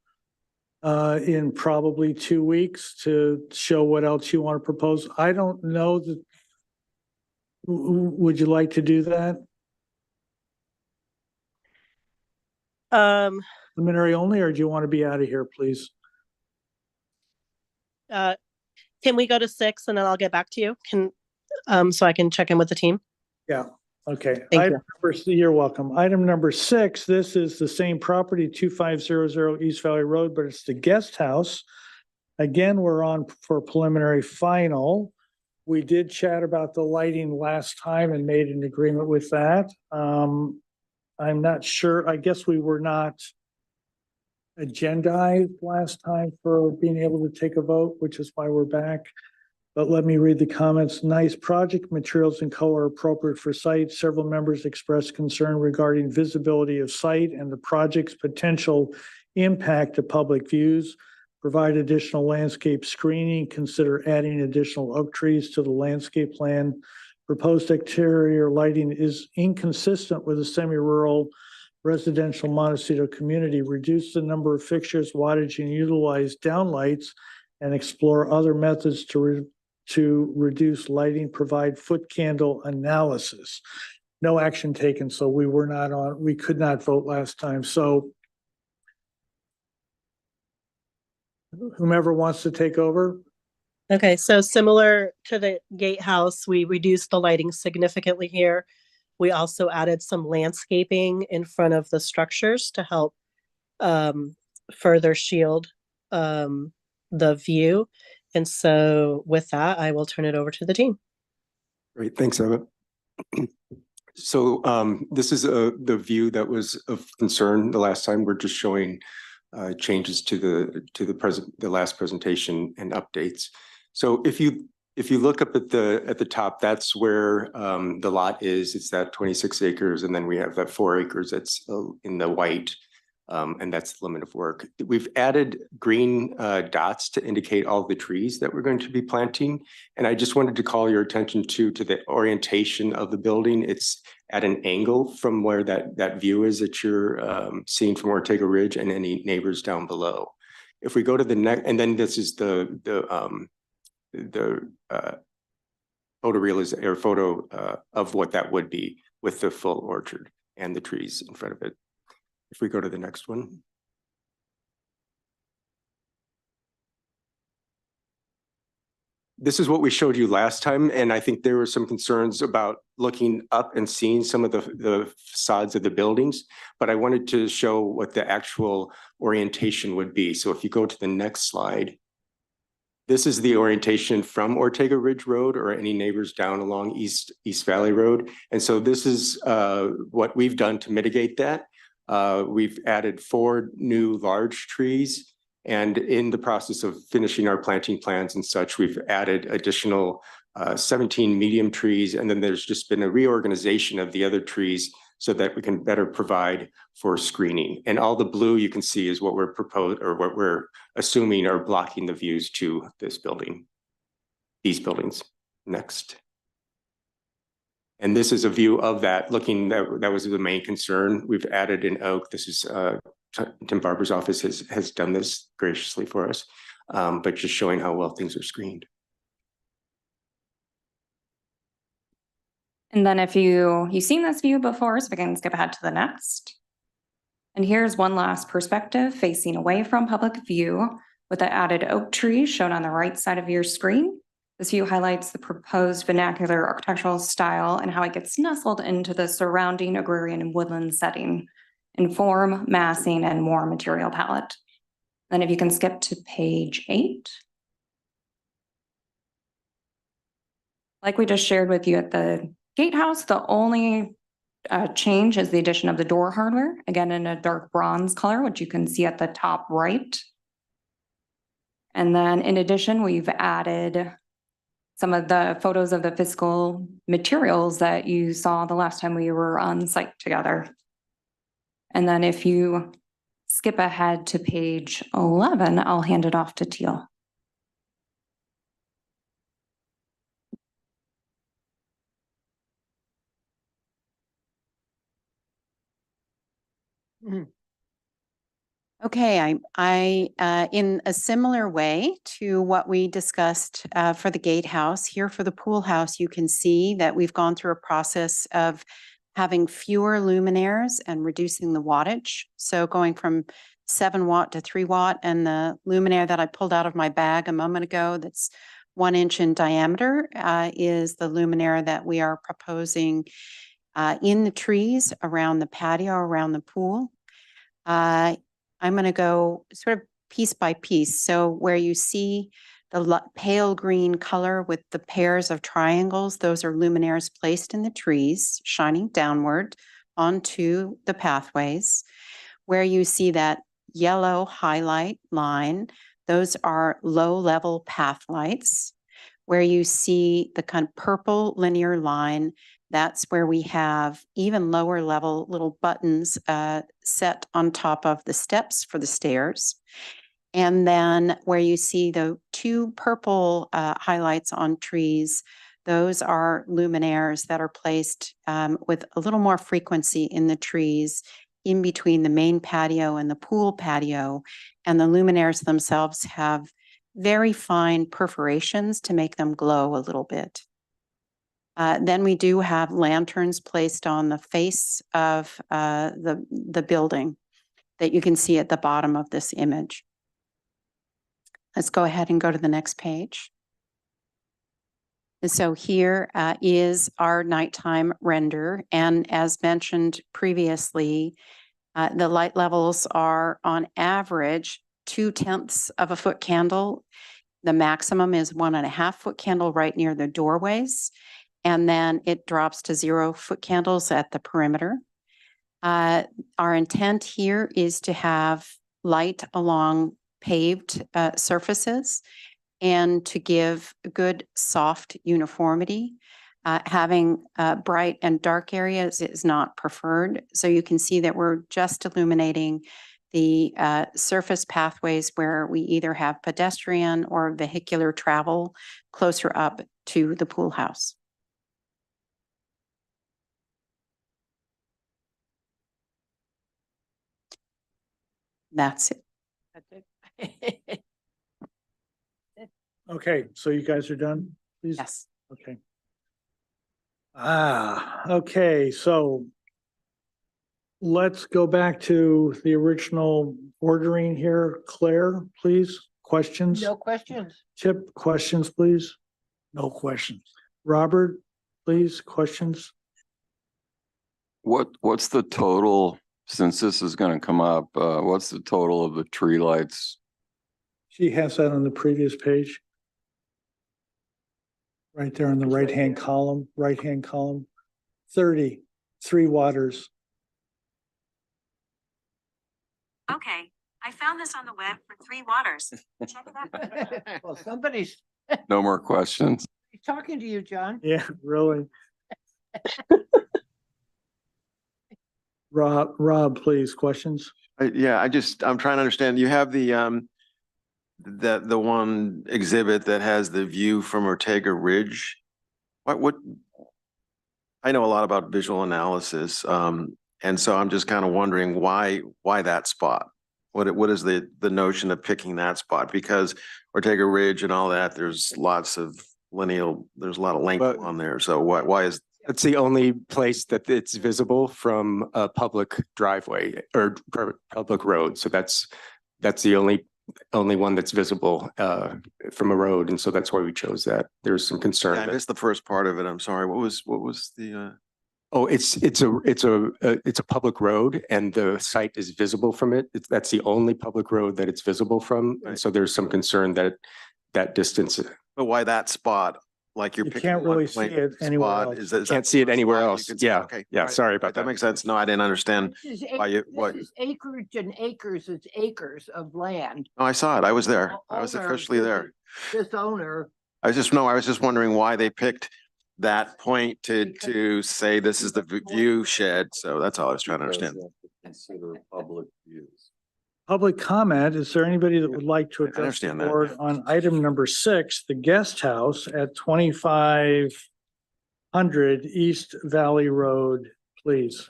in probably 2 weeks to show what else you want to propose? I don't know that. Would you like to do that? Preliminary only, or do you want to be out of here, please? Can we go to 6 and then I'll get back to you? So I can check in with the team? Yeah, okay. Thank you. You're welcome. Item number 6, this is the same property, 2500 East Valley Road, but it's the guest house. Again, we're on for preliminary final. We did chat about the lighting last time and made an agreement with that. I'm not sure, I guess we were not agendized last time for being able to take a vote, which is why we're back. But let me read the comments. Nice project, materials and color appropriate for site. Several members expressed concern regarding visibility of site and the project's potential impact to public views. Provide additional landscape screening. Consider adding additional oak trees to the landscape plan. Proposed exterior lighting is inconsistent with a semi-rural residential Montecito community. Reduce the number of fixtures, wattage, and utilize downlights and explore other methods to reduce lighting. Provide foot candle analysis. No action taken, so we could not vote last time. So whomever wants to take over. Okay, so similar to the gatehouse, we reduced the lighting significantly here. We also added some landscaping in front of the structures to help further shield the view. And so with that, I will turn it over to the team. Great, thanks, Eva. So this is the view that was of concern the last time. We're just showing changes to the last presentation and updates. So if you look up at the top, that's where the lot is. It's that 26 acres, and then we have that 4 acres that's in the white, and that's the limit of work. We've added green dots to indicate all the trees that we're going to be planting, and I just wanted to call your attention to the orientation of the building. It's at an angle from where that view is that you're seeing from Ortega Ridge and any neighbors down below. If we go to the next, and then this is the photo of what that would be with the full orchard and the trees in front of it. If we go to the next one. this is what we showed you last time, and I think there were some concerns about looking up and seeing some of the facades of the buildings, but I wanted to show what the actual orientation would be. So if you go to the next slide, this is the orientation from Ortega Ridge Road or any neighbors down along East Valley Road. And so this is what we've done to mitigate that. We've added 4 new large trees. And in the process of finishing our planting plans and such, we've added additional 17 medium trees. And then there's just been a reorganization of the other trees so that we can better provide for screening. And all the blue you can see is what we're proposed or what we're assuming are blocking the views to this building, these buildings. Next. And this is a view of that looking, that was the main concern. We've added an oak. This is Tim Barber's office has done this graciously for us, but just showing how well things are screened. And then if you've seen this view before, so we can skip ahead to the next. And here's one last perspective facing away from public view with the added oak tree shown on the right side of your screen. This view highlights the proposed vernacular architectural style and how it gets nestled into the surrounding agrarian and woodland setting in form, massing, and more material palette. Then if you can skip to page 8. Like we just shared with you at the gatehouse, the only change is the addition of the door hardware, again in a dark bronze color, which you can see at the top right. And then in addition, we've added some of the photos of the physical materials that you saw the last time we were on site together. And then if you skip ahead to page 11, I'll hand it off to Teal. Okay, I in a similar way to what we discussed for the gatehouse, here for the pool house, you can see that we've gone through a process of having fewer luminaires and reducing the wattage. So going from 7 watt to 3 watt, and the luminaire that I pulled out of my bag a moment ago that's 1 inch in diameter is the luminaire that we are proposing in the trees around the patio, around the pool. I'm going to go sort of piece by piece. So where you see the pale green color with the pairs of triangles, those are luminaires placed in the trees, shining downward onto the pathways. Where you see that yellow highlight line, those are low-level path lights. Where you see the kind of purple linear line, that's where we have even lower level little buttons set on top of the steps for the stairs. And then where you see the 2 purple highlights on trees, those are luminaires that are placed with a little more frequency in the trees in between the main patio and the pool patio. And the luminaires themselves have very fine perforations to make them glow a little bit. Then we do have lanterns placed on the face of the building that you can see at the bottom of this image. Let's go ahead and go to the next page. And so here is our nighttime render. And as mentioned previously, the light levels are on average 0.2 of a foot candle. The maximum is 1.5 foot candle right near the doorways. And then it drops to 0 foot candles at the perimeter. Our intent here is to have light along paved surfaces and to give good soft uniformity. Having bright and dark areas is not preferred. So you can see that we're just illuminating the surface pathways where we either have pedestrian or vehicular travel closer up to the pool house. That's it. Okay, so you guys are done, please? Yes. Okay. Okay, so let's go back to the original ordering here. Claire, please, questions? No questions. Chip, questions, please? No questions. Robert, please, questions? What's the total, since this is gonna come up, what's the total of the tree lights? She has that on the previous page. Right there in the right-hand column, 30, 3 waters. Okay, I found this on the web for 3 waters. Check it out. Well, somebody's No more questions? talking to you, John. Yeah, really. Rob, please, questions? Yeah, I'm trying to understand. You have the one exhibit that has the view from Ortega Ridge. What? I know a lot about visual analysis, and so I'm just kind of wondering why that spot? What is the notion of picking that spot? Because Ortega Ridge and all that, there's lots of there's a lot of length on there. So why is It's the only place that it's visible from a public driveway or public road. So that's the only one that's visible from a road. And so that's why we chose that. There's some concern. I missed the first part of it. I'm sorry. What was the Oh, it's a public road and the site is visible from it. That's the only public road that it's visible from. And so there's some concern that distance. But why that spot? Like you're You picking can't one really see point it anywhere spot. else. Is that Can't see it the anywhere spot you else. can see? Yeah. Okay. Yeah. All right. Sorry about That that. makes sense. No, I didn't understand This is why you, what. this is acreage and acres, it's acres of land. Oh, I saw it. I was there. I was Owner, officially there. This owner, I was just wondering why they picked that point to say this is the view shed. So that's all I was trying to understand. Consider public views. Public comment, is there anybody that would like to address the understand that. board on item number 6, the guest house at 2500 East Valley Road, please?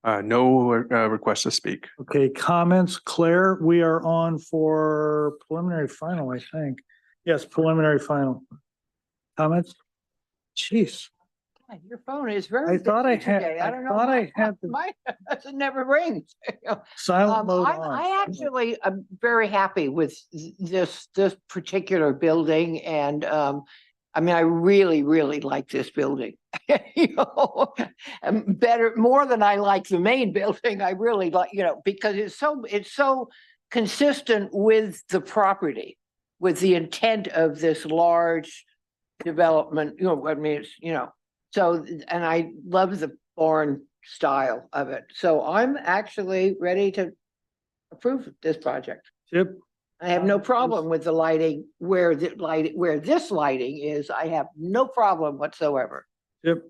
No request to speak. Okay, comments, Claire, we are on for preliminary final, I think. Yes, preliminary final. Comments? Jeez, God, your phone is very I thought I busy had, today. I don't know. thought I had the Mine doesn't never rings. silent mode I on. actually am very happy with this particular building and I mean, I really, really like this building. You know, better, more than I like the main building. I really like, you know, because it's so consistent with the property, with the intent of this large development, you know, I mean, it's, you know, so, and I love the barn style of it. So I'm actually ready to approve this project. Yep. I have no problem with the lighting where this lighting is. I have no problem whatsoever. Yep.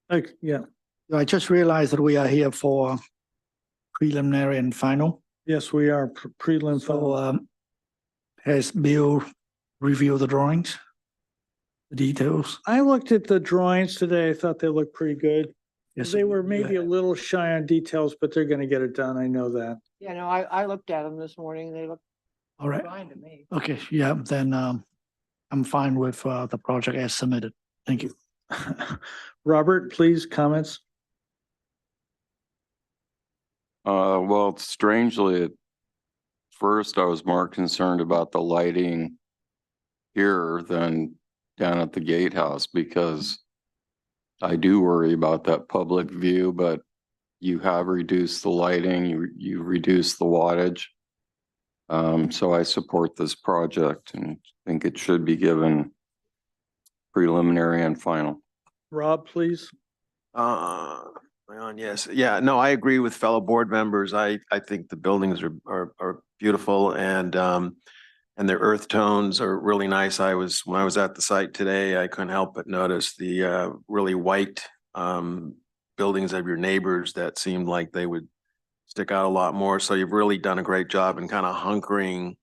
Like, yeah, I just realized that we are here for preliminary and final. yes, we are prelim. So has Bill reviewed the drawings? The details? I looked at the drawings today. I thought they looked pretty good. Yes. They were maybe a little shy on details, but they're gonna get it done. I know that. You know, I looked at them this morning. They look All right. fine to me. Okay, yeah, then I'm fine with the project as submitted. Thank you. Robert, please, comments? Well, strangely, at first I was more concerned about the lighting here than down at the gatehouse because I do worry about that public view, but you have reduced the lighting, you reduced the wattage. So I support this project and think it should be given preliminary and final. Rob, please. Yes, yeah, no, I agree with fellow board members. I think the buildings are beautiful and their earth tones are really nice. When I was at the site today, I couldn't help but notice the really white buildings of your neighbors that seemed like they would stick out a lot more. So you've really done a great job in kind of hunkering,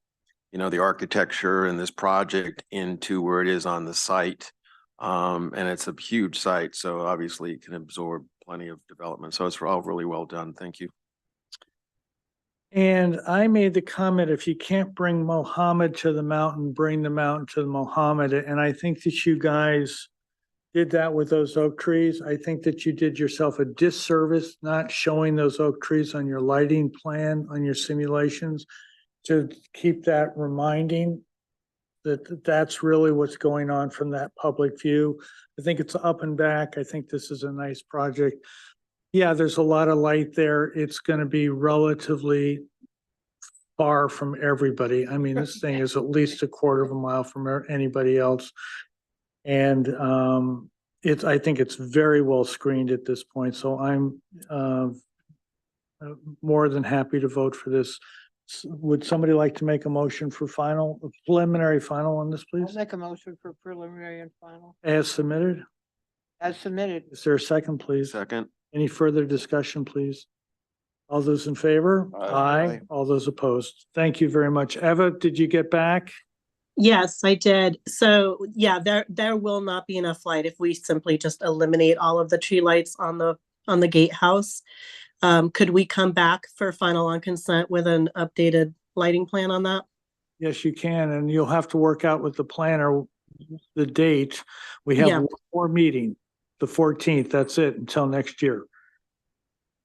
you know, the architecture and this project into where it is on the site. And it's a huge site, so obviously it can absorb plenty of development. So it's all really well done. Thank you. And I made the comment, if you can't bring Mohammed to the mountain, bring the mountain to Mohammed. And I think that you guys did that with those oak trees. I think that you did yourself a disservice not showing those oak trees on your lighting plan, on your simulations, to keep that reminding That's really what's going on from that public view. I think it's up and back. I think this is a nice project. Yeah, there's a lot of light there. It's going to be relatively far from everybody. I mean, this thing is at least a quarter of a mile from anybody else. And I think it's very well screened at this point. So I'm more than happy to vote for this. Would somebody like to make a motion for preliminary final on this, I'll please? make a motion for preliminary and final As submitted? as submitted. Is there a second, please? Second. Any further discussion, please? All those in favor? Aye. All those opposed? Thank you very much. Eva, did you get back? Yes, I did. So yeah, there will not be enough light if we simply just eliminate all of the tree lights on the gatehouse. Could we come back for final on consent with an updated lighting plan on that? Yes, you can, and you'll have to work out with the planner the date. We Yeah. have one more meeting, the 14th. That's it until next year.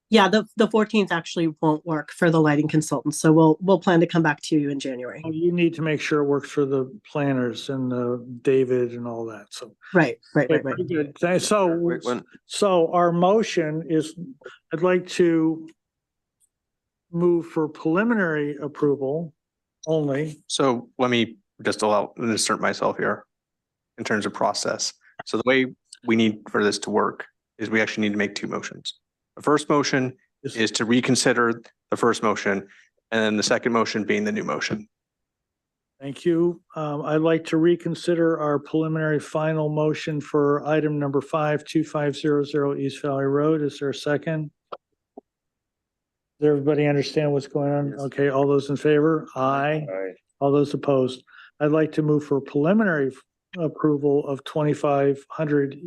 Yeah, the 14th actually won't work for the lighting consultant, so we'll plan to come back to you in January. You need to make sure it works for the planners and David and all that. So Right. very good. So our motion is, I'd like to move for preliminary approval only. So let me just insert myself here in terms of process. So the way we need for this to work is we actually need to make two motions. The first motion is to reconsider the first motion, and then the second motion being the new motion. Thank you. I'd like to reconsider our preliminary final motion for item number 52500 East Valley Road. Is there a second? Does everybody understand what's going on? Okay, all those in favor? Aye. All those opposed? I'd like to move for preliminary approval of 2500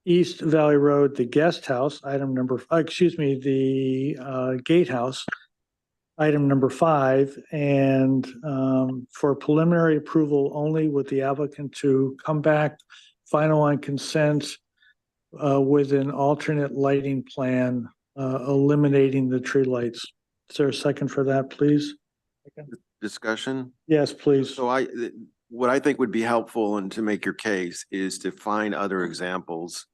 East Valley Road, the guest house, the gatehouse, item number 5, and for preliminary approval only with the applicant to come back final on consent with an alternate lighting plan, eliminating the tree lights. Is there a second for that, please? Discussion? Yes, please. So what I think would be helpful and to make your case is to find other examples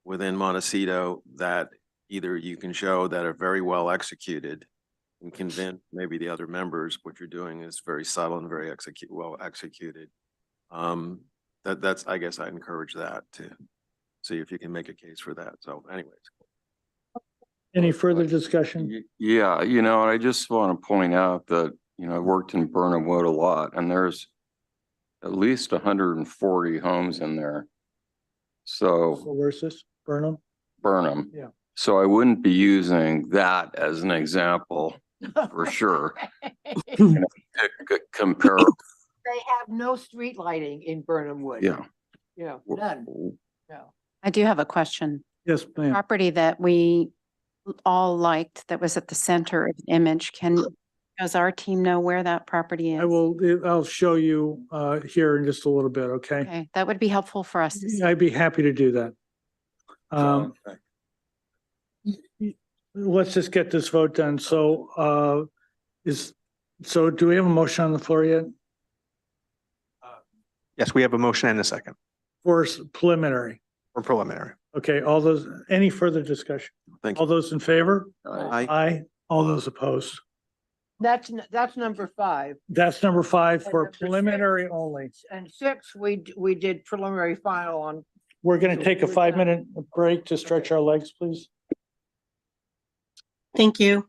within Montecito that either you can show that are very well executed and convince maybe the other members what you're doing is very subtle and very well executed. That's, I guess I encourage that to see if you can make a case for that. So anyways. Any further discussion? Yeah, I just want to point out that, I worked in Burnham Wood a lot, and there's at least 140 homes in there. So where's this? Burnham? Burnham. Yeah. So I wouldn't be using that as an example for sure. Compare. They have no street lighting in Burnham Wood. Yeah. None. No. I do have a question. Yes, ma'am. Property that we all liked that was at the center of the image. Does our team know where that property is? I'll show you here in just a little bit, okay? Okay, that would be helpful for us to see. I'd be happy to do that. Let's just get this vote done. So do we have a motion on the floor yet? Yes, we have a motion and a second For preliminary. for preliminary. Okay, any further discussion? Thank you. All those in favor? Aye. Aye. All those opposed? That's number 5. That's number 5 And for number preliminary 6. only. And 6, we did preliminary final on. We're going to take a We're 5-minute break to stretch our legs, please. Thank you.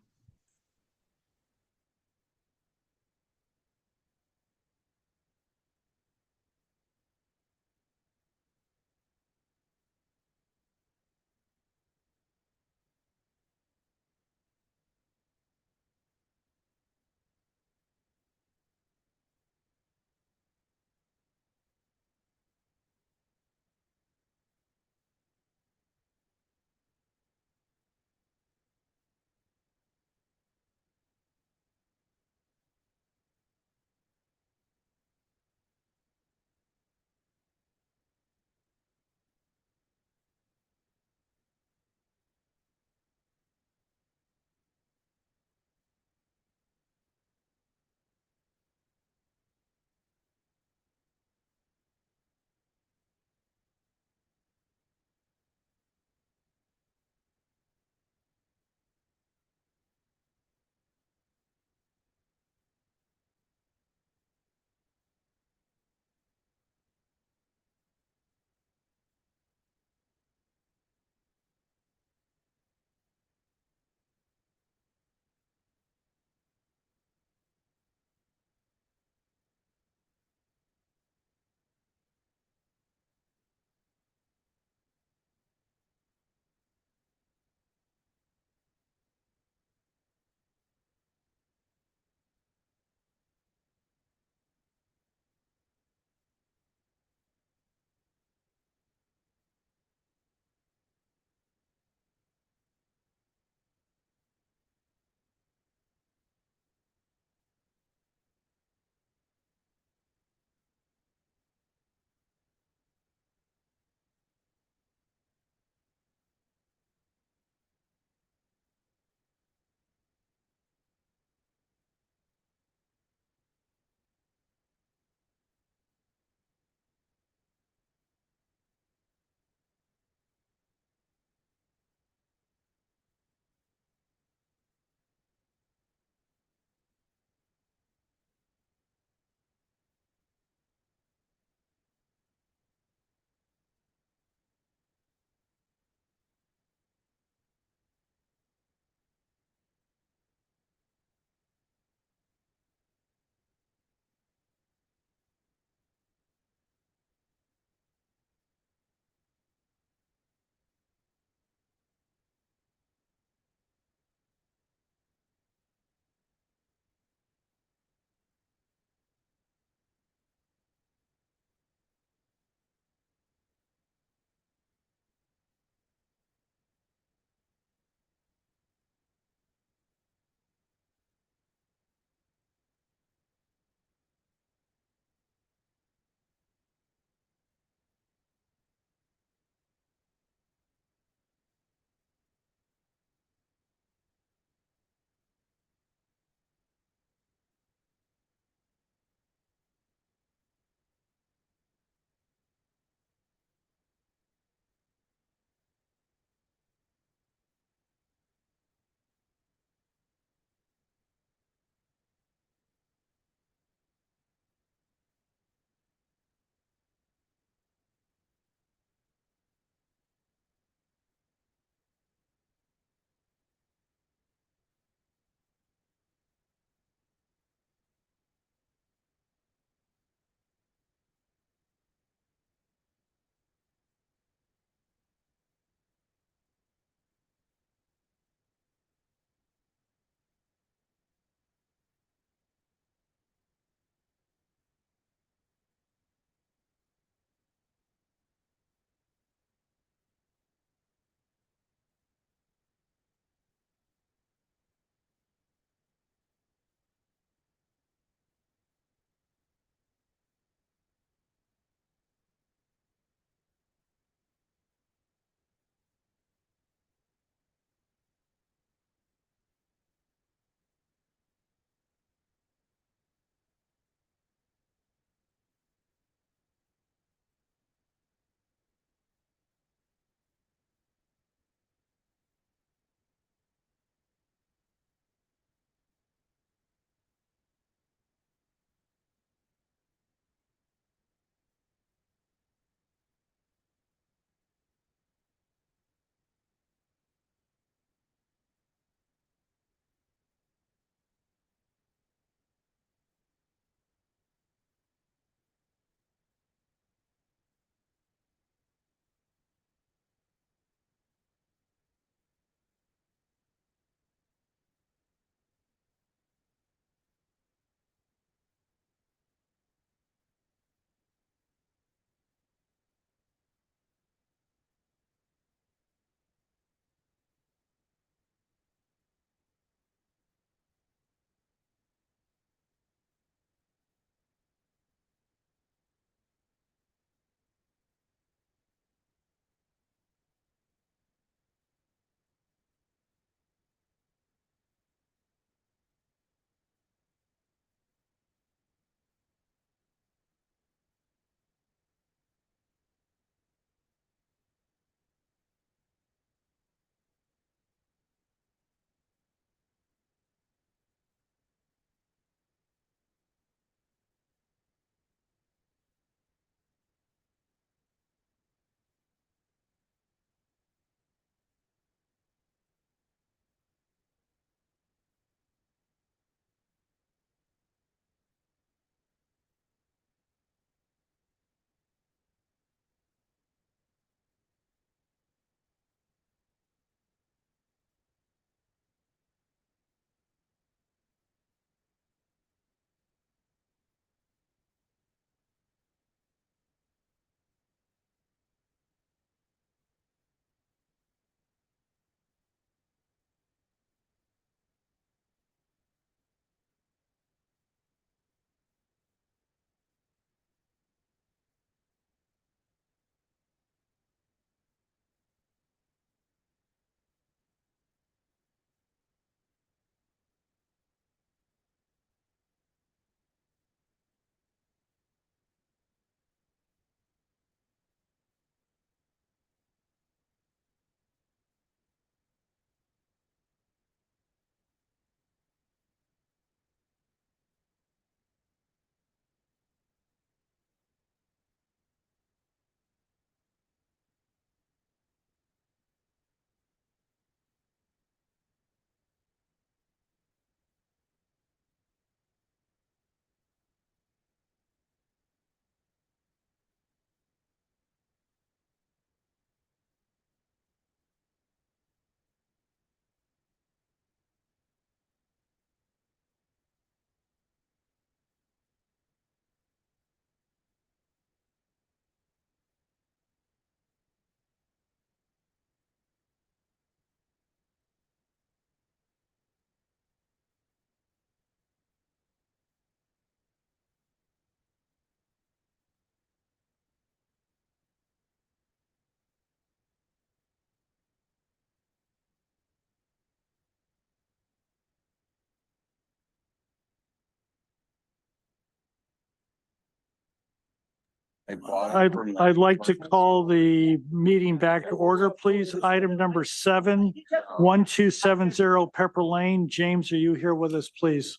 I'd like to call the meeting back to order, please. Item number 1270 Pepper Lane. James, are you here with us, please?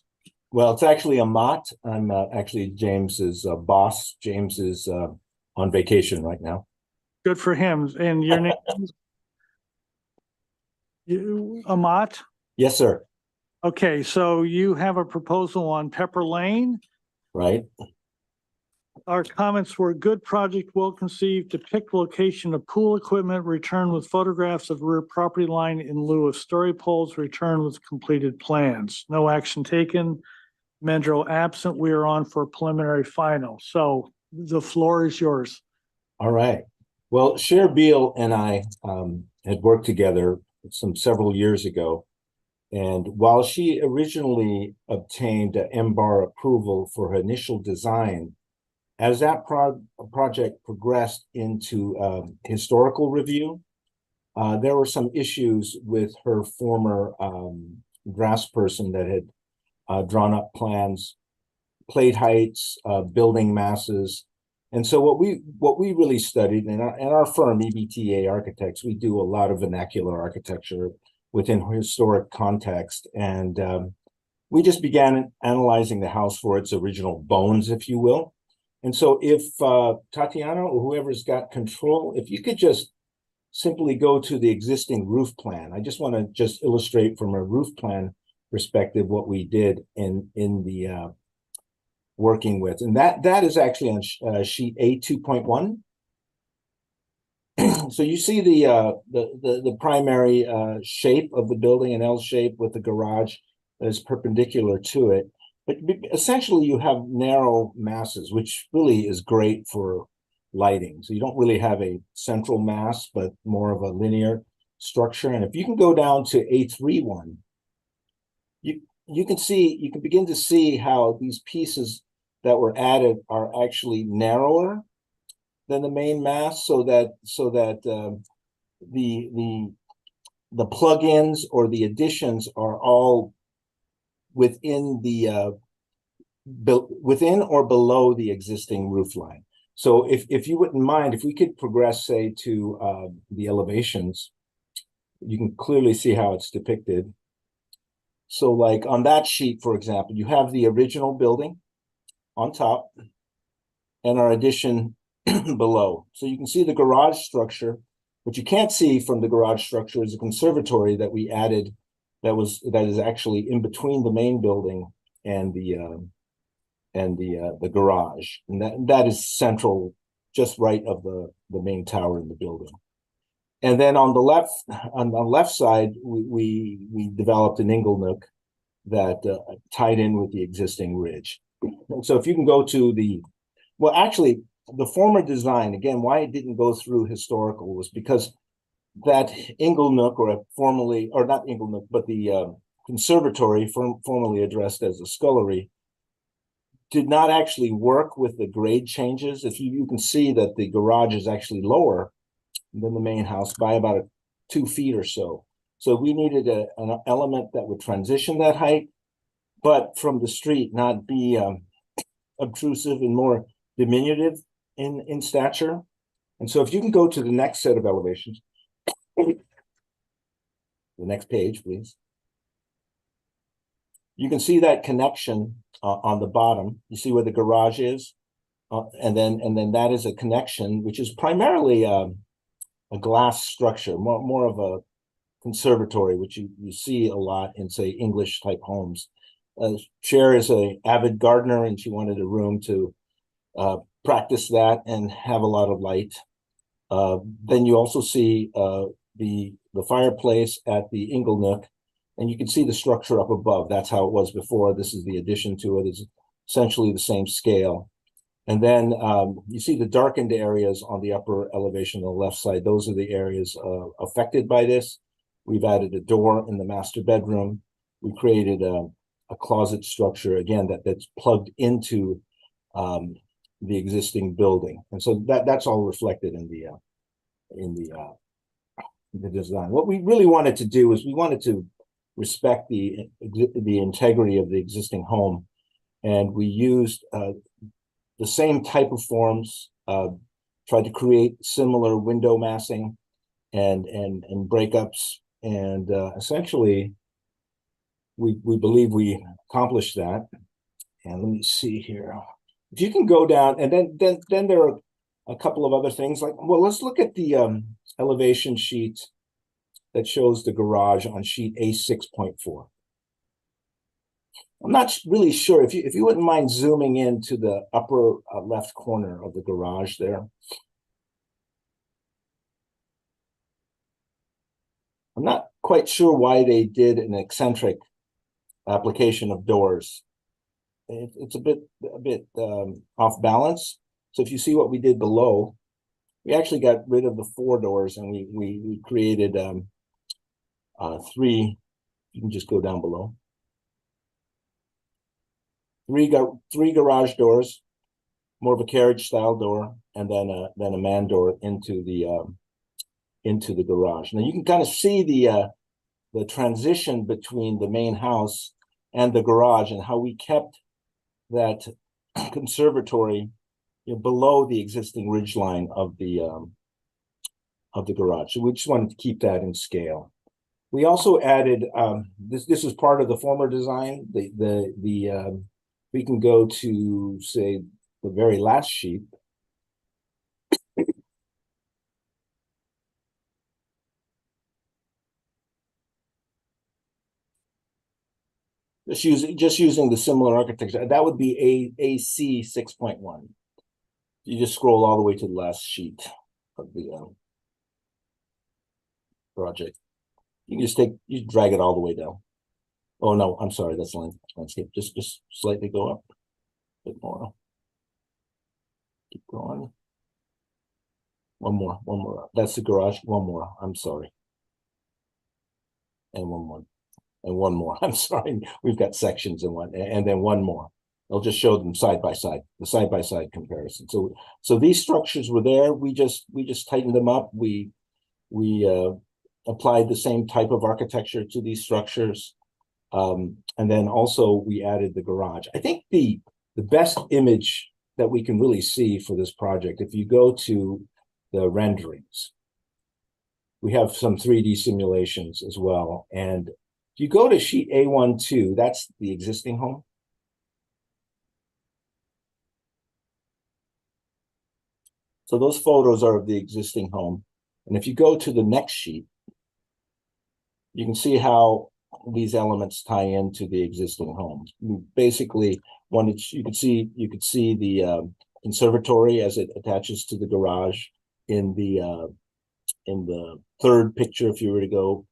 Well, it's actually Amat. I'm actually James's boss. James is on vacation right now. Good for him. And your name is? Amat? Yes, sir. Okay, so you have a proposal on Pepper Lane. Right. Our comments were good project, well conceived, depict location of pool equipment, return with photographs of rear property line in lieu of story poles, return with completed plans. No action taken. Mendro absent. We are on for preliminary final. So the floor is yours. All right. Well, Cher Beal and I had worked together several years ago. And while she originally obtained MBAR approval for her initial design, as that project progressed into historical review, there were some issues with her former draftsperson that had drawn up plans, plate heights, building masses. And so what we really studied, and our firm, EBTA Architects, we do a lot of vernacular architecture within historic context. And we just began analyzing the house for its original bones, if you will. And so if Tatiana or whoever's got control, if you could just simply go to the existing roof plan. I just want to just illustrate from a roof plan perspective what we did in the working with. And that is actually on sheet A 2.1. So you see the primary shape of the building, an L shape with the garage that is perpendicular to it. But essentially you have narrow masses, which really is great for lighting. So you don't really have a central mass, but more of a linear structure. And if you can go down to A31, you can begin to see how these pieces that were added are actually narrower than the main mass, so that the plugins or the additions are all within or below the existing roof line. So if you wouldn't mind, if we could progress, say, to the elevations, you can clearly see how it's depicted. So like on that sheet, for example, you have the original building on top and our addition below. So you can see the garage structure. What you can't see from the garage structure is a conservatory that we added that is actually in between the main building and the garage. And that is central, just right of the main tower in the building. And then on the left side, we developed an ingle nook that tied in with the existing ridge. And so if you can go to well, actually, the former design, again, why it didn't go through historical was because that ingle nook, or not ingle nook, but the conservatory, formerly addressed as a scullery, did not actually work with the grade changes. If you can see that the garage is actually lower than the main house by about 2 feet or so. So we needed an element that would transition that height, but from the street not be obtrusive and more diminutive in stature. And so if you can go to the next set of elevations, the next page, please. You can see that connection on the bottom. You see where the garage is, and then that is a connection, which is primarily a glass structure, more of a conservatory, which you see a lot in, say, English type homes. Cher is an avid gardener, and she wanted a room to practice that and have a lot of light. Then you also see the fireplace at the ingle nook, and you can see the structure up above. That's how it was before. This is the addition to it. It's essentially the same scale. And then you see the darkened areas on the upper elevation on the left side. Those are the areas affected by this. We've added a door in the master bedroom. We created a closet structure, again, that's plugged into the existing building. And so that's all reflected in the design. What we really wanted to do is we wanted to respect the integrity of the existing home. And we used the same type of forms tried to create similar window massing and breakups, and essentially we believe we accomplished that. And let me see here. If you can go down, and then there are a couple of other things like, well, let's look at the elevation sheet that shows the garage on sheet A6.4. I'm not really sure if you wouldn't mind zooming into the upper left corner of the garage there. I'm not quite sure why they did an eccentric application of doors. It's a bit off balance. So if you see what we did below, we actually got rid of the 4 doors and we created 3. You can just go down below. 3 garage doors, more of a carriage style door, and then a man door into the garage. Now you can kind of see the transition between the main house and the garage, and how we kept that conservatory, below the existing ridge line of the garage. So we just wanted to keep that in scale. We also added this is part of the former design. We can go to, say, the very last sheet. Just using the similar architecture, that would be AC 6.1. You just scroll all the way to the last sheet of the project. You can you drag it all the way down. Oh no, I'm sorry, that's landscape. Just slightly go up a bit more. Keep going. One more. That's the garage. One more. I'm sorry. And one more. And one more. I'm sorry. We've got sections and then one more. I'll just show them side by side, the side by side comparison. So these structures were there. We just tightened them up. We applied the same type of architecture to these structures. And then also we added the garage. I think the best image that we can really see for this project, if you go to the renderings, we have some 3D simulations as well. And if you go to sheet A12, that's the existing home. So those photos are of the existing home. And if you go to the next sheet, you can see how these elements tie into the existing homes. We basically wanted, you could see the conservatory as it attaches to the garage in the third picture. If you were to go,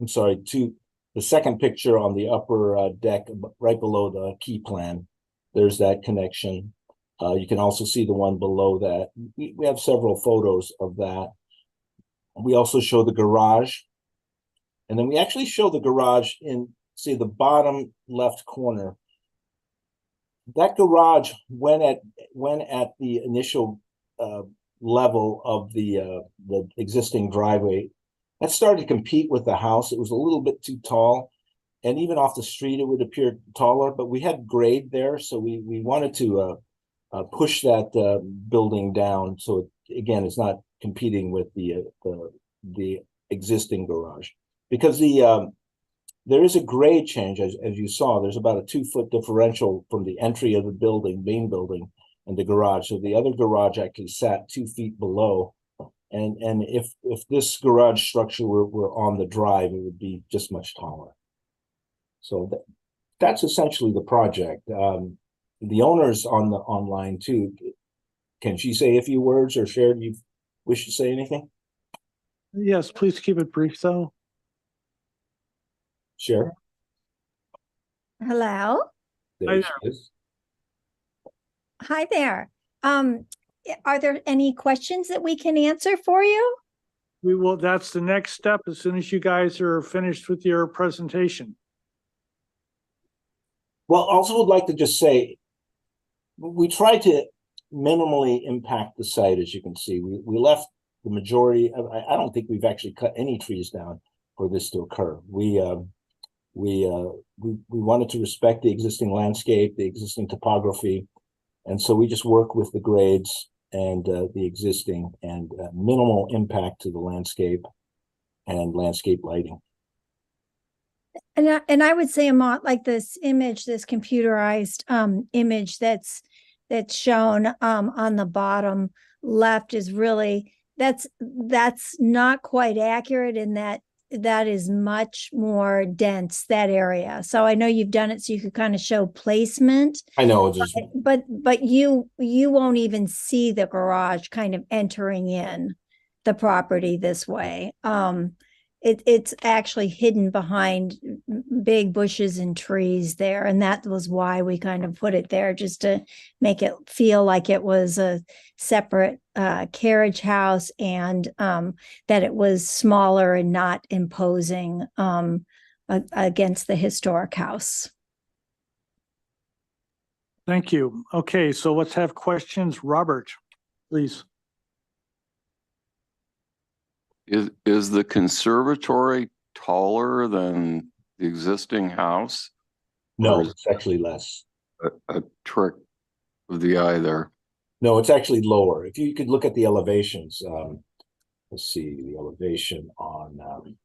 I'm sorry, to the second picture on the upper deck, right below the key plan, there's that connection. You can also see the one below that. We have several photos of that. We also show the garage. And then we actually show the garage in, see, the bottom left corner. That garage, when at the initial level of the existing driveway, that started to compete with the house. It was a little bit too tall. And even off the street, it would appear taller, but we had grade there. So we wanted to push that building down. So again, it's not competing with the existing garage. Because there is a grade change, as you saw. There's about a 2-foot differential from the entry of the building, main building, and the garage. So the other garage actually sat 2 feet below. And if this garage structure were on the drive, it would be just much taller. So that's essentially the project. The owner's online too. Can she say a few words, or Cher, do you wish to say anything? Yes, please keep it brief though. Sure. Hello. There she is. Hi there. Are there any questions that we can answer for you? We will, that's the next step as soon as you guys are finished with your presentation. Well, also would like to just say, we try to minimally impact the site, as you can see. We left the majority of, I don't think we've actually cut any trees down for this to occur. We wanted to respect the existing landscape, the existing topography, And so we just work with the grades and the existing and minimal impact to the landscape and landscape lighting. And I would say, Amat, like this image, this computerized image that's shown on the bottom left is really, that's not quite accurate in that is much more dense, that area. So I know you've done it so you could kind of show placement. I know, just but you won't even see the garage kind of entering in the property this way. It's actually hidden behind big bushes and trees there. And that was why we kind of put it there, just to make it feel like it was a separate carriage house, and that it was smaller and not imposing against the historic house. Thank you. Okay, so let's have questions. Robert, please. Is the conservatory taller than the existing house? No, Or is it's actually less. a trick of the eye there? No, it's actually lower. If you could look at the elevations, let's see the elevation on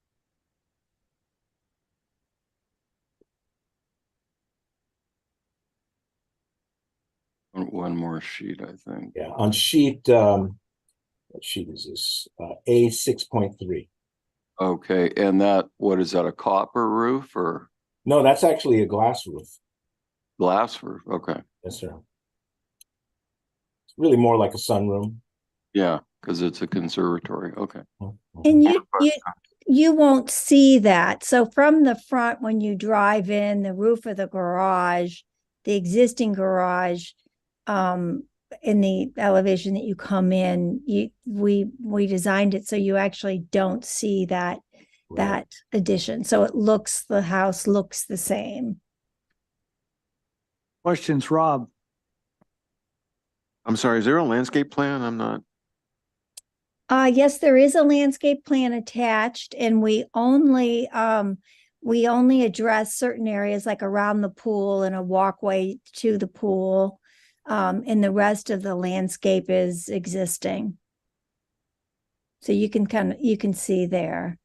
One more sheet, I think. yeah, on sheet what sheet is this? A 6.3. Okay, and that, what is that, a copper roof or No, that's actually a glass roof. glass roof? Okay. Yes, sir. It's really more like a sunroom. Yeah, because it's a conservatory. Okay. And you won't see that. So from the front, when you drive in, the roof of the garage, the existing garage, in the elevation that you come in, we designed it so you actually don't see that that addition. So the house looks the same. Questions, Rob? I'm sorry, is there a landscape plan? I'm not. Yes, there is a landscape plan attached, and we only address certain areas like around the pool and a walkway to the pool. And the rest of the landscape is existing. So you can see there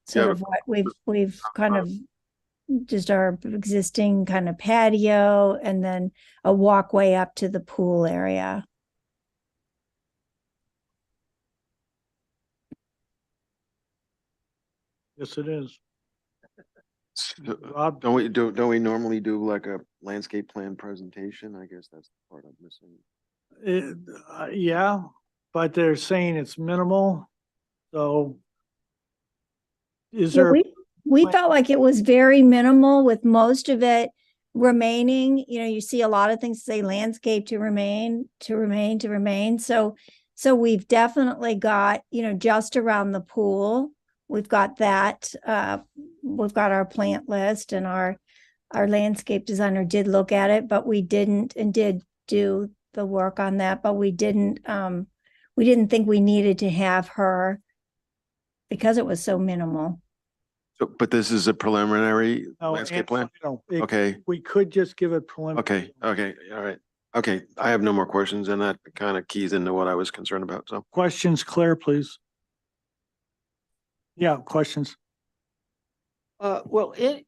sort of what we've kind of just our existing kind of patio, and then a walkway up to the pool area. Yes, it is. Rob, don't we normally do like a landscape plan presentation? I guess that's the part I'm missing. Yeah, but they're saying it's minimal. So is there? We felt like it was very minimal, with most of it remaining. You know, you see a lot of things say landscape to remain. So we've definitely got, just around the pool, we've got that. We've got our plant list, and our landscape designer did look at it, but we did do the work on that, but we didn't think we needed to have her because it was so minimal. So, but this is a preliminary landscape plan? Okay. We could just give it preliminary. Okay, all right. Okay, I have no more questions, and that kind of keys into what I was concerned about, so. Questions, Claire, please. Yeah, questions. Well, in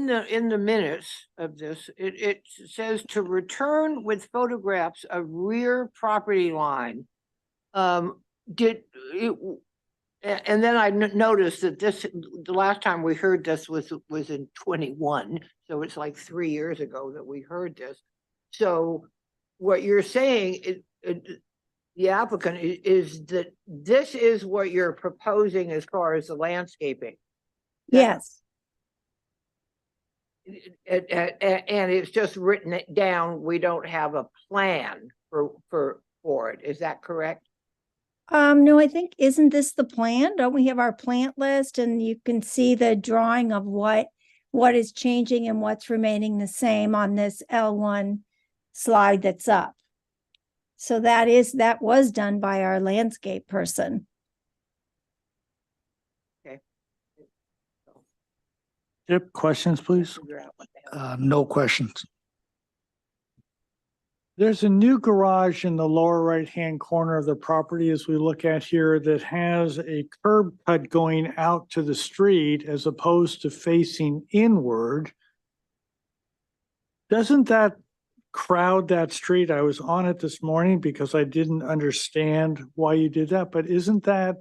the minutes of this, it says to return with photographs of rear property line. And then I noticed that the last time we heard this was in 21. So it's like 3 years ago that we heard this. So what you're saying, the applicant, is that this is what you're proposing as far as the landscaping. Yes. And it's just written it down. We don't have a plan for it. Is that correct? No, I think, isn't this the plan? Don't we have our plant list, and you can see the drawing of what is changing and what's remaining the same on this L1 slide that's up. So that was done by our landscape person. Okay. Chip, questions, please. No questions. There's a new garage in the lower right-hand corner of the property as we look at here that has a curb cut going out to the street as opposed to facing inward. Doesn't that crowd that street? I was on it this morning because I didn't understand why you did that, but isn't that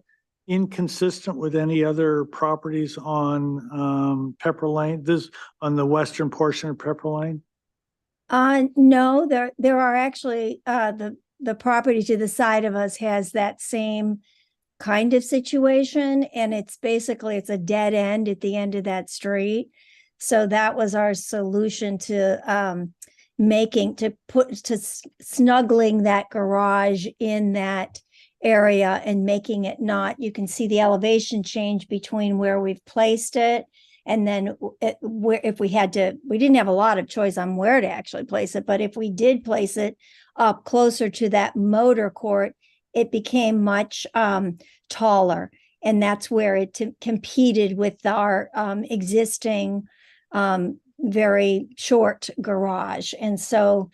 inconsistent with any other properties on Pepper Lane, on the western portion of Pepper Lane? No, there are actually, the property to the side of us has that same kind of situation, and it's a dead end at the end of that street. So that was our solution to, snuggling that garage in that area and making it not, you can see the elevation change between where we've placed it. And then if we didn't have a lot of choice on where to actually place it, but if we did place it up closer to that motor court, it became much taller. And that's where it competed with our existing very short garage. And so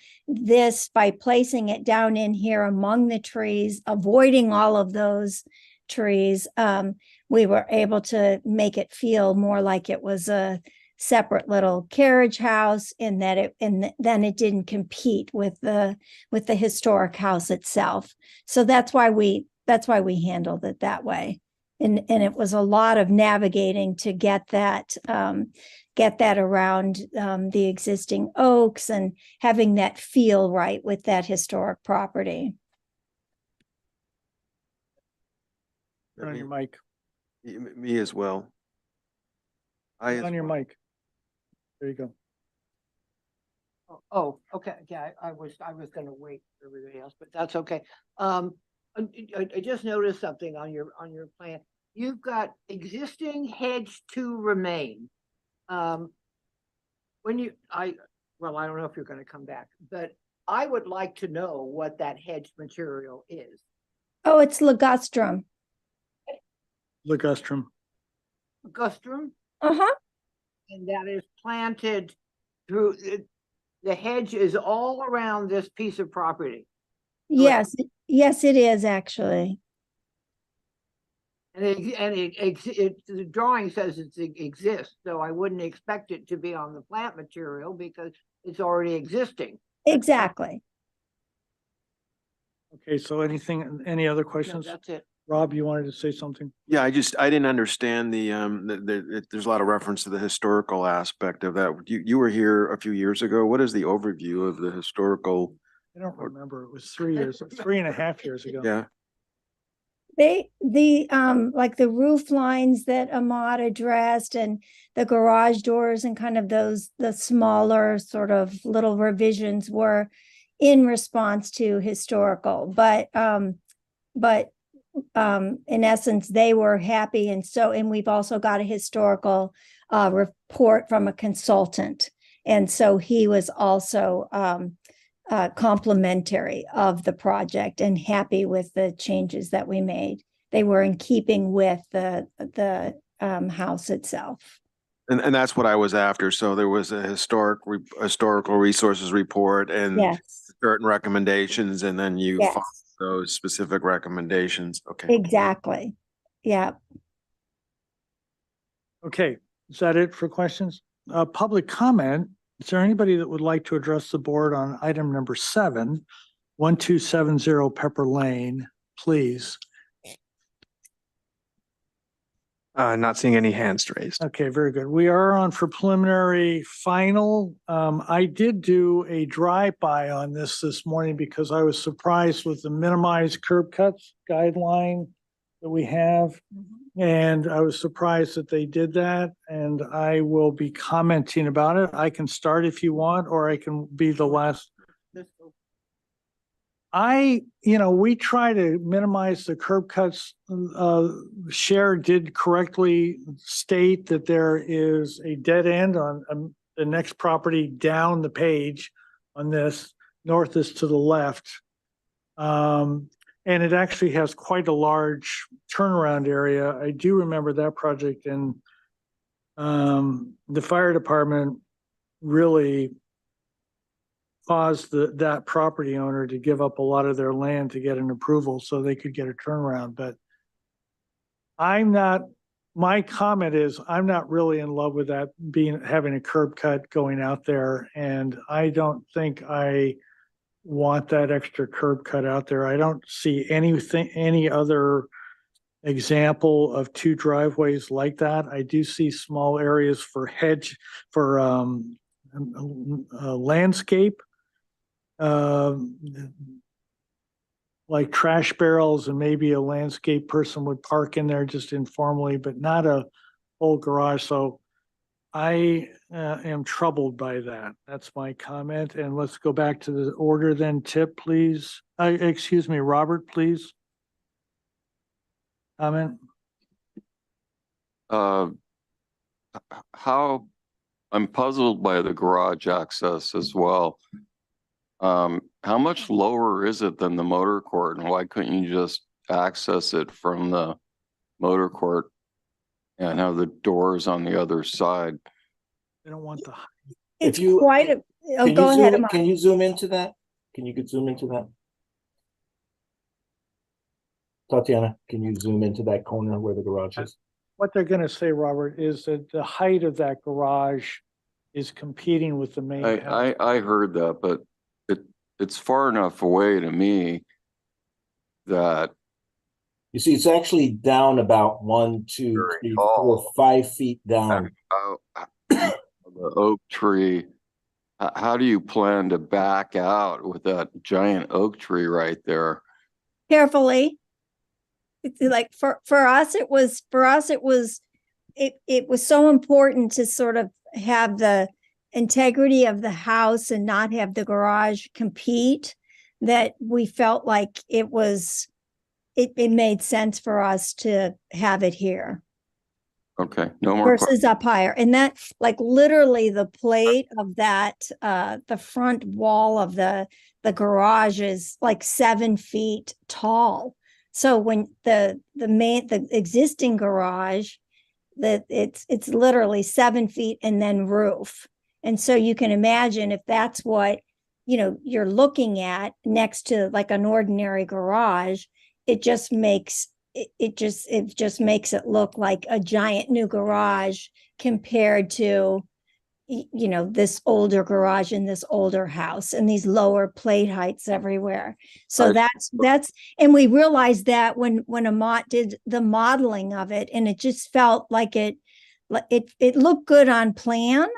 by placing it down in here among the trees, avoiding all of those trees, we were able to make it feel more like it was a separate little carriage house, and then it didn't compete with the historic house itself. So that's why we handled it that way. And it was a lot of navigating to get that around the existing oaks and having that feel right with that historic property. Turn on your mic. Me as well. On your mic. There you go. Oh, okay, yeah, I was gonna wait for everybody else, but that's okay. I just noticed something on your plan. You've got existing hedge to remain. I don't know if you're gonna come back, but I would like to know what that hedge material is. Oh, it's ligustrum. Ligustrum. Ligustrum? Uh-huh. And that is planted through, the hedge is all around this piece of property. Yes, yes, it is actually. And the drawing says it exists, so I wouldn't expect it to be on the plant material because it's already existing. Exactly. Okay, so any other No, questions? that's it. Rob, you wanted to say something? Yeah, I didn't understand there's a lot of reference to the historical aspect of that. You were here a few years ago. What is the overview of the historical? I don't remember. It was 3.5 years ago. Yeah. Like the roof lines that Ahmad addressed and the garage doors and kind of the smaller sort of little revisions were in response to historical, but in essence, they were happy. And we've also got a historical report from a consultant. And so he was also complimentary of the project and happy with the changes that we made. They were in keeping with the house itself. And that's what I was after. So there was a historical resources report and Yes. certain recommendations, and then you Yes. follow those specific recommendations. Okay. Exactly. Yeah. Okay, is that it for questions? Public comment. Is there anybody that would like to address the board on item number 7, 1270 Pepper Lane, please? Not seeing any hands raised. Okay, very good. We are on for preliminary final. I did do a drive-by on this morning because I was surprised with the minimized curb cuts guideline that we have. And I was surprised that they did that, and I will be commenting about it. I can start if you want, or I can be the last. We try to minimize the curb cuts. Cher did correctly state that there is a dead end on the next property down the page on this. North is to the left. And it actually has quite a large turnaround area. I do remember that project, and the fire department really caused that property owner to give up a lot of their land to get an approval so they could get a turnaround, but my comment is, I'm not really in love with that having a curb cut going out there, and I don't think I want that extra curb cut out there. I don't see any other example of two driveways like that. I do see small areas for landscape, like trash barrels, and maybe a landscape person would park in there just informally, but not a whole garage. So I am troubled by that. That's my comment. And let's go back to the order then. Tip, please. Excuse me, Robert, please. Comment. How, I'm puzzled by the garage access as well. How much lower is it than the motor court, and why couldn't you just access it from the motor court and have the doors on the other side? They don't want the. It's If you- quite a, oh, Can go you ahead, zoom, Amar. can you zoom into that? Can you zoom into that? Tatiana, can you zoom into that corner where the garage is? What they're gonna say, Robert, is that the height of that garage is competing with the main house. I heard that, but it's far enough away to me that You see, it's actually down about 1, 2, 3, 4, 5 feet down. the oak tree, how do you plan to back out with that giant oak tree right there? Carefully. It's like for us, it was so important to sort of have the integrity of the house and not have the garage compete, that we felt like it made sense for us to have it here Okay, no more versus up higher. And that, like, literally the plate of that, the front wall of the garage is like 7 feet tall. So when the existing garage, it's literally 7 feet and then roof. And so you can imagine if that's what, you're looking at next to like an ordinary garage, it just makes it look like a giant new garage compared to, this older garage in this older house and these lower plate heights everywhere. So that's, and we realized that when Amat did the modeling of it, and it just felt like it looked good on plan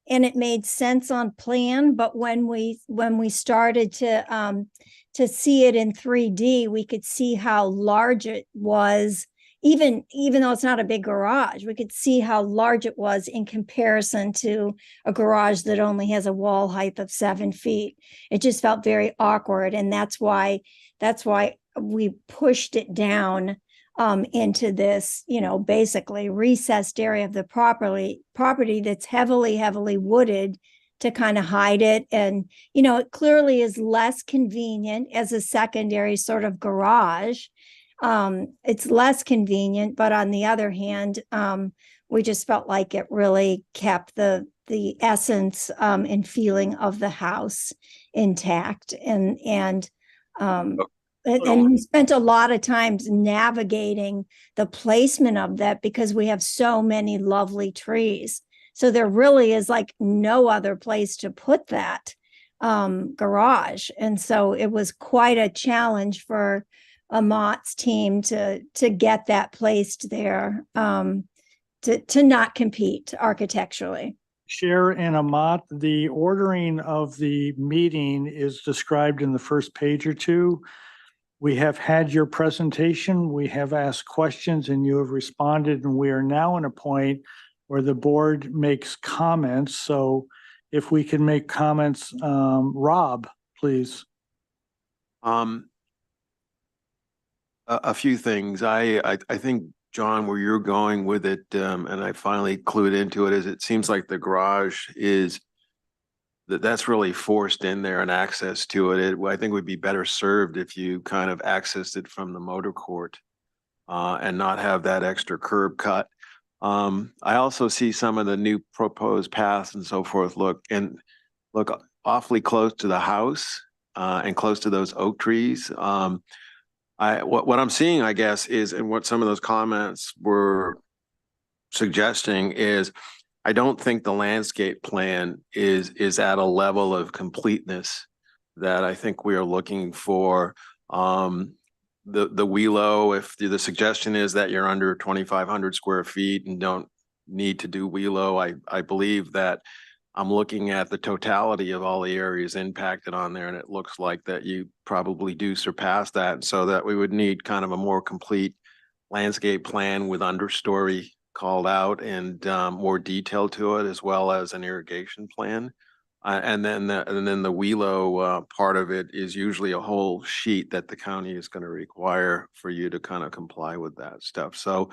and it made sense on plan. But when we started to see it in 3D, we could see how large it was. Even though it's not a big garage, we could see how large it was in comparison to a garage that only has a wall height of 7 feet. It just felt very awkward. And that's why we pushed it down into this, basically recessed area of the property that's heavily wooded to kind of hide it. And, it clearly is less convenient as a secondary sort of garage. It's less convenient, but on the other hand, we just felt like it really kept the essence and feeling of the house intact. And we spent a lot of times navigating the placement of that because we have so many lovely trees. So there really is like no other place to put that garage. And so it was quite a challenge for Amat's team to get that placed there, to not compete architecturally. Cher and Amat, the ordering of the meeting is described in the first page or two. We have had your presentation, we have asked questions, and you have responded, and we are now in a point where the board makes comments. So if we can make comments, Rob, please. A few things. I think, John, where you're going with it, and I finally clued into it, is it seems like the garage is that's really forced in there and access to it. I think would be better served if you kind of accessed it from the motor court and not have that extra curb cut. I also see some of the new proposed paths and so forth look, awfully close to the house and close to those oak trees. What I'm seeing, I guess, is, and what some of those comments were suggesting is, I don't think the landscape plan is at a level of completeness that I think we are looking for. The Wheelo, if the suggestion is that you're under 2,500 square feet and don't need to do Wheelo, I believe that I'm looking at the totality of all the areas impacted on there, and it looks like that you probably do surpass that, so that we would need kind of a more complete landscape plan with understory called out and more detail to it, as well as an irrigation plan. And then the Wheelo part of it is usually a whole sheet that the county is going to require for you to kind of comply with that stuff. So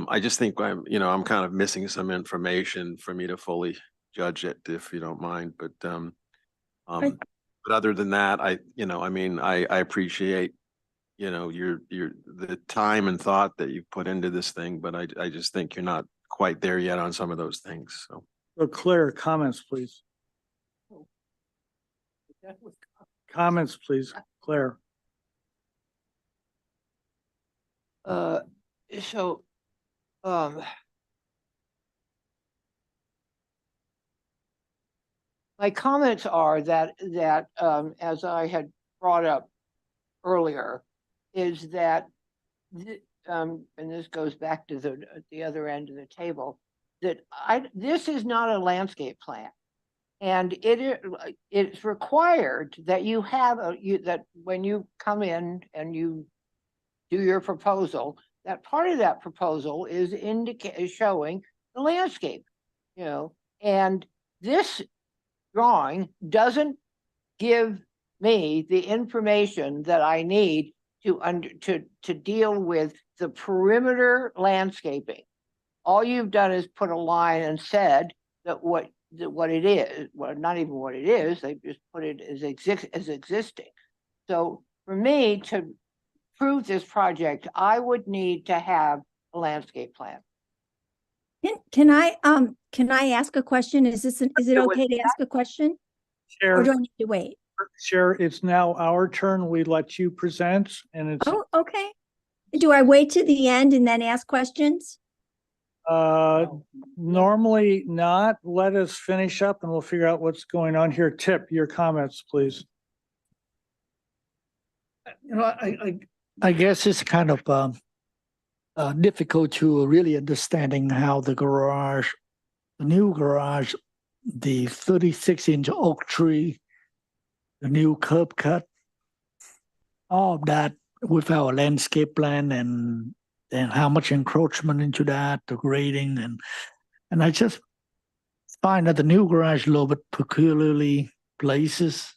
I just think I'm kind of missing some information for me to fully judge it, if you don't mind. But other than that, I appreciate the time and thought that you've put into this thing, but I just think you're not quite there yet on some of those things. So Claire, comments, please. Comments, please, Claire. My comments are that as I had brought up earlier, is that and this goes back to the other end of the table, that this is not a landscape plan, and it's required that you have that when you come in and you do your proposal, that part of that proposal is showing the landscape, and this drawing doesn't give me the information that I need to deal with the perimeter landscaping. All you've done is put a line and said that what it is, well, not even what it is, they just put it as existing. So for me to prove this project, I would need to have a landscape plan. Can I ask a question? Is it okay to ask a question? Chair, Or do I need to wait? Chair, it's now our turn. We let you present, and it's Oh, okay. Do I wait to the end and then ask questions? normally not. Let us finish up and we'll figure out what's going on here. Tip, your comments, please. I guess it's kind of difficult to really understanding how the new garage, the 36-inch oak tree, the new curb cut, all of that with our landscape plan and how much encroachment into that, the grading, and I just find that the new garage a little bit peculiarly places.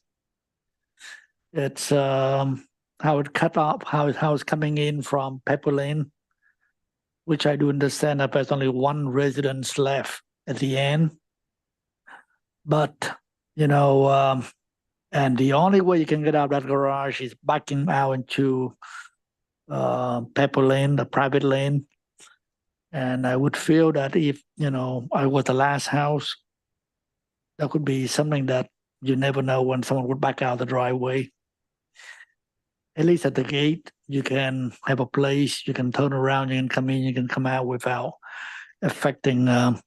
It's how it cut off, how it's coming in from Pepper Lane, which I do understand that there's only one residence left at the end. But, and the only way you can get out of that garage is backing out into Pepper Lane, the private lane. And I would feel that if, I was the last house, that could be something that you never know when someone would back out the driveway. At least at the gate, you can have a place, you can turn around, you can come in, you can come out without affecting the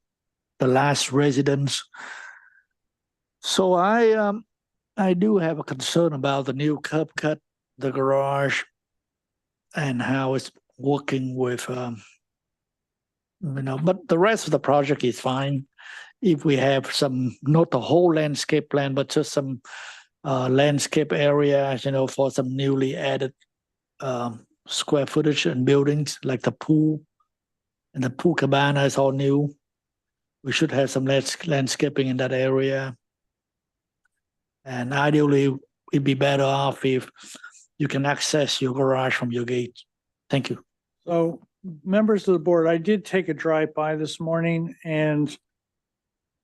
last residence. So I do have a concern about the new curb cut, the garage, and how it's working with, but the rest of the project is fine. If we have some, not the whole landscape plan, but just some landscape areas, for some newly added square footage and buildings, like the pool and the pool cabana is all new. We should have some landscaping in that area. And ideally, it'd be better off if you can access your garage from your gate. Thank you. So, members of the board, I did take a drive by this morning and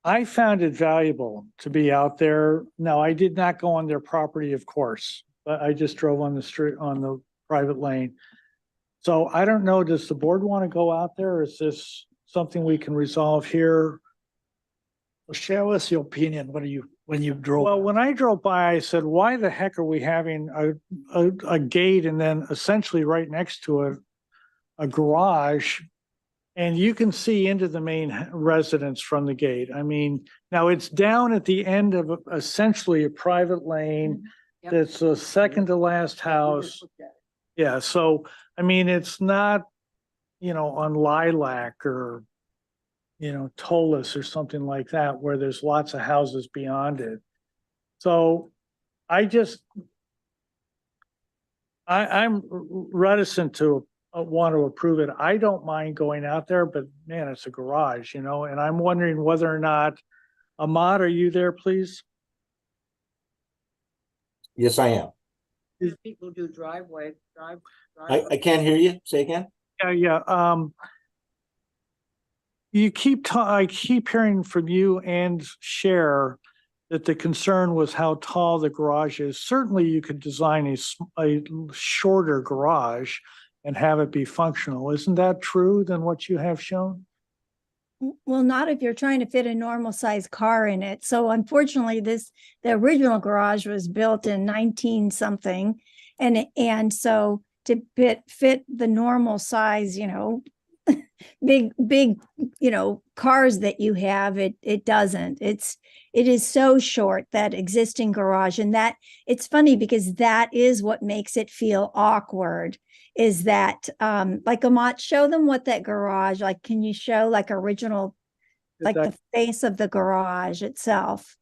I found it valuable to be out there. Now, I did not go on their property, of course, but I just drove on the street, on the private lane. So I don't know, does the board want to go out there? Or is this something we can resolve here? Well, share us your opinion. What do you when you drove. Well, when I drove by, I said, why the heck are we having a gate and then essentially right next to it, a garage? And you can see into the main residence from the gate. I mean, now it's down at the end of essentially a private lane. Yep. That's the second to last house. Yeah, so, I mean, it's not, on Lilac or, Tolis or something like that, where there's lots of houses beyond it. So I'm reticent to want to approve it. I don't mind going out there, but man, it's a garage, and I'm wondering whether or not, Ahmad, are you there, please? Yes, I am. People do driveway. I can't hear you. Say again. Yeah. I keep hearing from you and Cher that the concern was how tall the garage is. Certainly you could design a shorter garage and have it be functional. Isn't that true than what you have shown? Well, not if you're trying to fit a normal size car in it. So unfortunately, the original garage was built in 19 something. And so to fit the normal size, big, cars that you have, it doesn't. It is so short, that existing garage. And that it's funny because that is what makes it feel awkward, is that, like Amat, show them what that garage, like, can you show like original, like the face of the garage itself?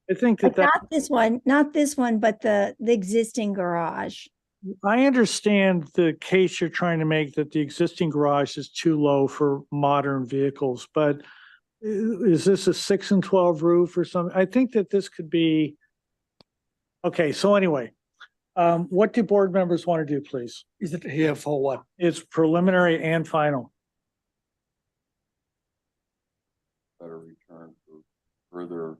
I think Like not this one, but the existing garage. I understand the case you're trying to make that the existing garage is too low for modern vehicles, but is this a 6 and 12 roof or something? I think that this could be. Okay, so anyway, what do board members want to do, please? Is it here for what? It's preliminary and final. Better return for further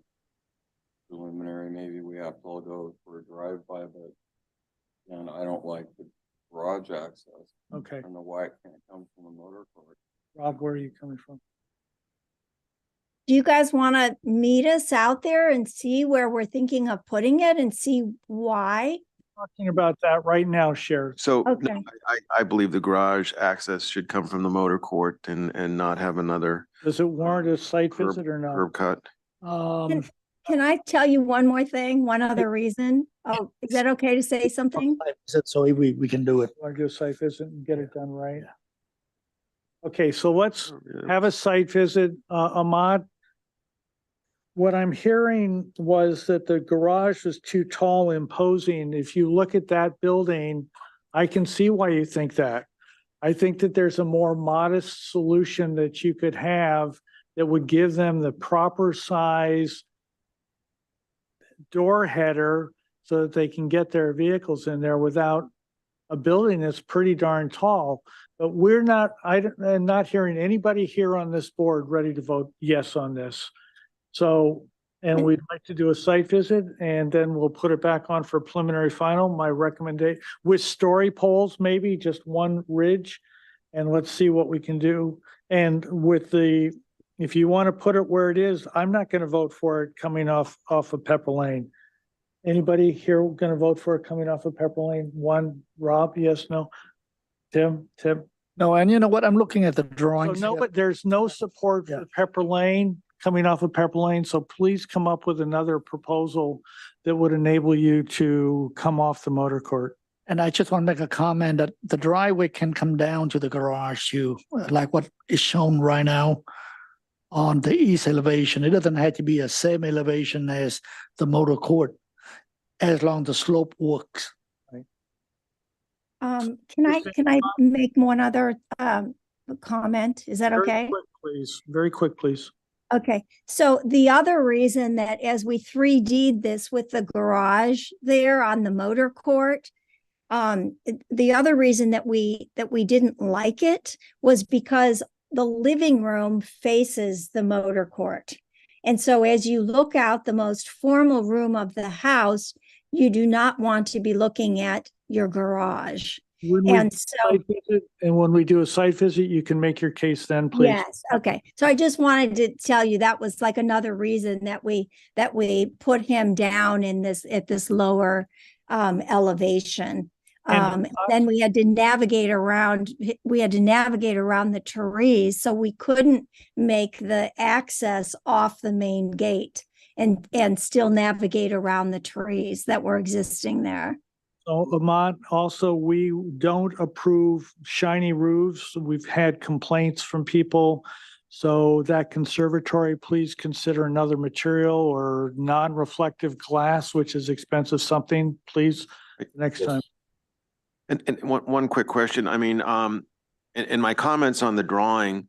preliminary. Maybe we have to all go for a drive-by, but and I don't like the garage access. Okay. I don't know why it can't come from a motor court. Rob, where are you coming from? Do you guys want to meet us out there and see where we're thinking of putting it and see why? Talking about that right now, Cher. So no, Okay. I believe the garage access should come from the motor court and not have another Does it warrant a site curb, visit or not? curb cut. Can I tell you one more thing? One other reason? Oh, is that okay to say something? So we can do it. Want to do a site visit and get it done right? Okay, so let's have a site visit. Ahmad, what I'm hearing was that the garage was too tall, imposing. If you look at that building, I can see why you think that. I think that there's a more modest solution that you could have that would give them the proper size door header so that they can get their vehicles in there without a building that's pretty darn tall. But I'm not hearing anybody here on this board ready to vote yes on this. So, and we'd like to do a site visit and then we'll put it back on for preliminary final. My recommendation with story poles, maybe just one ridge, and let's see what we can do. And with if you want to put it where it is, I'm not going to vote for it coming off of Pepper Lane. Anybody here going to vote for it coming off of Pepper Lane? One, Rob, yes, no? Tim? No, and you know what? I'm looking at the So drawings. no, but there's no support for Pepper Lane coming off of Pepper Lane. So please come up with another proposal that would enable you to come off the motor court. And I just want to make a comment that the driveway can come down to the garage too, like what is shown right now on the east elevation. It doesn't have to be a same elevation as the motor court, as long as the slope works. Can I make one other comment? Is that okay? Very quick, please. Okay, so the other reason that as we 3D'd this with the garage there on the motor court, the other reason that we didn't like it was because the living room faces the motor court. And so as you look out the most formal room of the house, you do not want to be looking at your garage. When we And do so, site visit- And when we do a site visit, you can make your case then, please. yes, okay. So I just wanted to tell you that was like another reason that we put him down in this, at this lower elevation. Then we had to navigate around, the trees, so we couldn't make the access off the main gate and still navigate around the trees that were existing there. So Lamont, also, we don't approve shiny roofs. We've had complaints from people. So that conservatory, please consider another material or non-reflective glass, which is expensive something, please, next time. And one quick question. I mean, in my comments on the drawing,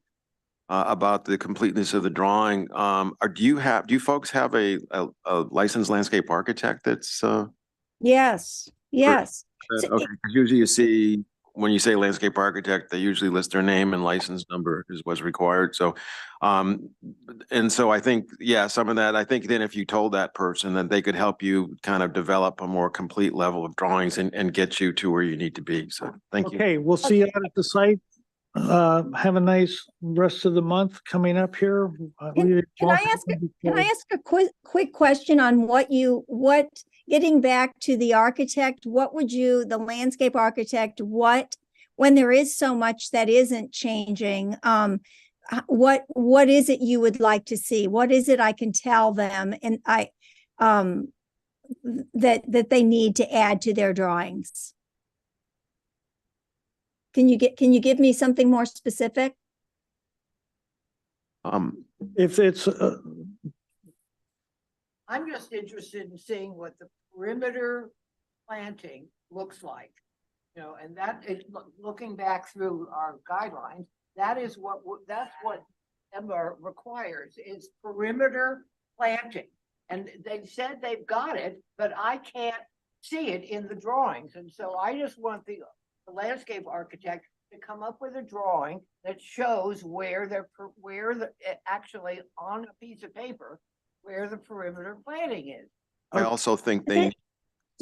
about the completeness of the drawing, do you folks have a licensed landscape architect that's, Yes, yes. So okay, 'cause usually you see, when you say landscape architect, they usually list their name and license number is what's required. So, and so I think, yeah, some of that, I think then if you told that person that they could help you kind of develop a more complete level of drawings and get you to where you need to be. So thank you. Okay, we'll see you out at the site. Have a nice rest of the month coming up here. Can I ask a quick question on getting back to the architect, the landscape architect, when there is so much that isn't changing, what is it you would like to see? What is it I can tell them and that they need to add to their drawings? Can you give me something more specific? If it's, I'm just interested in seeing what the perimeter planting looks like. You know, and that is looking back through our guidelines, that's what EMBAR requires is perimeter planting. And they said they've got it, but I can't see it in the drawings. And so I just want the landscape architect to come up with a drawing that shows actually on a piece of paper, where the perimeter planting is. I also think they.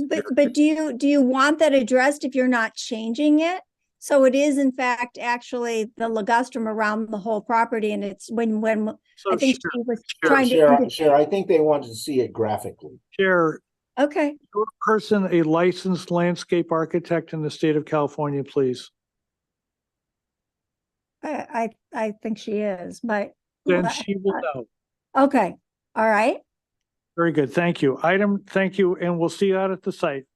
But do you want that addressed if you're not changing it? So it is in fact actually the ligustrum around the whole property, and it's when I think she was trying to. Sure, I think they wanted to see it graphically. Chair. Okay. Your person a licensed landscape architect in the state of California, please? I think she is, but. Then she will know. Okay, all right. Very good, thank you. Thank you, and we'll see you out at the site.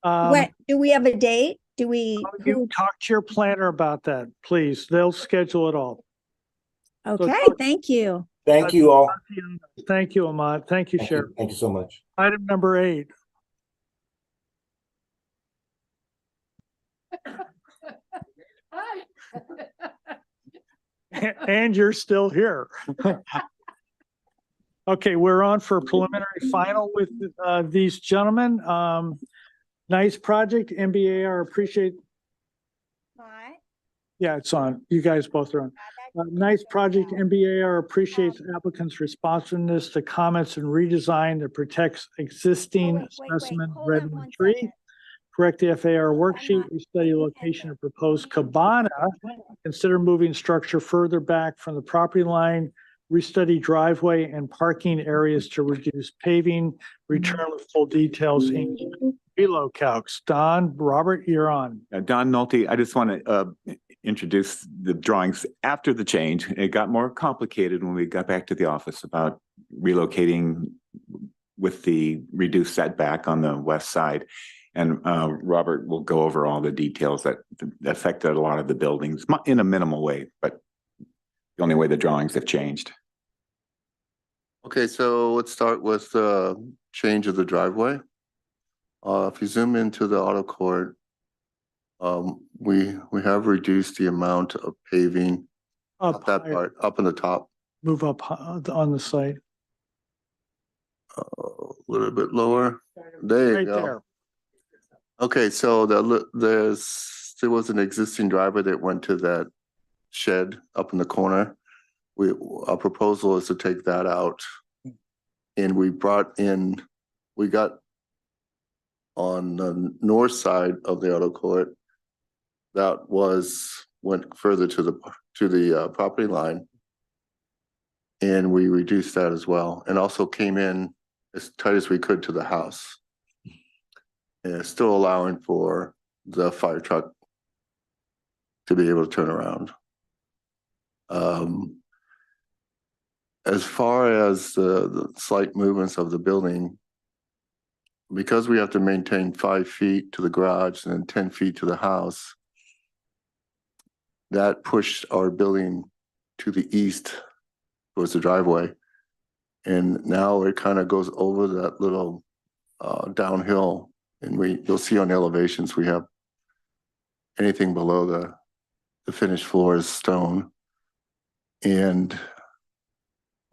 What, do we have a date? You talk to your planner about that, please. They'll schedule it all. Okay, thank you. Thank you all. Thank you, Ahmad. Thank you, Sheriff. Thank you so much. Item number 8. Hi. And you're still here. Okay, we're on for a preliminary final with these gentlemen. Nice project, MBAR, appreciate. Yeah, it's on. You guys both are on. Nice project, MBAR appreciates applicants' responsiveness to comments and redesign that protects existing specimen redwood tree. Correct the FAR worksheet, restudy location of proposed cabana. Consider moving structure further back from the property line. Restudy driveway and parking areas to reduce paving. Return with full details in relo calcs. Don, Robert, you're on. Don Nolte, I just want to introduce the drawings after the change. It got more complicated when we got back to the office about relocating with the reduced setback on the west side. And Robert will go over all the details that affected a lot of the buildings in a minimal way, but the only way the drawings have changed. Okay, so let's start with the change of the driveway. If you zoom into the auto court, we have reduced the amount of paving up that part, up in the top. Move up on the site. A little bit lower. There you go. There. Okay, so there was an existing driveway that went to that shed up in the corner. Our proposal is to take that out. And we got on the north side of the auto court, that went further to the property line. And we reduced that as well, and also came in as tight as we could to the house. And still allowing for the fire truck to be able to turn around. As far as the slight movements of the building, because we have to maintain 5 feet to the garage and then 10 feet to the house, that pushed our building to the east towards the driveway. And now it kind of goes over that little downhill, and you'll see on the elevations, we have anything below the finished floor is stone. And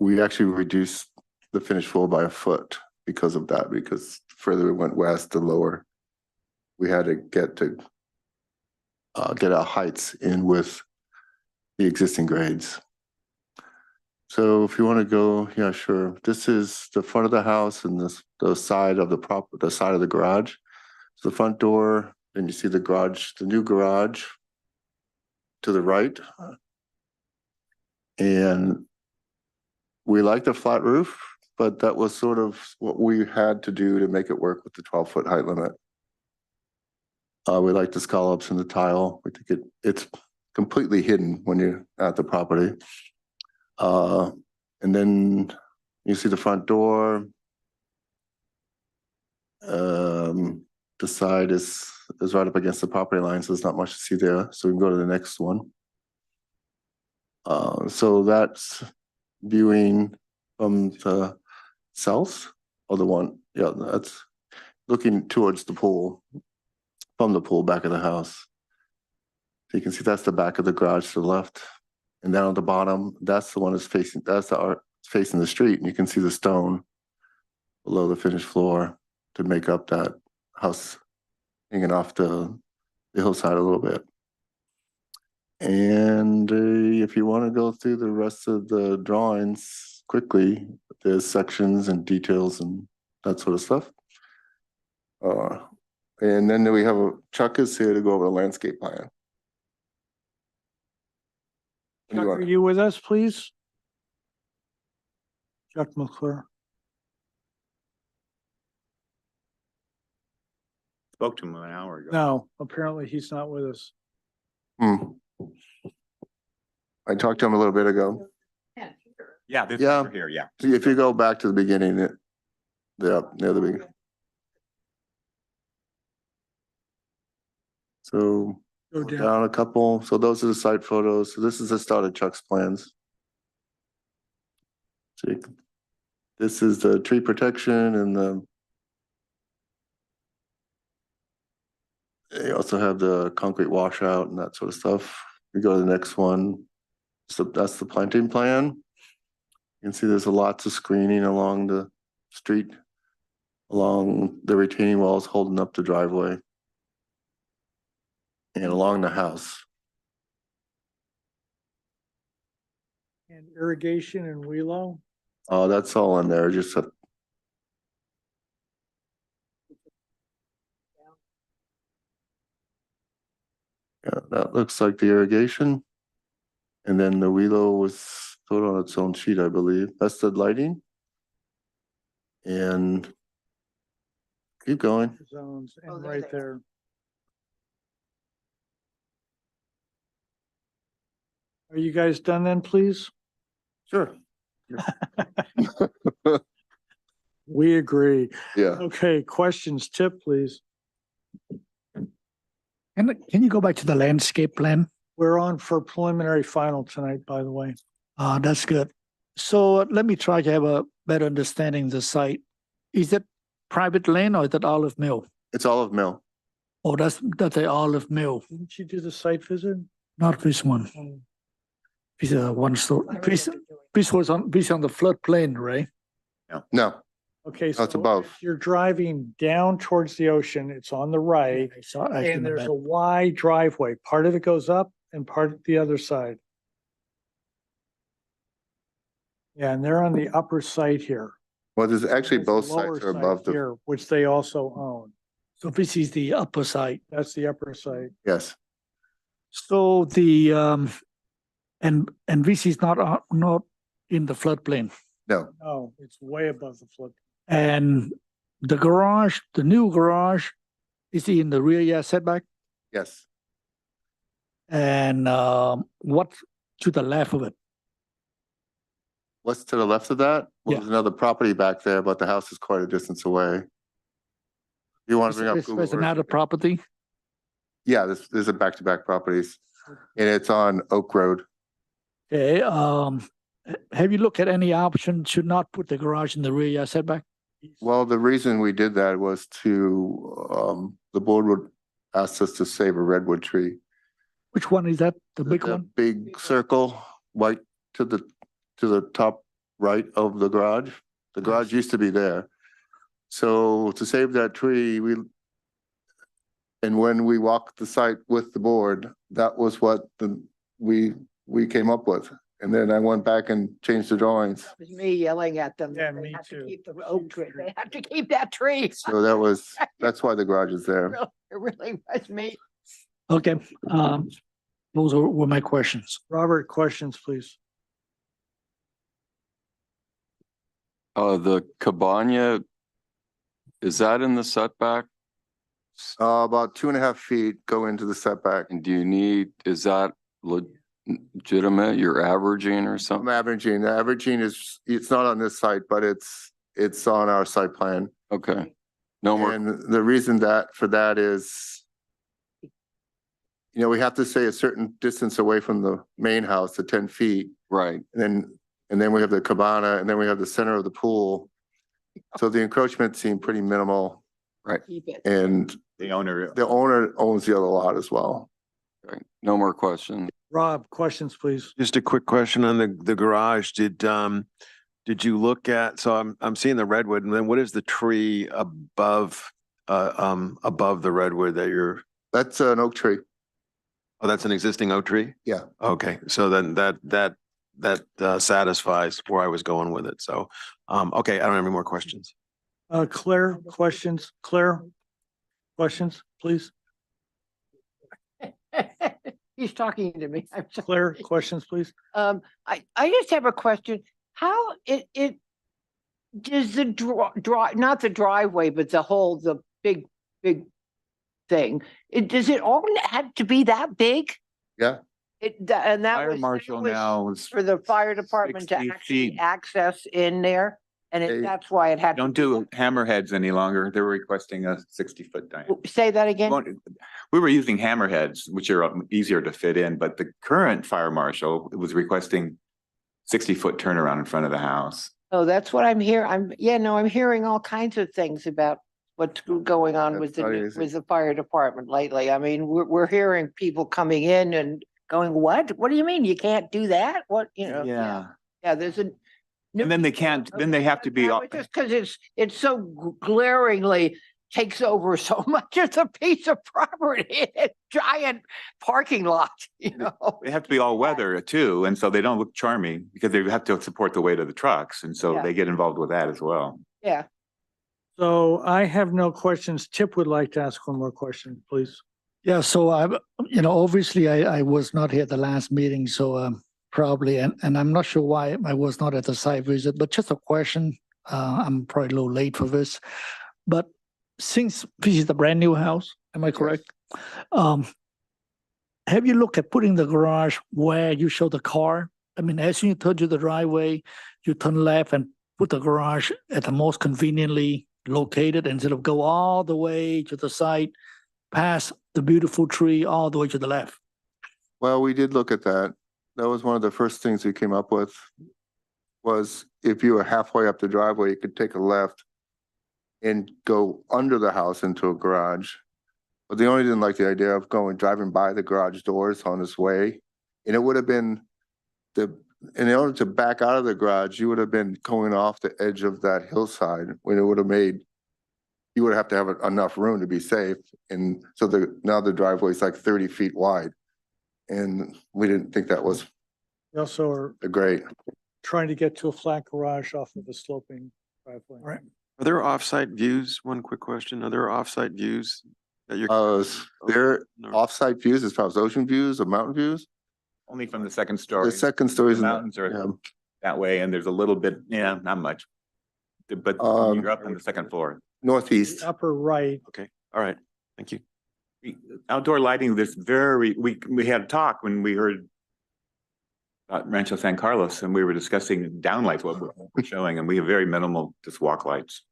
we actually reduced the finished floor by a foot because of that, because further we went west, the lower we had to get our heights in with the existing grades. So if you want to go, yeah, sure. This is the front of the house and the side of the side of the garage. So the front door, then you see the garage, the new garage to the right. And we like the flat roof, but that was sort of what we had to do to make it work with the 12-foot height limit. We like the scallops and the tile. We think it's completely hidden when you're at the property. And then you see the front door. The side is right up against the property line, so there's not much to see there. So we can go to the next one. So that's viewing from the south, or the one, yeah, that's looking towards the pool, from the pool back of the house. So you can see that's the back of the garage to the left. And down at the bottom, that's the one that's facing the street, and you can see the stone below the finished floor to make up that house hanging off the hillside a little bit. And if you want to go through the rest of the drawings quickly, there's sections and details and that sort of stuff. And then we have Chuck is here to go over the landscape plan. Chuck, are you with us, please? Chuck McClure. Spoke to him an hour ago. No, apparently he's not with us. I talked to him a little bit ago. Yeah, this Yeah. over here, yeah. If you go back to the beginning, near the beginning. So Go down a couple. So those are the site photos. So this is the start of Chuck's plans. See, this is the tree protection and you also have the concrete washout and that sort of stuff. We go to the next one. So that's the planting plan. You can see there's lots of screening along the street, along the retaining walls holding up the driveway, and along the house. And irrigation in Wheelo. Oh, that's all in there, just yeah, that looks like the irrigation. And then the Wheelo was put on its own sheet, I believe. That's the lighting. And keep going. Zones and right there. Are you guys done then, please? Sure. We agree. Yeah. Okay, questions, Tip, please. Can you go back to the landscape plan? We're on for preliminary final tonight, by the way. That's good. So let me try to have a better understanding of the site. Is it private land or is it Olive Mill? It's Olive Mill. Oh, that's the Olive Mill, Didn't you do the site visit? not this one. This is one story. This was on the floodplain, right? No. Okay, That's so above. if you're driving down towards the ocean, it's on the right, and there's a wide driveway. Part of it goes up and part of the other side. Yeah, and they're on the upper site here. Well, there's actually There's both a lower sites are site above the, here, which they also own. So this is the upper side. That's the upper site. yes. So the, and this is not in the floodplain. No, No, it's way above the flood. And the garage, the new garage, is in the rear yard setback? yes. And what to the left of it? What's to the left of that? Well, Yeah. there's another property back there, but the house is quite a distance away. You want to bring up Google There's Earth? another property? Yeah, there's a back-to-back properties. And it's on Oak Road. Okay, have you looked at any option to not put the garage in the rear yard setback? Well, the reason we did that was the board would ask us to save a redwood tree. Which one is that? The big one? Big circle, white to the top right of the garage. The garage used to be there. So to save that tree, and when we walked the site with the board, that was what we came up with. And then I went back and changed the drawings. It was me yelling at them. Yeah, that me They have to too. keep the oak tree. They have to keep that tree. So that's why the garage is there. It really was me. Okay, those were my questions. Robert, questions, please. The cabana, is that in the setback? About 2.5 feet go into the setback. And is that legitimate? You're averaging or something? I'm averaging. The averaging it's not on this site, but it's on our site plan. Okay. No more. And the reason for that is, we have to stay a certain distance away from the main house, the 10 feet. Right. And then we have the cabana, and then we have the center of the pool. So the encroachment seemed pretty minimal. Right. Keep it. And The owner. the owner owns the other lot as well. Okay. No more questions. Rob, questions, please. Just a quick question on the garage. Did you look at, so I'm seeing the redwood, and then what is the tree above the redwood that That's an oak tree. oh, that's an existing oak tree? Yeah. Okay, so then that satisfies where I was going with it. So, okay, I don't have any more questions. Claire, questions? Claire, questions, please. He's talking to me. I'm sorry. Claire, questions, please. I just have a question. How it does the not the driveway, but the big thing. Does it all have to be that big? Yeah. And that Fire was marshal now is for the fire department to 60 actually feet. access in there, and They- that's why it had. Don't do hammerheads any longer. They're requesting a 60-foot diameter. Say that again. We were using hammerheads, which are easier to fit in, but the current fire marshal was requesting 60-foot turnaround in front of the house. Oh, that's what I'm hearing. I'm hearing all kinds of things about what's going on with That's with the fire department lately. I mean, we're hearing people coming in and going, what? What do you mean you can't do that? What, Yeah. Yeah, there's a. And then they can't, then they have to be, Just because it's so glaringly takes over so much of the piece of property, it's giant parking lot, they have to be all weather too. And so they don't look charming because they have to support the weight of the trucks. And so Yeah. they get involved with that as well. Yeah. So I have no questions. Tip would like to ask one more question, please. Yeah, so obviously I was not here at the last meeting, so probably, and I'm not sure why I was not at the site visit, but just a question. I'm probably a little late for this, but since this is a brand new house, am I correct? Have you looked at putting the garage where you show the car? I mean, as you turn to the driveway, you turn left and put the garage at the most conveniently located instead of go all the way to the site, past the beautiful tree, all the way to the left. Well, we did look at that. That was one of the first things we came up with, was if you were halfway up the driveway, you could take a left and go under the house into a garage. But they only didn't like the idea of driving by the garage doors on this way. And it would have been in order to back out of the garage, you would have been going off the edge of that hillside when it would have you would have to have enough room to be safe. And so now the driveway is like 30 feet wide. And we didn't think that was We also are great. trying to get to a flat garage off of the sloping driveway. Right. Are there offsite views? One quick question. Are there offsite views They're off-site views as far as ocean views or mountain views? Only from the second story. The second stories. The mountains are that way, and there's a little bit, not much. But you're up on the second floor. Northeast. Upper right. Okay, all right, thank you. Outdoor lighting, we had a talk when we heard about Rancho San Carlos, and we were discussing downlights, what we're showing, and we have very minimal just walk lights.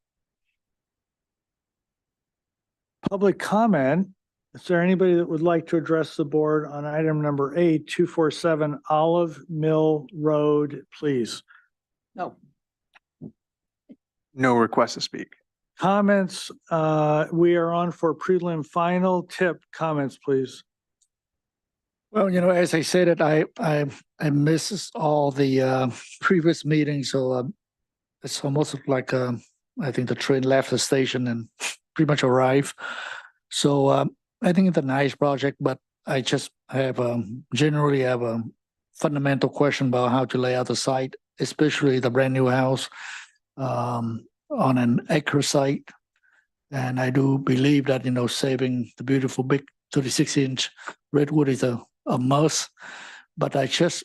Public comment. Is there anybody that would like to address the board on item number 8, 247 Olive Mill Road, please? No. No request to speak. Comments, we are on for prelim final. Tip, comments, please. Well, as I said, I miss all the previous meetings, so it's almost like I think the train left the station and pretty much arrived. So I think it's a nice project, but I just have generally have a fundamental question about how to lay out the site, especially the brand new house on an acre site. And I do believe that, saving the beautiful big 36-inch redwood is a must. But I just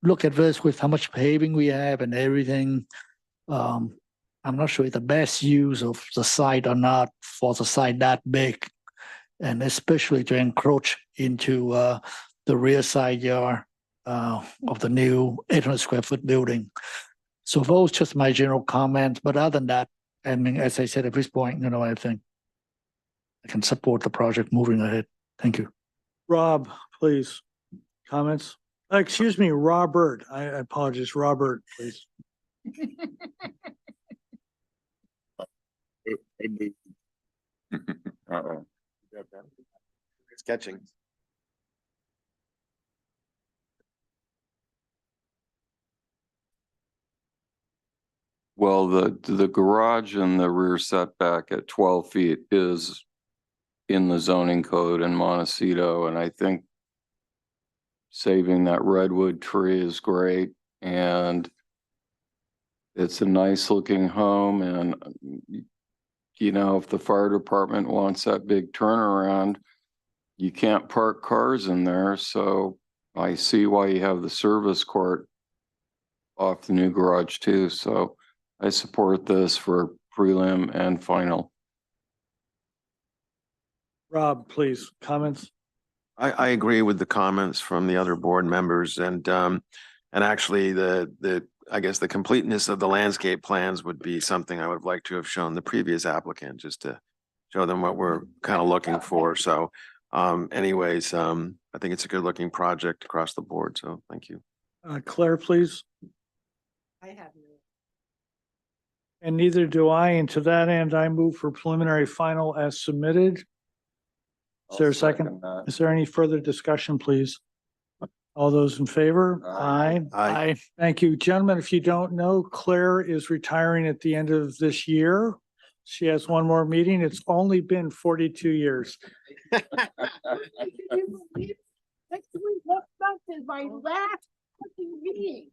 look at this with how much paving we have and everything. I'm not sure it's the best use of the site or not for the site that big, and especially to encroach into the rear side yard of the new 800 square foot building. So those just my general comments. But other than that, I mean, as I said, at this point, I think I can support the project moving ahead. Thank you. Rob, please. Comments? Excuse me, Robert. I apologize. Robert, please. Uh-oh. It's catching. Well, the garage and the rear setback at 12 feet is in the zoning code in Montecito, and I think saving that redwood tree is great, and it's a nice looking home. And if the fire department wants that big turnaround, you can't park cars in there. So I see why you have the service court off the new garage too. So I support this for prelim and final. Rob, please, comments? I agree with the comments from the other board members, and actually I guess the completeness of the landscape plans would be something I would have liked to have shown the previous applicant, just to show them what we're kind of looking for. So anyways, I think it's a good looking project across the board. So thank you. Claire, please. I have no. And neither do I. And to that end, I move for preliminary final as submitted. Is there a second? Is there any further discussion, please? All those in favor? Aye. Aye. Thank you. Gentlemen, if you don't know, Claire is retiring at the end of this year. She has one more meeting. It's only been 42 years. Next week, next month is my last meeting.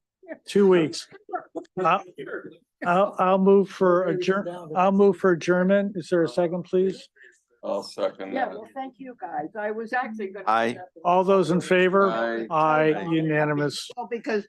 2 weeks. I'll move for adjournment. Is there a second, please? I'll second Yeah, that. well, thank you, guys. I was actually gonna. Aye. All those in favor? Aye. Aye, unanimous. Well, because